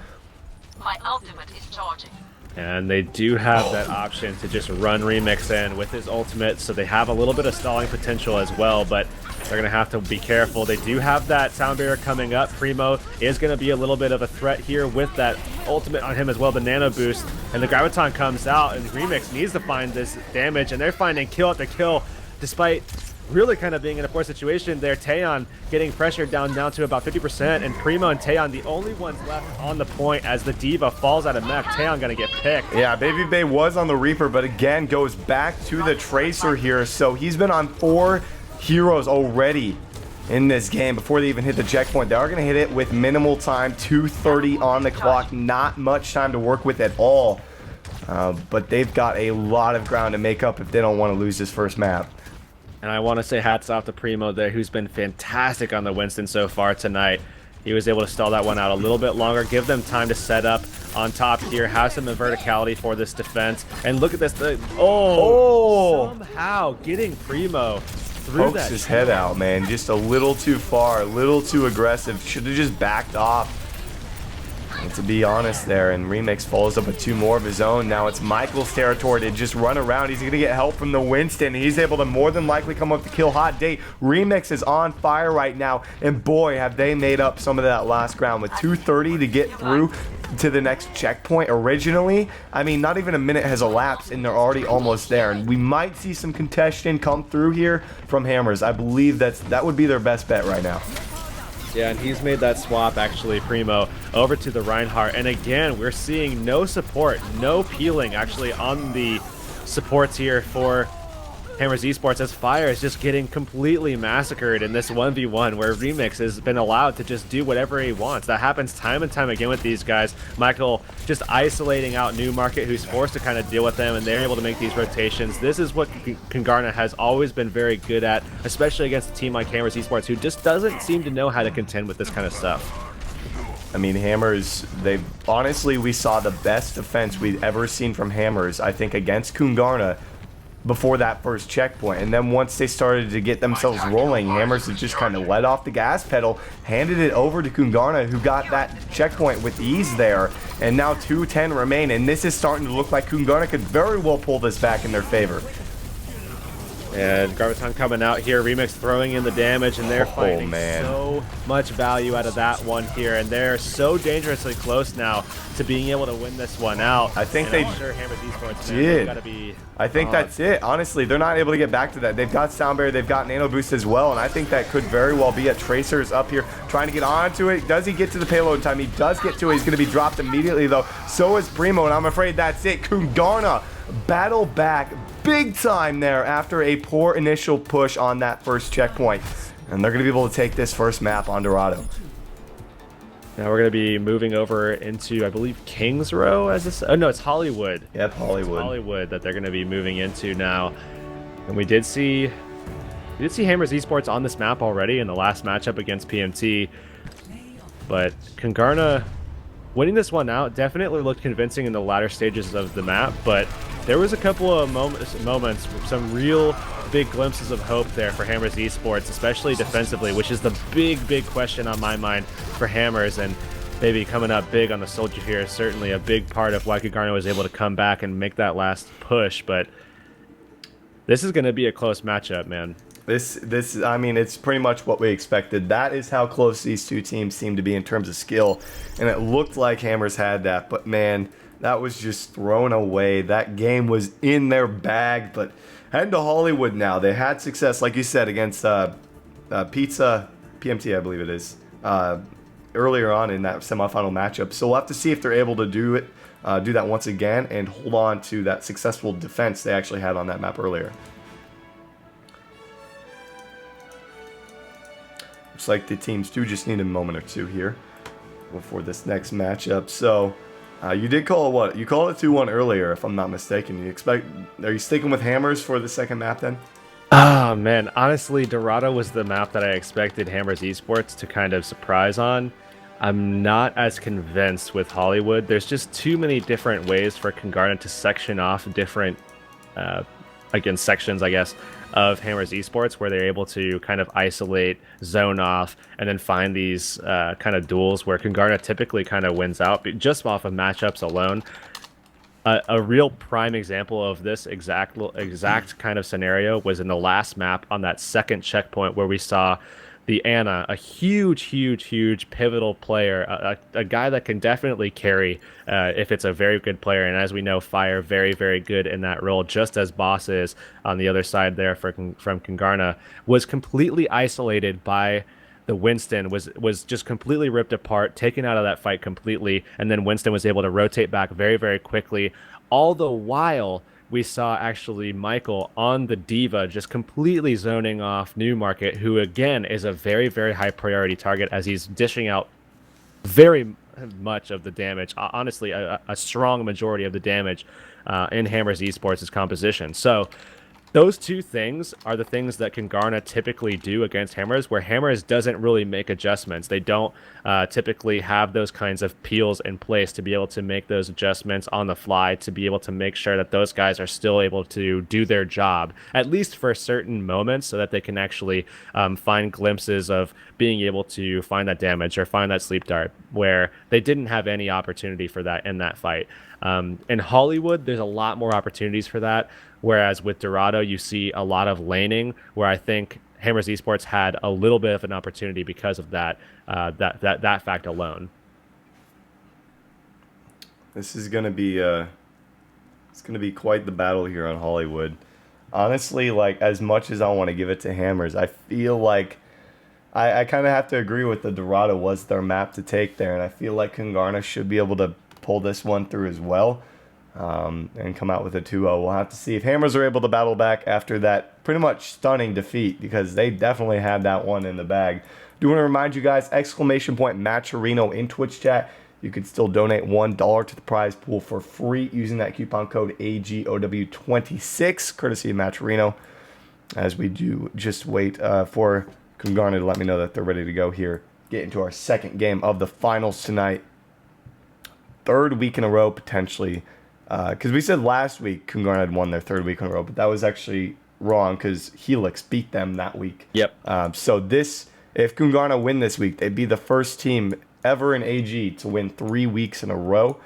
D: My ultimate is charging.
C: And they do have that option to just run Remix in with his ultimate, so they have a little bit of stalling potential as well, but they're going to have to be careful. They do have that sound barrier coming up. Primo is going to be a little bit of a threat here with that ultimate on him as well, the nano boost, and the Graviton comes out, and Remix needs to find this damage, and they're finding kill after kill, despite really kind of being in a poor situation there. Taeyeon getting pressured down to about 50%, and Primo and Taeyeon the only ones left on the point as the Diva falls out of mech. Taeyeon gonna get picked.
B: Yeah, Baby Bay was on the Reaper, but again goes back to the Tracer here. So he's been on 4 heroes already in this game before they even hit the checkpoint. They are going to hit it with minimal time, 2:30 on the clock. Not much time to work with at all. But they've got a lot of ground to make up if they don't want to lose this first map.
C: And I want to say hats off to Primo there, who's been fantastic on the Winston so far tonight. He was able to stall that one out a little bit longer, give them time to set up on top here, have some verticality for this defense. And look at this. Somehow getting Primo through
B: Pokes
C: that.
B: his head out, man. Just a little too far, a little too aggressive. Should have just backed off. And to be honest there, and Remix follows up with 2 more of his own. Now it's Michael's territory to just run around. He's going to get help from the Winston. He's able to more than likely come up to kill Hot Date. Remix is on fire right now, and boy, have they made up some of that last ground with 2:30 to get through to the next checkpoint. Originally, I mean, not even a minute has elapsed, and they're already almost there. And we might see some contention come through here from Hammers. I believe that would be their best bet right now.
C: Yeah, and he's made that swap, actually, Primo, over to the Reinhardt. And again, we're seeing no support, no peeling, actually, on the supports here for Hammers Esports, as Fire is just getting completely massacred in this 1v1 where Remix has been allowed to just do whatever he wants. That happens time and time again with these guys. Michael just isolating out Newmarket, who's forced to kind of deal with them, and they're able to make these rotations. This is what Kungarna has always been very good at, especially against a team like Hammers Esports, who just doesn't seem to know how to contend with this kind of stuff.
B: I mean, Hammers, honestly, we saw the best defense we've ever seen from Hammers, I think, against Kungarna before that first checkpoint. And then once they started to get themselves rolling, Hammers have just kind of let off the gas pedal, handed it over to Kungarna, who got that checkpoint with ease there. And now 2:10 remain, and this is starting to look like Kungarna could very well pull this back in their favor.
C: And Graviton coming out here, Remix throwing in the damage, and they're finding so much value out of that one here, and they're so dangerously close now to being able to win this one out.
B: I think
C: and
B: they
C: sure Hammers Esports
B: did.
C: Gotta be,
B: I think that's it. Honestly, they're not able to get back to that. They've got Sound Barrier, they've got Nano Boost as well, and I think that could very well be a Tracer's up here trying to get onto it. Does he get to the payload in time? He does get to it. He's going to be dropped immediately, though. So is Primo, and I'm afraid that's it. Kungarna battle back big time there after a poor initial push on that first checkpoint. And they're going to be able to take this first map on Dorado.
C: Now we're going to be moving over into, I believe, Kings Row as this. Oh, no, it's Hollywood.
B: Yep, Hollywood.
C: It's Hollywood that they're going to be moving into now. And we did see Hammers Esports on this map already in the last matchup against PMT. But Kungarna winning this one out definitely looked convincing in the latter stages of the map, but there was a couple of moments, some real big glimpses of hope there for Hammers Esports, especially defensively, which is the big question on my mind for Hammers. And maybe coming up big on the Soldier here is certainly a big part of why Kungarna was able to come back and make that last push. But this is going to be a close matchup, man.
B: I mean, it's pretty much what we expected. That is how close these two teams seem to be in terms of skill. And it looked like Hammers had that, but man, that was just thrown away. That game was in their bag, but Heading to Hollywood now. They had success, like you said, against Pizza PMT, I believe it is, earlier on in that semifinal matchup. So we'll have to see if they're able to do that once again and hold on to that successful defense they actually had on that map earlier. Looks like the teams do just need a moment or two here before this next matchup. So you did call it what? You called it 2-1 earlier, if I'm not mistaken. Are you sticking with Hammers for the second map then?
C: Oh man, honestly, Dorado was the map that I expected Hammers Esports to kind of surprise on. I'm not as convinced with Hollywood. There's just too many different ways for Congarna to section off different, sections, I guess, of Hammers Esports, where they're able to kind of isolate, zone off, and then find these kind of duels where Congarna typically kind of wins out just off of matchups alone. A real prime example of this exact kind of scenario was in the last map on that second checkpoint where we saw the Ana, a huge pivotal player, a guy that can definitely carry if it's a very good player. And as we know, Fire very good in that role, just as Boss is on the other side there from Congarna, was completely isolated by the Winston, was just completely ripped apart, taken out of that fight completely, and then Winston was able to rotate back very quickly. All the while, we saw actually Michael on the Diva just completely zoning off Newmarket, who again is a very high priority target as he's dishing out very much of the damage. Honestly, a strong majority of the damage in Hammers Esports' composition. So those two things are the things that Congarna typically do against Hammers, where Hammers doesn't really make adjustments. They don't typically have those kinds of peels in place to be able to make those adjustments on the fly, to be able to make sure that those guys are still able to do their job, at least for certain moments, so that they can actually find glimpses of being able to find that damage or find that sleep dart, where they didn't have any opportunity for that in that fight. In Hollywood, there's a lot more opportunities for that. Whereas with Dorado, you see a lot of laning, where I think Hammers Esports had a little bit of an opportunity because of that fact alone.
B: This is gonna be it's gonna be quite the battle here on Hollywood. Honestly, like, as much as I want to give it to Hammers, I feel like I kind of have to agree with the Dorado was their map to take there, and I feel like Congarna should be able to pull this one through as well. And come out with a 2-0. We'll have to see if Hammers are able to battle back after that pretty much stunning defeat, because they definitely had that one in the bag. Do want to remind you guys, ! Matcherino in Twitch chat. You can still donate $1 to the prize pool for free using that coupon code AGOW26, courtesy of Matcherino. As we do just wait for Congarna to let me know that they're ready to go here. Get into our second game of the finals tonight. Third week in a row, potentially. Because we said last week Congarna had won their third week in a row, but that was actually wrong because Helix beat them that week.
C: Yep.
B: So if Congarna win this week, they'd be the first team ever in AG to win 3 weeks in a row.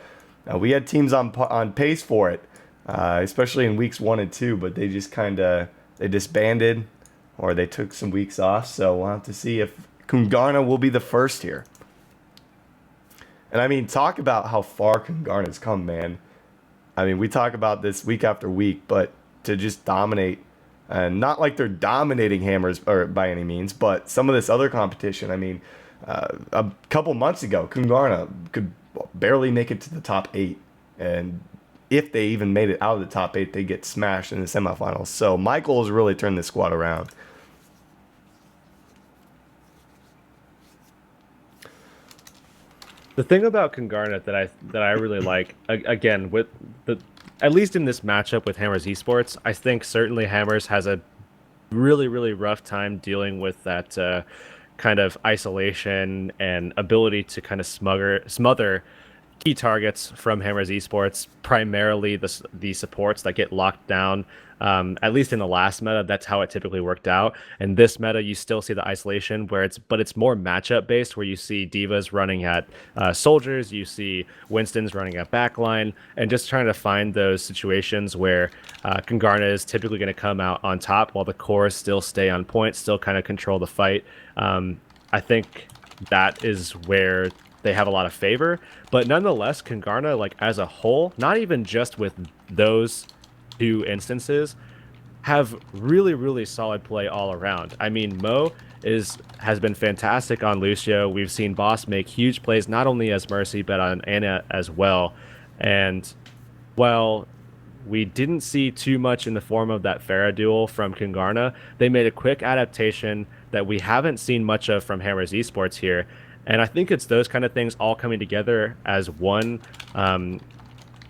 B: We had teams on pace for it, especially in weeks 1 and 2, but they just they disbanded or they took some weeks off. So we'll have to see if Congarna will be the first here. And I mean, talk about how far Congarna's come, man. I mean, we talk about this week after week, but to just dominate, and not like they're dominating Hammers or by any means, but some of this other competition. I mean, a couple months ago, Congarna could barely make it to the top 8, and if they even made it out of the top 8, they get smashed in the semifinals. So Michael has really turned this squad around.
C: The thing about Congarna that I really like, again, with at least in this matchup with Hammers Esports, I think certainly Hammers has a really rough time dealing with that kind of isolation and ability to kind of smother key targets from Hammers Esports, primarily the supports that get locked down. At least in the last meta, that's how it typically worked out. And this meta, you still see the isolation but it's more matchup based, where you see divas running at soldiers, you see Winston's running at backline, and just trying to find those situations where Congarna is typically going to come out on top while the cores still stay on point, still kind of control the fight. I think that is where they have a lot of favor, but nonetheless, Congarna, like as a whole, not even just with those 2 instances, have really solid play all around. I mean, Mo has been fantastic on Lucio. We've seen Boss make huge plays, not only as Mercy, but on Ana as well. And while we didn't see too much in the form of that Pharah duel from Kungarna, they made a quick adaptation that we haven't seen much of from Hammers Esports here. And I think it's those kind of things all coming together as one,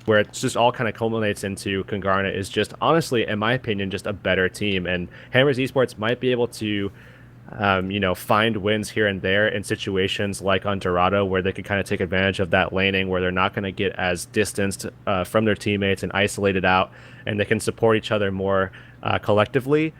C: where it just all kind of culminates into Kungarna is just, honestly, in my opinion, just a better team. And Hammers Esports might be able to, find wins here and there in situations like on Dorado, where they could kind of take advantage of that laning, where they're not going to get as distanced from their teammates and isolated out, and they can support each other more collectively.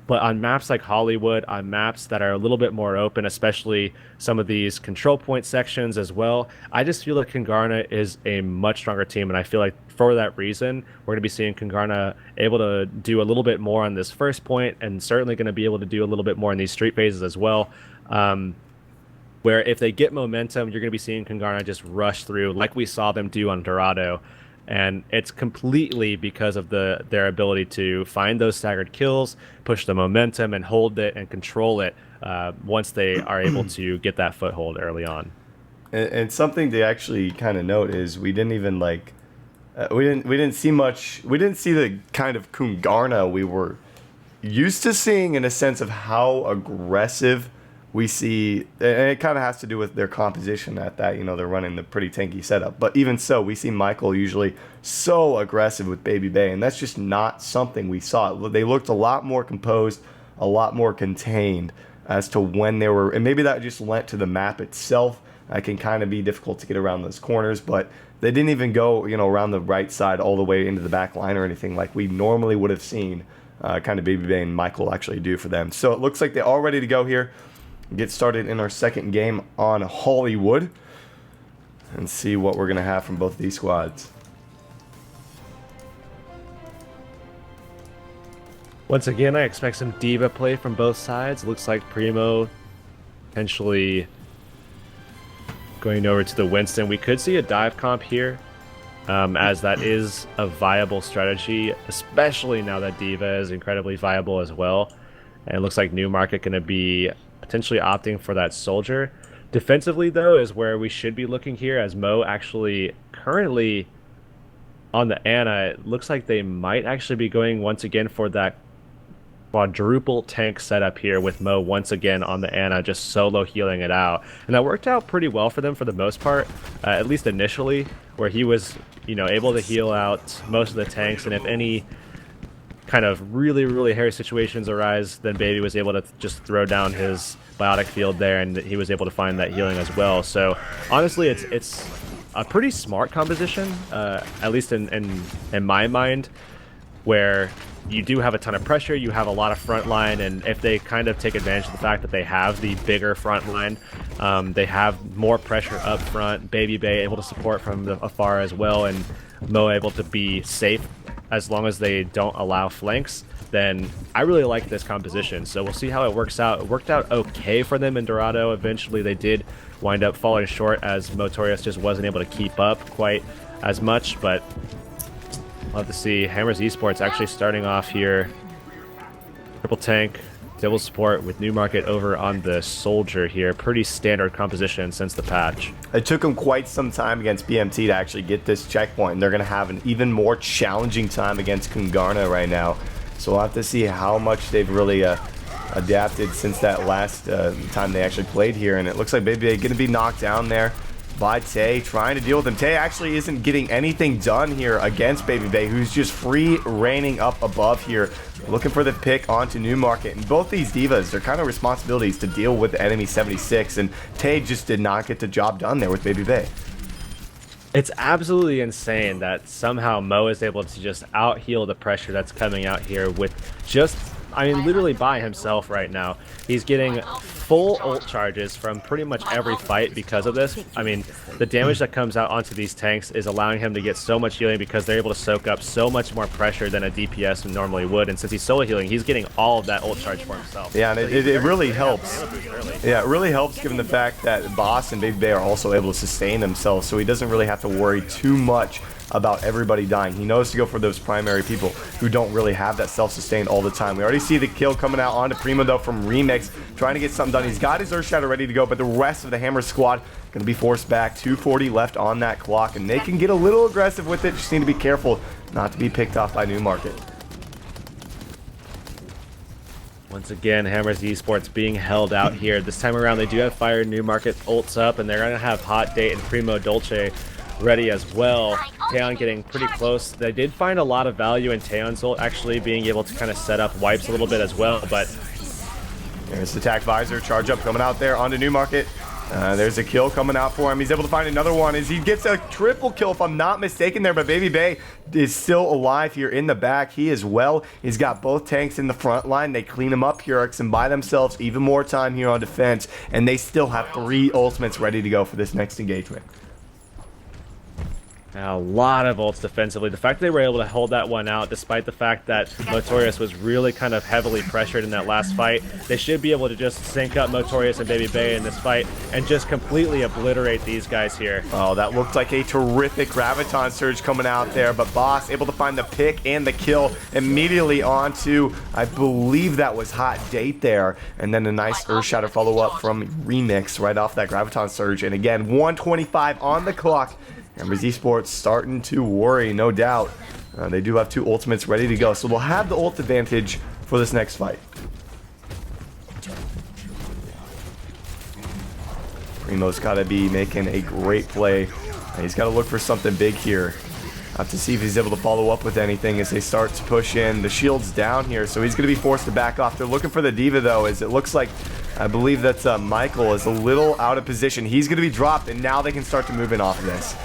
C: But on maps like Hollywood, on maps that are a little bit more open, especially some of these control point sections as well, I just feel like Kungarna is a much stronger team. And I feel like for that reason, we're going to be seeing Kungarna able to do a little bit more on this first point, and certainly going to be able to do a little bit more in these street phases as well. Where if they get momentum, you're going to be seeing Kungarna just rush through like we saw them do on Dorado. And it's completely because of their ability to find those staggered kills, push the momentum, and hold it and control it once they are able to get that foothold early on.
B: And something to actually kind of note is we didn't even we didn't see much. We didn't see the kind of Kungarna we were used to seeing, in a sense of how aggressive we see, and it kind of has to do with their composition at that, they're running the pretty tanky setup. But even so, we see Michael usually so aggressive with Baby Bay, and that's just not something we saw. They looked a lot more composed, a lot more contained as to when they were, and maybe that just lent to the map itself. It can kind of be difficult to get around those corners, but they didn't even go, around the right side all the way into the back line or anything like we normally would have seen kind of Baby Bay and Michael actually do for them. So it looks like they're all ready to go here. Get started in our second game on Hollywood and see what we're going to have from both these squads.
C: Once again, I expect some diva play from both sides. Looks like Primo potentially going over to the Winston. We could see a dive comp here, as that is a viable strategy, especially now that diva is incredibly viable as well. And it looks like Newmarket going to be potentially opting for that soldier. Defensively, though, is where we should be looking here, as Mo actually currently on the Ana. It looks like they might actually be going once again for that quadruple tank setup here, with Mo once again on the Ana, just solo healing it out. And that worked out pretty well for them for the most part, at least initially, where he was, able to heal out most of the tanks, and if any kind of really hairy situations arise, then Baby was able to just throw down his biotic field there, and he was able to find that healing as well. So honestly, it's a pretty smart composition, at least in my mind, where you do have a ton of pressure, you have a lot of front line, and if they kind of take advantage of the fact that they have the bigger front line, they have more pressure up front. Baby Bay able to support from afar as well, and Mo able to be safe as long as they don't allow flanks, then I really like this composition. So we'll see how it works out. It worked out okay for them in Dorado. Eventually they did wind up falling short, as Motorius just wasn't able to keep up quite as much, but we'll have to see. Hammers Esports actually starting off here. Triple tank, double support with Newmarket over on the soldier here. Pretty standard composition since the patch.
B: It took them quite some time against BMT to actually get this checkpoint, and they're going to have an even more challenging time against Kungarna right now. So we'll have to see how much they've really adapted since that last time they actually played here. And it looks like Baby Bay going to be knocked down there by Tay, trying to deal with him. Tay actually isn't getting anything done here against Baby Bay, who's just free reigning up above here, looking for the pick onto Newmarket. And both these divas, their kind of responsibilities to deal with the enemy 76, and Tay just did not get the job done there with Baby Bay.
C: It's absolutely insane that somehow Mo is able to just out-heal the pressure that's coming out here with just, literally by himself right now. He's getting full ult charges from pretty much every fight because of this. The damage that comes out onto these tanks is allowing him to get so much healing because they're able to soak up so much more pressure than a DPS normally would. And since he's solo healing, he's getting all of that ult charge for himself.
B: Yeah, and it really helps. Yeah, it really helps given the fact that Boss and Baby Bay are also able to sustain themselves, so he doesn't really have to worry too much about everybody dying. He knows to go for those primary people who don't really have that self-sustain all the time. We already see the kill coming out onto Primo though from Remix, trying to get something done. He's got his Earth Shatter ready to go, but the rest of the Hammer squad going to be forced back. 2:40 left on that clock, and they can get a little aggressive with it. Just need to be careful not to be picked off by Newmarket.
C: Once again, Hammers Esports being held out here. This time around, they do have Fire Newmarket ults up, and they're going to have Hot Date and Primo Dolce ready as well. Taeyeon getting pretty close. They did find a lot of value in Taeyeon's ult actually being able to kind of set up wipes a little bit as well, but
B: there's the attack visor, charge up coming out there onto Newmarket. There's a kill coming out for him. He's able to find another one as he gets a triple kill if I'm not mistaken there, but Baby Bay is still alive here in the back. He is well. He's got both tanks in the front line. They clean him up, Hurix, and buy themselves even more time here on defense, and they still have 3 ultimates ready to go for this next engagement.
C: a lot of ults defensively. The fact that they were able to hold that one out, despite the fact that Motorius was really kind of heavily pressured in that last fight, they should be able to just sync up Motorius and Baby Bay in this fight and just completely obliterate these guys here.
B: Oh, that looked like a terrific Graviton Surge coming out there, but Boss able to find the pick and the kill immediately onto, I believe that was Hot Date there, and then a nice Earth Shatter follow-up from Remix right off that Graviton Surge, and again, 125 on the clock. Hammers Esports starting to worry, no doubt. They do have 2 ultimates ready to go, so they'll have the ult advantage for this next fight. Primo's got to be making a great play. He's got to look for something big here. Have to see if he's able to follow up with anything as they start to push in. The shield's down here, so he's going to be forced to back off. They're looking for the Diva, though, as it looks like, I believe that's Michael is a little out of position. He's going to be dropped, and now they can start to move in off of this.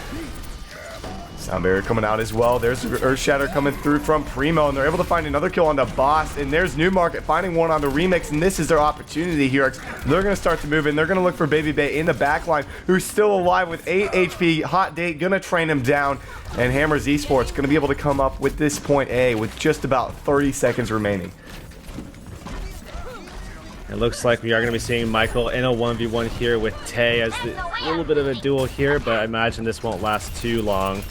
B: Sound Barrier coming out as well. There's Earth Shatter coming through from Primo, and they're able to find another kill on the Boss, and there's Newmarket finding one on the Remix, and this is their opportunity here. They're going to start to move in. They're going to look for Baby Bay in the back line, who's still alive with 8 HP. Hot Date going to train him down, and Hammers Esports going to be able to come up with this point A with just about 30 seconds remaining.
C: It looks like we are going to be seeing Michael in a 1v1 here with Tay as a little bit of a duel here, but I imagine this won't last too long,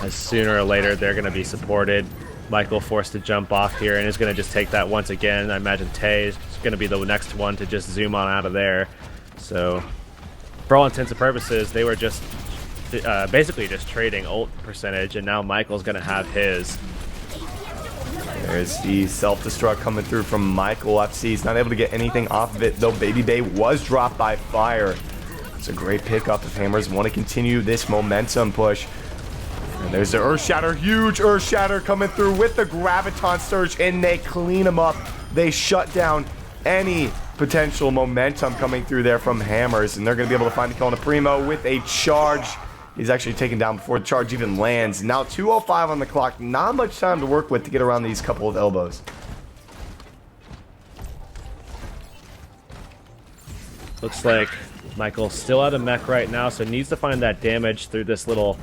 C: as sooner or later they're going to be supported. Michael forced to jump off here and is going to just take that once again. I imagine Tay is going to be the next one to just zoom on out of there. So for all intents and purposes, they were just basically just trading ult percentage, and now Michael's going to have his.
B: There's the self-destruct coming through from Michael FC. He's not able to get anything off of it, though Baby Bay was dropped by fire. It's a great pickup if Hammers want to continue this momentum push. And there's the Earth Shatter, huge Earth Shatter coming through with the Graviton Surge, and they clean him up. They shut down any potential momentum coming through there from Hammers, and they're going to be able to find the kill on the Primo with a charge. He's actually taken down before the charge even lands. Now 2:05 on the clock. Not much time to work with to get around these couple of elbows.
C: Looks like Michael's still out of mech right now, so needs to find that damage through this little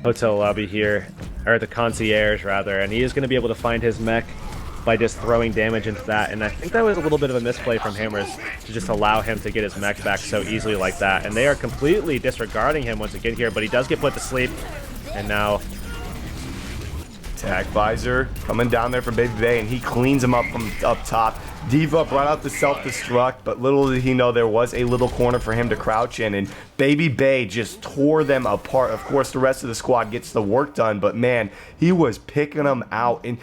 C: hotel lobby here, or the concierge rather, and he is going to be able to find his mech by just throwing damage into that, and I think that was a little bit of a misplay from Hammers to just allow him to get his mech back so easily like that, and they are completely disregarding him once again here, but he does get put to sleep, and now
B: Attack Visor coming down there for Baby Bay, and he cleans him up from up top. Diva brought out the self-destruct, but little did he know there was a little corner for him to crouch in, and Baby Bay just tore them apart. Of course, the rest of the squad gets the work done, but man, he was picking them out. And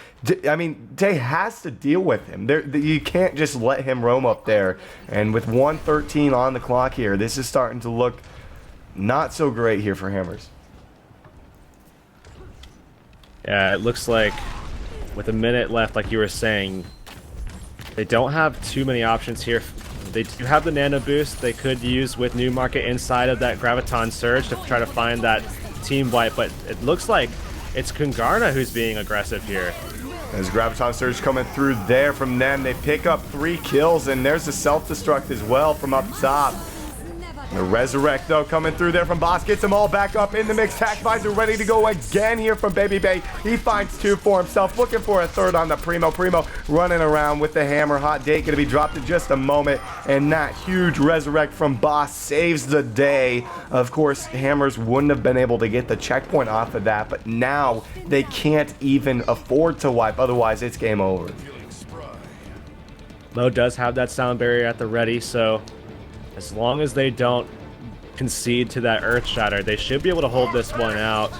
B: I mean, Tay has to deal with him. You can't just let him roam up there. And with 1:13 on the clock here, this is starting to look not so great here for Hammers.
C: yeah, it looks like with a minute left, like you were saying, they don't have too many options here. They do have the nano boost they could use with Newmarket inside of that Graviton Surge to try to find that team wipe, but it looks like it's Kungarna who's being aggressive here.
B: There's Graviton Surge coming through there from them. They pick up 3 kills, and there's a self-destruct as well from up top. The Resurrect, though, coming through there from Boss. Gets them all back up in the mix. Tac Visor ready to go again here from Baby Bay. He finds 2 for himself. Looking for a 3rd on the Primo. Primo running around with the hammer. Hot Date going to be dropped in just a moment. And that huge Resurrect from Boss saves the day. Of course, Hammers wouldn't have been able to get the checkpoint off of that. But now they can't even afford to wipe. Otherwise, it's game over.
C: Mo does have that sound barrier at the ready, so as long as they don't concede to that Earth Shatter, they should be able to hold this one out.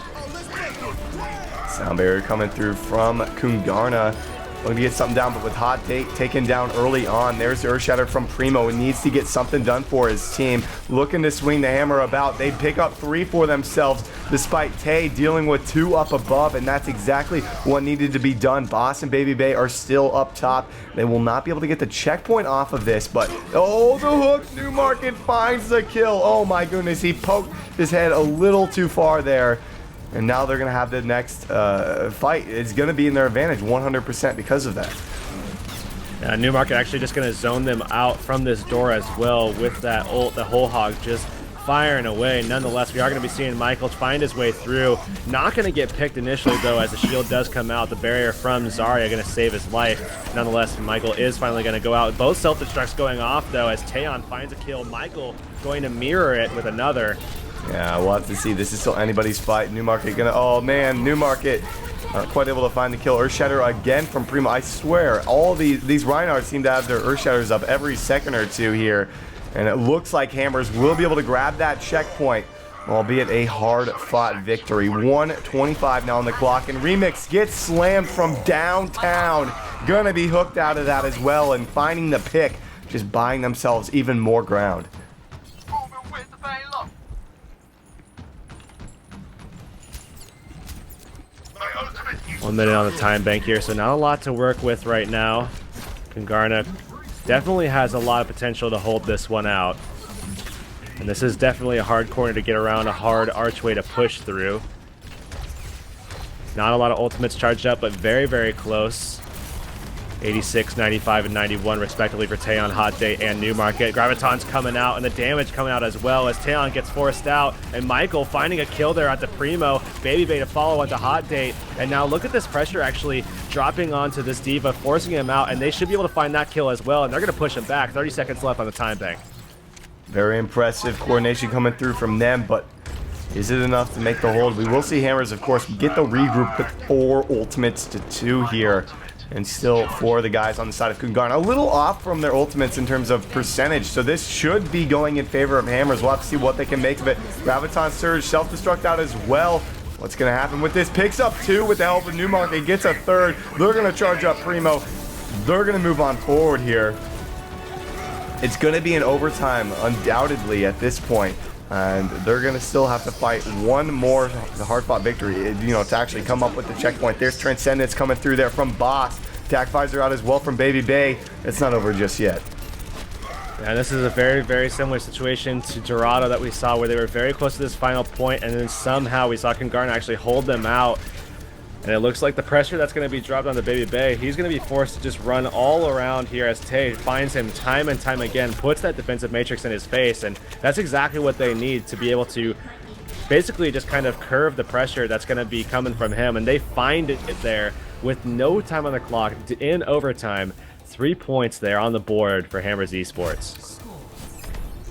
B: Sound barrier coming through from Kungarna. Looking to get something down, but with Hot Date taken down early on. There's the Earth Shatter from Primo. He needs to get something done for his team. Looking to swing the hammer about. They pick up 3 for themselves, despite Tay dealing with 2 up above, and that's exactly what needed to be done. Boss and Baby Bay are still up top. They will not be able to get the checkpoint off of this, but oh, the hook. Newmarket finds the kill. Oh my goodness, he poked his head a little too far there. And now they're going to have the next fight. It's going to be in their advantage 100% because of that.
C: Newmarket actually just going to zone them out from this door as well with that ult. The Whole Hog just firing away. Nonetheless, we are going to be seeing Michael find his way through. Not going to get picked initially, though, as the shield does come out. The barrier from Zarya going to save his life. Nonetheless, Michael is finally going to go out. Both self-destructs going off, though, as Taeyon finds a kill. Michael going to mirror it with another.
B: Yeah, we'll have to see. This is still anybody's fight. Newmarket gonna... Oh, man. Newmarket quite able to find the kill. Earthshatter again from Primo. I swear, all these Reinhardts seem to have their Earthshatters up every second or two here. And it looks like Hammers will be able to grab that checkpoint, albeit a hard-fought victory. 1:25 now on the clock. And Remix gets slammed from downtown. Gonna be hooked out of that as well. And finding the pick, just buying themselves even more ground.
C: 1 minute on the time bank here, so not a lot to work with right now. Kungarna definitely has a lot of potential to hold this one out. And this is definitely a hard corner to get around, a hard archway to push through. Not a lot of ultimates charged up, but very, very close. 86, 95, and 91 respectively for Taeyon, Hot Day, and Newmarket. Graviton's coming out, and the damage coming out as well as Taeyon gets forced out, and Michael finding a kill there at the Primo. Baby Bay to follow onto Hot Day, and now look at this pressure actually dropping onto this Diva, forcing him out, and they should be able to find that kill as well, and they're going to push him back. 30 seconds left on the time bank.
B: Very impressive coordination coming through from them, but is it enough to make the hold? We will see Hammers, of course, get the regroup with 4 ultimates to 2 here. And still 4 of the guys on the side of Kungarna. A little off from their ultimates in terms of percentage, so this should be going in favor of Hammers. We'll have to see what they can make of it. Graviton Surge, self-destruct out as well. What's going to happen with this? Picks up 2 with the help of Newmarket. Gets a 3rd. They're going to charge up Primo. They're going to move on forward here. It's going to be an overtime, undoubtedly, at this point. And they're going to still have to fight one more hard-fought victory, to actually come up with the checkpoint. There's Transcendence coming through there from Boss. Attack Visor out as well from Baby Bay. It's not over just yet.
C: Yeah, this is a very, very similar situation to Dorado that we saw, where they were very close to this final point, and then somehow we saw Kungarna actually hold them out. And it looks like the pressure that's going to be dropped on the Baby Bay, he's going to be forced to just run all around here as Tay finds him time and time again, puts that defensive matrix in his face, and that's exactly what they need to be able to basically just kind of curve the pressure that's going to be coming from him, and they find it there with no time on the clock in overtime. 3 points there on the board for Hammers Esports.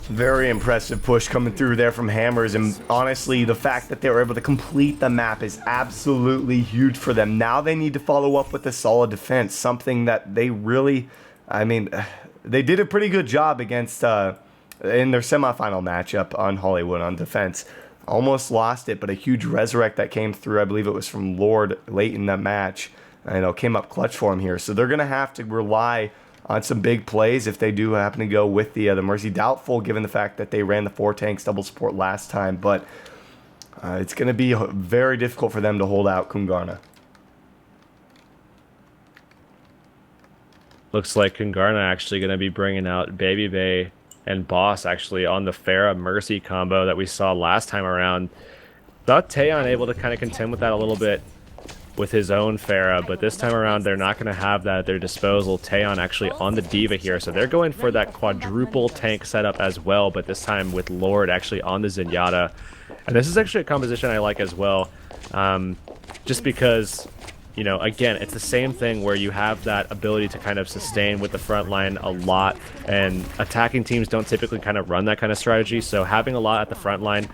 B: Very impressive push coming through there from Hammers, and honestly, the fact that they were able to complete the map is absolutely huge for them. Now they need to follow up with a solid defense, something that they really, they did a pretty good job against in their semifinal matchup on Hollywood on defense. Almost lost it, but a huge resurrect that came through, I believe it was from Lord late in that match, came up clutch for him here. So they're going to have to rely on some big plays if they do happen to go with the Mercy. Doubtful given the fact that they ran the 4 tanks double support last time, but it's going to be very difficult for them to hold out Kungarna.
C: Looks like Kungarna actually going to be bringing out Baby Bay and Boss actually on the Pharah Mercy combo that we saw last time around. Thought Taeyon able to kind of contend with that a little bit with his own Pharah, but this time around they're not going to have that at their disposal. Taeyeon actually on the D.Va here, so they're going for that quadruple tank setup as well, but this time with Lord actually on the Zenyatta. And this is actually a composition I like as well, just because, you know, again, it's the same thing where you have that ability to kind of sustain with the front line a lot, and attacking teams don't typically kind of run that kind of strategy, so having a lot at the front line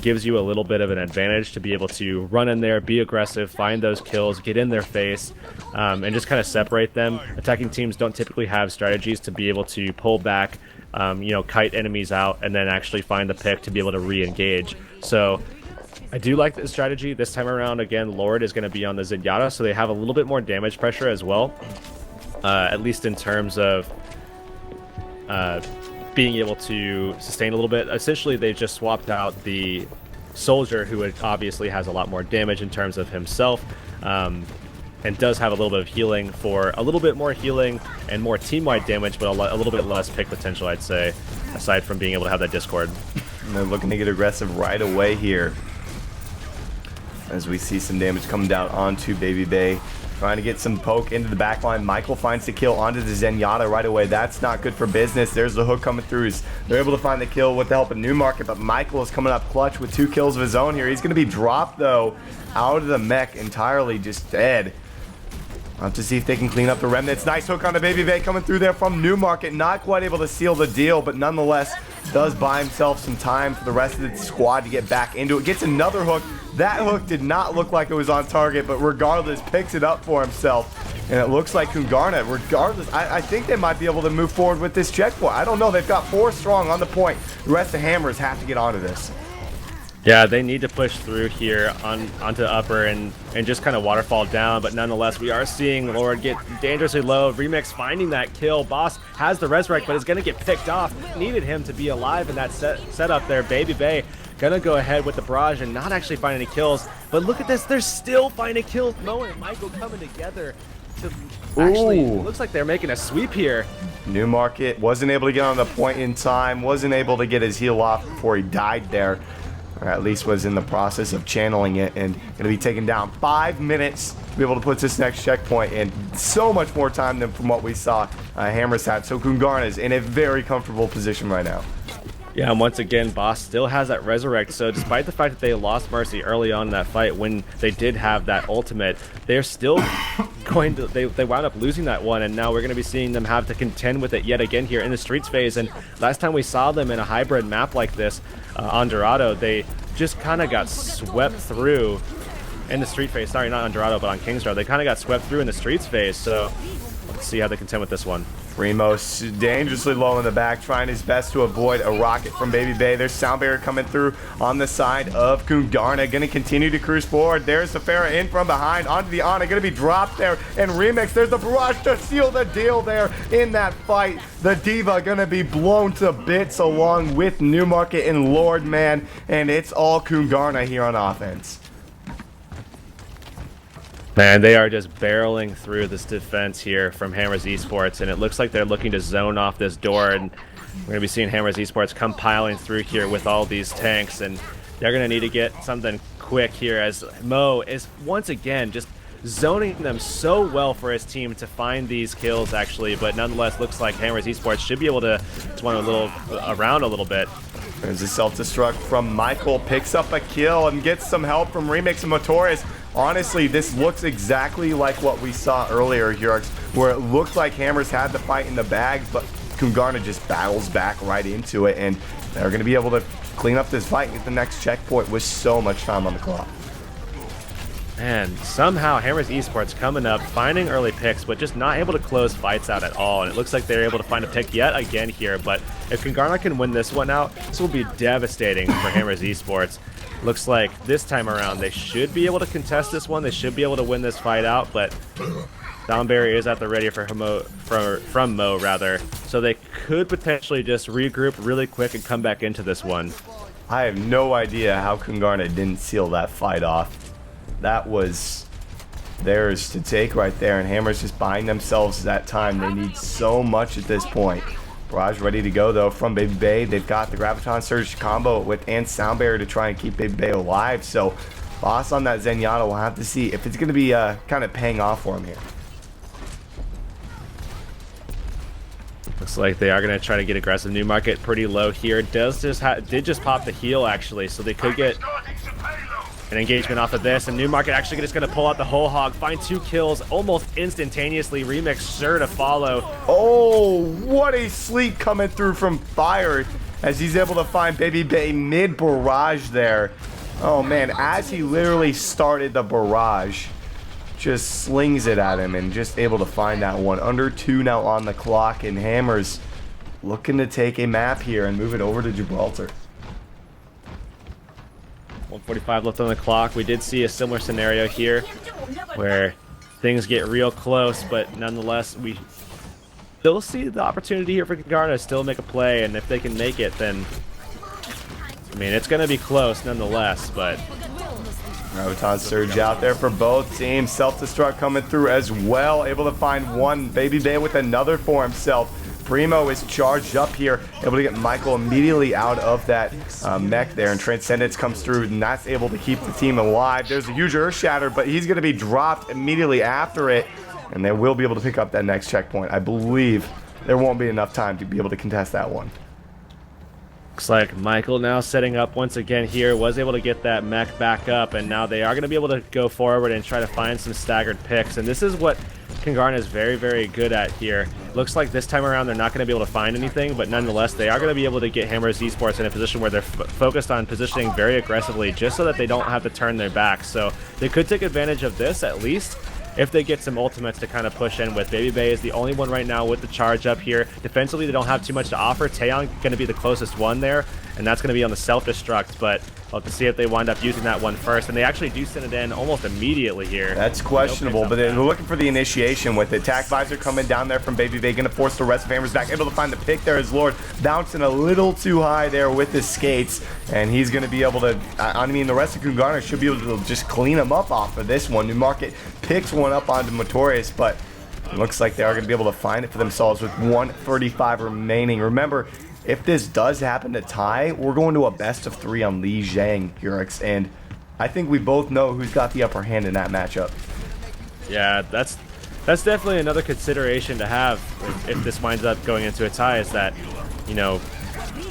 C: gives you a little bit of an advantage to be able to run in there, be aggressive, find those kills, get in their face, and just kind of separate them. Attacking teams don't typically have strategies to be able to pull back, you know, kite enemies out, and then actually find the pick to be able to re-engage. So I do like this strategy. This time around, again, Lord is going to be on the Zenyatta, so they have a little bit more damage pressure as well, at least in terms of being able to sustain a little bit. Essentially, they just swapped out the Soldier, who obviously has a lot more damage in terms of himself, and does have a little bit of healing, for a little bit more healing and more team-wide damage, but a little bit less pick potential, I'd say, aside from being able to have that Discord.
B: And they're looking to get aggressive right away here, as we see some damage coming down onto Baby Bay. Trying to get some poke into the back line. Michael finds the kill onto the Zenyatta right away. That's not good for business. There's the hook coming through. They're able to find the kill with the help of Newmarket, but Michael is coming up clutch with 2 kills of his own here. He's going to be dropped, though, out of the mech entirely, just dead. I'll have to see if they can clean up the remnants. Nice hook on the Baby Bay coming through there from Newmarket. Not quite able to seal the deal, but nonetheless does buy himself some time for the rest of the squad to get back into it. Gets another hook. That hook did not look like it was on target, but regardless, picks it up for himself. And it looks like Kungarna, regardless, I think they might be able to move forward with this checkpoint. I don't know. They've got 4 strong on the point. The rest of Hammers have to get onto this.
C: Yeah, they need to push through here onto upper and just kind of waterfall down, but nonetheless, we are seeing Lord get dangerously low. Remix finding that kill. Boss has the resurrect, but is going to get picked off. Needed him to be alive in that setup there. Baby Bay gonna go ahead with the barrage and not actually find any kills, but look at this, they're still finding kills. Mo and Michael coming together to actually, it looks like they're making a sweep here.
B: Newmarket wasn't able to get on the point in time, wasn't able to get his heal off before he died there, or at least was in the process of channeling it, and gonna be taken down. 5 minutes to be able to put this next checkpoint in. So much more time than from what we saw Hammers had. So Kungarna is in a very comfortable position right now.
C: Yeah, and once again, Boss still has that resurrect, so despite the fact that they lost Mercy early on in that fight, when they did have that ultimate, they're still going to, they wound up losing that one, and now we're going to be seeing them have to contend with it yet again here in the Streets phase. And last time we saw them in a hybrid map like this on Dorado, they just kind of got swept through in the Street phase. Sorry, not on Dorado, but on King's Road. They kind of got swept through in the Streets phase, so let's see how they contend with this one.
B: Remos dangerously low in the back, trying his best to avoid a rocket from Baby Bay. There's Sound Barrier coming through on the side of Kungarna. Going to continue to cruise forward. There's the Pharah in from behind onto the Ana. Going to be dropped there. And Remix, there's the barrage to seal the deal there in that fight. The D.Va going to be blown to bits along with Newmarket and Lord, man. And it's all Kungarna here on offense.
C: Man, they are just barreling through this defense here from Hammers Esports, and it looks like they're looking to zone off this door, and we're going to be seeing Hammers Esports come piling through here with all these tanks, and they're going to need to get something quick here, as Mo is once again just zoning them so well for his team to find these kills, actually, but nonetheless looks like Hammers Esports should be able to run around a little bit.
B: There's a self-destruct from Michael, picks up a kill and gets some help from Remix and Motoris. Honestly, this looks exactly like what we saw earlier here, where it looked like Hammers had the fight in the bag, but Kungarna just battles back right into it, and they're going to be able to clean up this fight and get the next checkpoint with so much time on the clock.
C: And somehow Hammers Esports coming up, finding early picks, but just not able to close fights out at all. And it looks like they're able to find a pick yet again here. But if Kungarna can win this one out, this will be devastating for Hammers Esports. Looks like this time around they should be able to contest this one. They should be able to win this fight out, but Sound Barrier is at the ready for from Mo, rather. So they could potentially just regroup really quick and come back into this one.
B: I have no idea how Kungarna didn't seal that fight off. That was theirs to take right there, and Hammers just buying themselves that time. They need so much at this point. Barrage ready to go, though, from Baby Bay. They've got the Graviton Surge combo with and Sound Barrier to try and keep Baby Bay alive, so Boss on that Zenyatta. We'll have to see if it's going to be kind of paying off for him here.
C: Looks like they are going to try to get aggressive. New Market pretty low here. Did just pop the heal, actually, so they could get an engagement off of this. And New Market actually just going to pull out the whole hog, find 2 kills almost instantaneously. Remix sure to follow.
B: Oh, what a sleep coming through from Fire as he's able to find Baby Bay mid-barrage there. Oh, man, as he literally started the barrage, just slings it at him and just able to find that one. Under 2 now on the clock, and Hammers looking to take a map here and move it over to Gibraltar.
C: 1:45 left on the clock. We did see a similar scenario here where things get real close, but nonetheless, we still see the opportunity here for Kangana to still make a play, and if they can make it, then, I mean, it's going to be close nonetheless, but...
B: Rotan Surge out there for both teams. Self-destruct coming through as well. Able to find one. Baby Bay with another for himself. Primo is charged up here. Able to get Michael immediately out of that mech there. And Transcendence comes through, and that's able to keep the team alive. There's a huge Earth Shatter, but he's going to be dropped immediately after it. And they will be able to pick up that next checkpoint. I believe there won't be enough time to be able to contest that one.
C: Looks like Michael now setting up once again here, was able to get that mech back up, and now they are going to be able to go forward and try to find some staggered picks. And this is what Kangarn is very, very good at here. Looks like this time around they're not going to be able to find anything, but nonetheless they are going to be able to get Hammers Esports in a position where they're focused on positioning very aggressively just so that they don't have to turn their back. So they could take advantage of this at least, if they get some ultimates to kind of push in with. Baby Bay is the only one right now with the charge up here. Defensively, they don't have too much to offer. Taeyong going to be the closest one there, and that's going to be on the self-destruct, but we'll have to see if they wind up using that one first. And they actually do send it in almost immediately here.
B: That's questionable, but they're looking for the initiation with it. Attack Visor coming down there from Baby Bay, going to force the rest of Hammers back. Able to find the pick there as Lord, bouncing a little too high there with his skates, and he's going to be able to, I mean, the rest of Kungarner should be able to just clean him up off of this one. New Market picks one up onto Motorius, but it looks like they are going to be able to find it for themselves with 1:35 remaining. Remember, if this does happen to tie, we're going to a best of 3 on Li Zhang, Urix, and I think we both know who's got the upper hand in that matchup.
C: Yeah, that's definitely another consideration to have if this winds up going into a tie, is that, you know,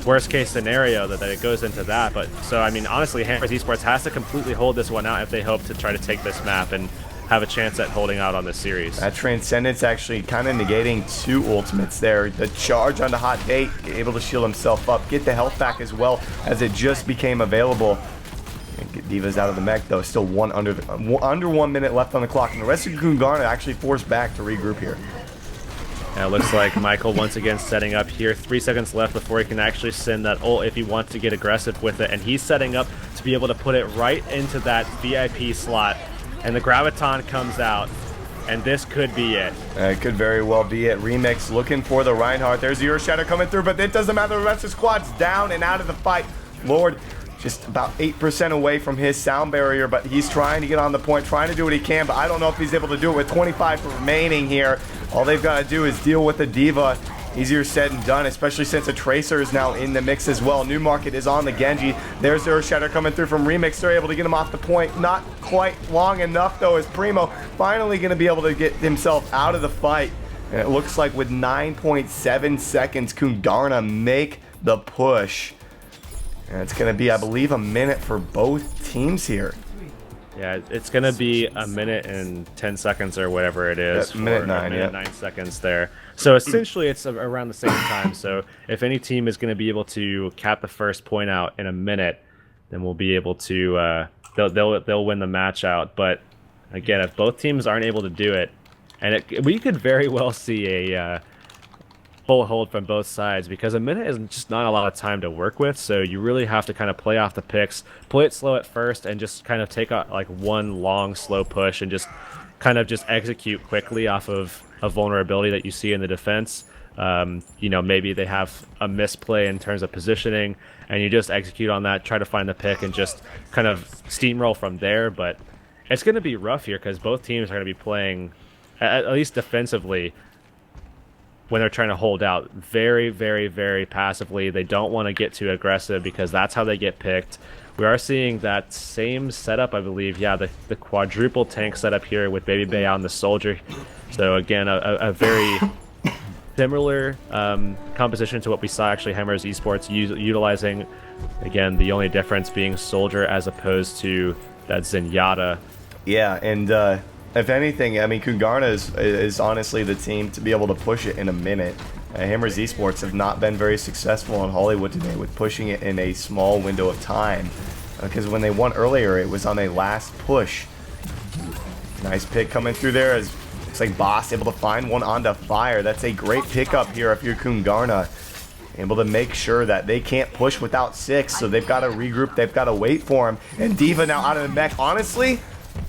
C: worst case scenario that it goes into that. But so, I mean, honestly, Hammers Esports has to completely hold this one out if they hope to try to take this map and have a chance at holding out on this series. That
B: Transcendence actually kind of negating 2 ultimates there. The charge on the Hot Date, able to shield himself up, get the health back as well as it just became available. And get Divas out of the mech though. Still under 1 minute left on the clock, and the rest of Kungarna actually forced back to regroup here.
C: Now it looks like Michael once again setting up here. 3 seconds left before he can actually send that ult if he wants to get aggressive with it, and he's setting up to be able to put it right into that VIP slot. And the Graviton comes out, and this could be it.
B: It could very well be it. Remix looking for the Reinhardt. There's the Earth Shatter coming through, but it doesn't matter. The rest of the squad's down and out of the fight. Lord just about 8% away from his sound barrier, but he's trying to get on the point, trying to do what he can, but I don't know if he's able to do it with 25 remaining here. All they've got to do is deal with the Diva. Easier said than done, especially since a Tracer is now in the mix as well. New Market is on the Genji. There's the Earth Shatter coming through from Remix. They're able to get him off the point. Not quite long enough, though, as Primo finally going to be able to get himself out of the fight. And it looks like with 9.7 seconds, Kungarna make the push. And it's going to be, I believe, a minute for both teams here.
C: Yeah, it's going to be a minute and 10 seconds or whatever it is.
B: Minute 9, yeah.
C: 9 seconds there. So essentially it's around the same time. So if any team is going to be able to cap the first point out in a minute, then we'll be able to, they'll win the match out. But again, if both teams aren't able to do it, and we could very well see a full hold from both sides, because a minute is just not a lot of time to work with, so you really have to kind of play off the picks, play it slow at first, and just kind of take out like one long slow push and just kind of just execute quickly off of a vulnerability that you see in the defense. You know, maybe they have a misplay in terms of positioning, and you just execute on that, try to find the pick, and just kind of steamroll from there. But it's going to be rough here because both teams are going to be playing, at least defensively, when they're trying to hold out very, very, very passively. They don't want to get too aggressive because that's how they get picked. We are seeing that same setup, I believe. Yeah, the quadruple tank setup here with Baby Bay on the Soldier. So again, a very similar composition to what we saw actually Hammers Esports utilizing. Again, the only difference being Soldier as opposed to that Zenyatta.
B: Yeah, and if anything, I mean, Kungarna is honestly the team to be able to push it in a minute. Hammers Esports have not been very successful in Hollywood today with pushing it in a small window of time. Because when they won earlier, it was on a last push. Nice pick coming through there as looks like Boss able to find one onto Fire. That's a great pickup here if you're Kungarna. Able to make sure that they can't push without 6, so they've got to regroup, they've got to wait for him. And D.Va now out of the mech. Honestly,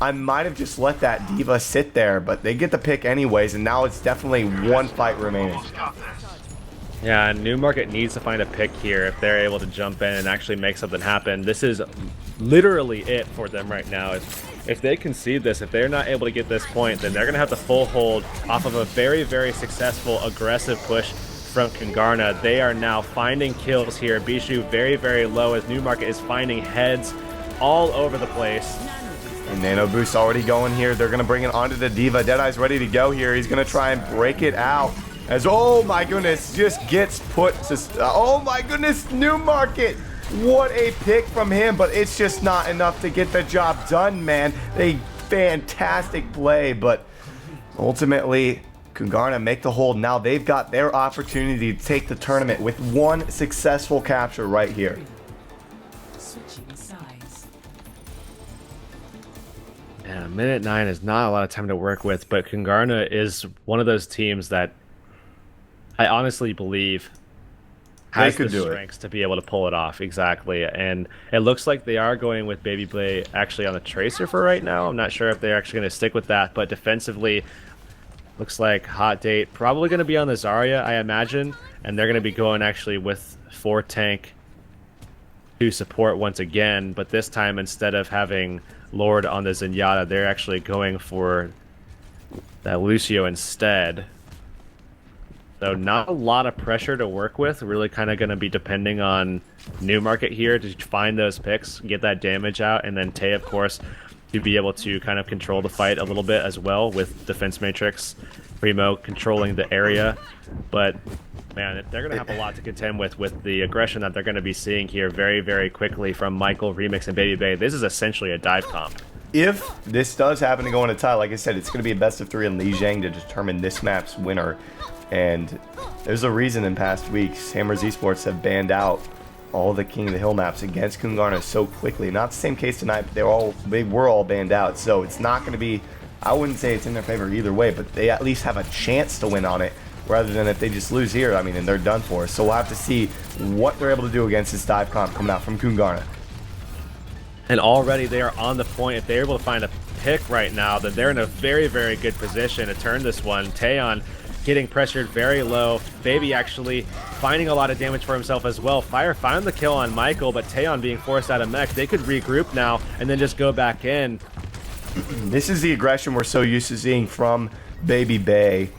B: I might have just let that D.Va sit there, but they get the pick anyways, and now it's definitely one fight remaining.
A: Almost got this.
C: Yeah, and Newmarket needs to find a pick here if they're able to jump in and actually make something happen. This is literally it for them right now. If they concede this, if they're not able to get this point, then they're going to have to full hold off of a very, very successful, aggressive push from Kungarna. They are now finding kills here. Bishu very, very low as Newmarket is finding heads all over the place.
B: And Nano Boost already going here. They're going to bring it onto the D.Va. Deadeye's ready to go here. He's going to try and break it out. As, oh my goodness, just gets put to, oh my goodness, Newmarket. What a pick from him, but it's just not enough to get the job done, man. A fantastic play, but ultimately, Kungarna make the hold. Now they've got their opportunity to take the tournament with one successful capture right here.
E: Switching sides.
C: Yeah, minute 9 is not a lot of time to work with, but Kungarna is one of those teams that I honestly believe has the strengths to be able to pull it off. Exactly. And it looks like they are going with Baby Blay actually on the Tracer for right now. I'm not sure if they're actually going to stick with that, but defensively, looks like Hot Date probably going to be on the Zarya, I imagine, and they're going to be going actually with 4 tank to support once again, but this time instead of having Lord on the Zenyatta, they're actually going for that Lucio instead. So not a lot of pressure to work with. Really kind of going to be depending on Newmarket here to find those picks, get that damage out, and then Tay, of course, to be able to kind of control the fight a little bit as well with Defense Matrix, Primo controlling the area. But man, they're going to have a lot to contend with the aggression that they're going to be seeing here very, very quickly from Michael, Remix, and Baby Bay. This is essentially a dive comp.
B: If this does happen to go in a tie, like I said, it's going to be a best of 3 in Li Jiang to determine this map's winner. And there's a reason in past weeks Hammers Esports have banned out all the King of the Hill maps against Kungarna so quickly. Not the same case tonight, but they were all banned out. So it's not going to be, I wouldn't say it's in their favor either way, but they at least have a chance to win on it, rather than if they just lose here, I mean, and they're done for. So we'll have to see what they're able to do against this dive comp coming out from Kungarna.
C: And already they are on the point. If they're able to find a pick right now, then they're in a very, very good position to turn this one. Taeyeon getting pressured very low. Baby actually finding a lot of damage for himself as well. Fire found the kill on Michael, but Taeyeon being forced out of mech. They could regroup now and then just go back in.
B: This is the aggression we're so used to seeing from Baby Bay.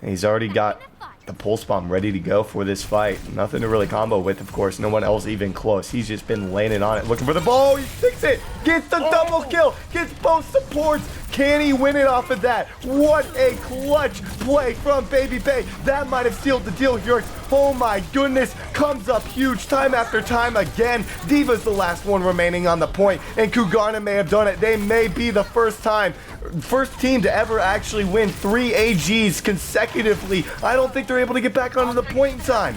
B: And he's already got the pulse bomb ready to go for this fight. Nothing to really combo with, of course. No one else even close. He's just been laying it on it, looking for the ball. He sticks it, gets the double kill, gets both supports. Can he win it off of that? What a clutch play from Baby Bay. That might have sealed the deal here. Oh my goodness, comes up huge time after time again. D.Va's the last one remaining on the point, and Kungarna may have done it. They may be the first team to ever actually win 3 AGs consecutively. I don't think they're able to get back onto the point in time.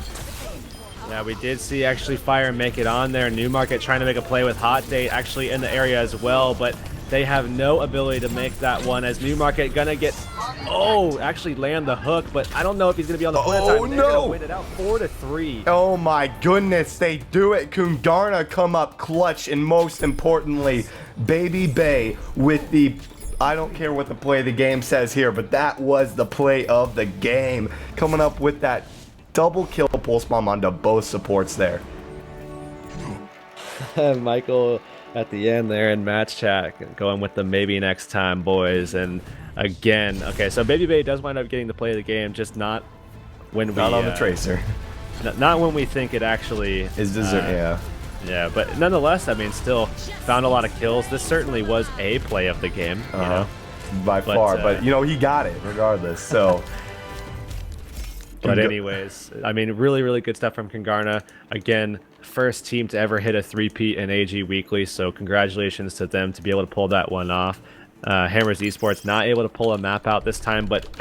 C: Yeah, we did see actually Fire make it on there. Newmarket trying to make a play with Hot Date actually in the area as well, but they have no ability to make that one as Newmarket gonna get, actually land the hook, but I don't know if he's gonna be on the point of time.
B: Oh,
C: They're
B: no.
C: gonna win it out 4-3.
B: Oh my goodness, they do it. Kungarna come up clutch, and most importantly, Baby Bay with the, I don't care what the play of the game says here, but that was the play of the game. Coming up with that double kill pulse bomb onto both supports there.
C: Michael at the end there in match chat going with the maybe next time, boys. And again, okay, so Baby Bay does wind up getting the play of the game, just not when we
B: Not on the Tracer.
C: not when we think it actually
B: Is deserve? Yeah.
C: Yeah, but nonetheless, I mean, still found a lot of kills. This certainly was a play of the game, you know.
B: By far, but you know, he got it regardless. So.
C: But anyways, I mean, really, really good stuff from Kangarna. Again, first team to ever hit a 3-peat in AG Weekly, so congratulations to them to be able to pull that one off. Hammers Esports not able to pull a map out this time, but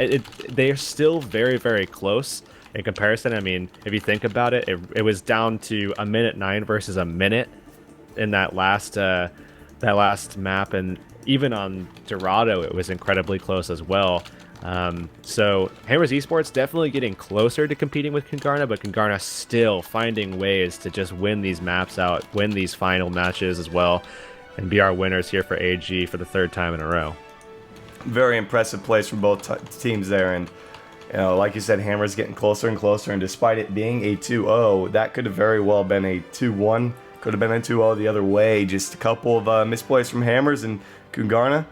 C: they are still very, very close in comparison. I mean, if you think about it, it was down to a minute 9 versus a minute in that last map, and even on Dorado, it was incredibly close as well. So Hammers Esports definitely getting closer to competing with Kangarna, but Kangarna still finding ways to just win these maps out, win these final matches as well, and be our winners here for AG for the 3rd time in a row.
B: Very impressive plays from both teams there, and you know, like you said, Hammers getting closer and closer, and despite it being a 2-0, that could have very well been a 2-1, could have been a 2-0 the other way. Just a couple of misplays from Hammers, and Kangarna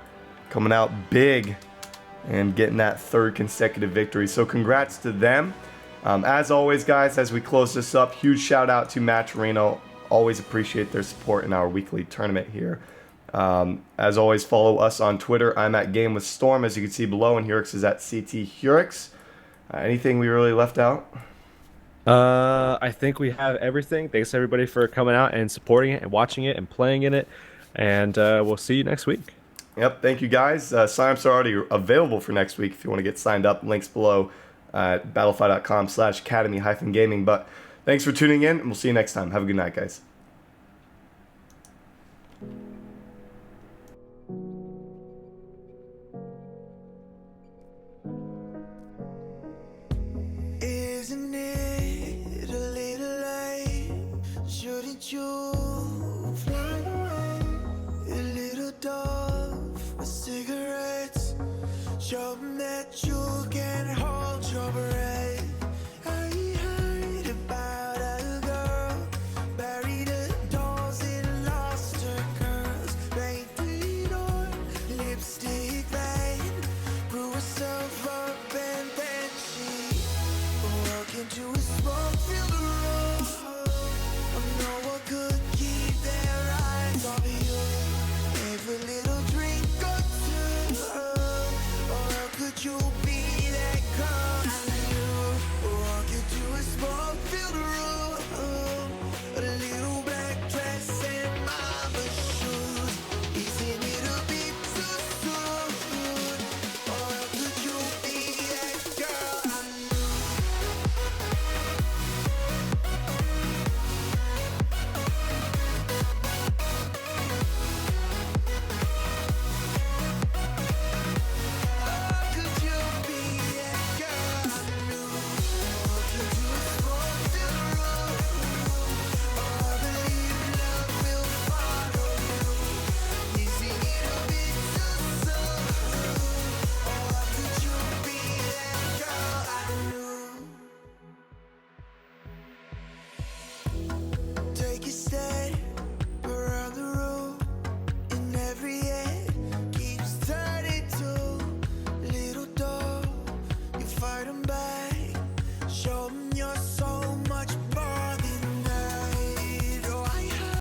B: coming out big and getting that 3rd consecutive victory. So congrats to them. As always, guys, as we close this up, huge shout out to Matcherino. Always appreciate their support in our weekly tournament here. As always, follow us on Twitter. I'm at Game with Storm, as you can see below, and Hurix is at CT Hurix. Anything we really left out?
C: I think we have everything. Thanks everybody for coming out and supporting it and watching it and playing in it. And we'll see you next week.
B: Yep, thank you guys. Signups are already available for next week if you want to get signed up. Links below at battlefy.com/academy-gaming. But thanks for tuning in, and we'll see you next time. Have a good night, guys.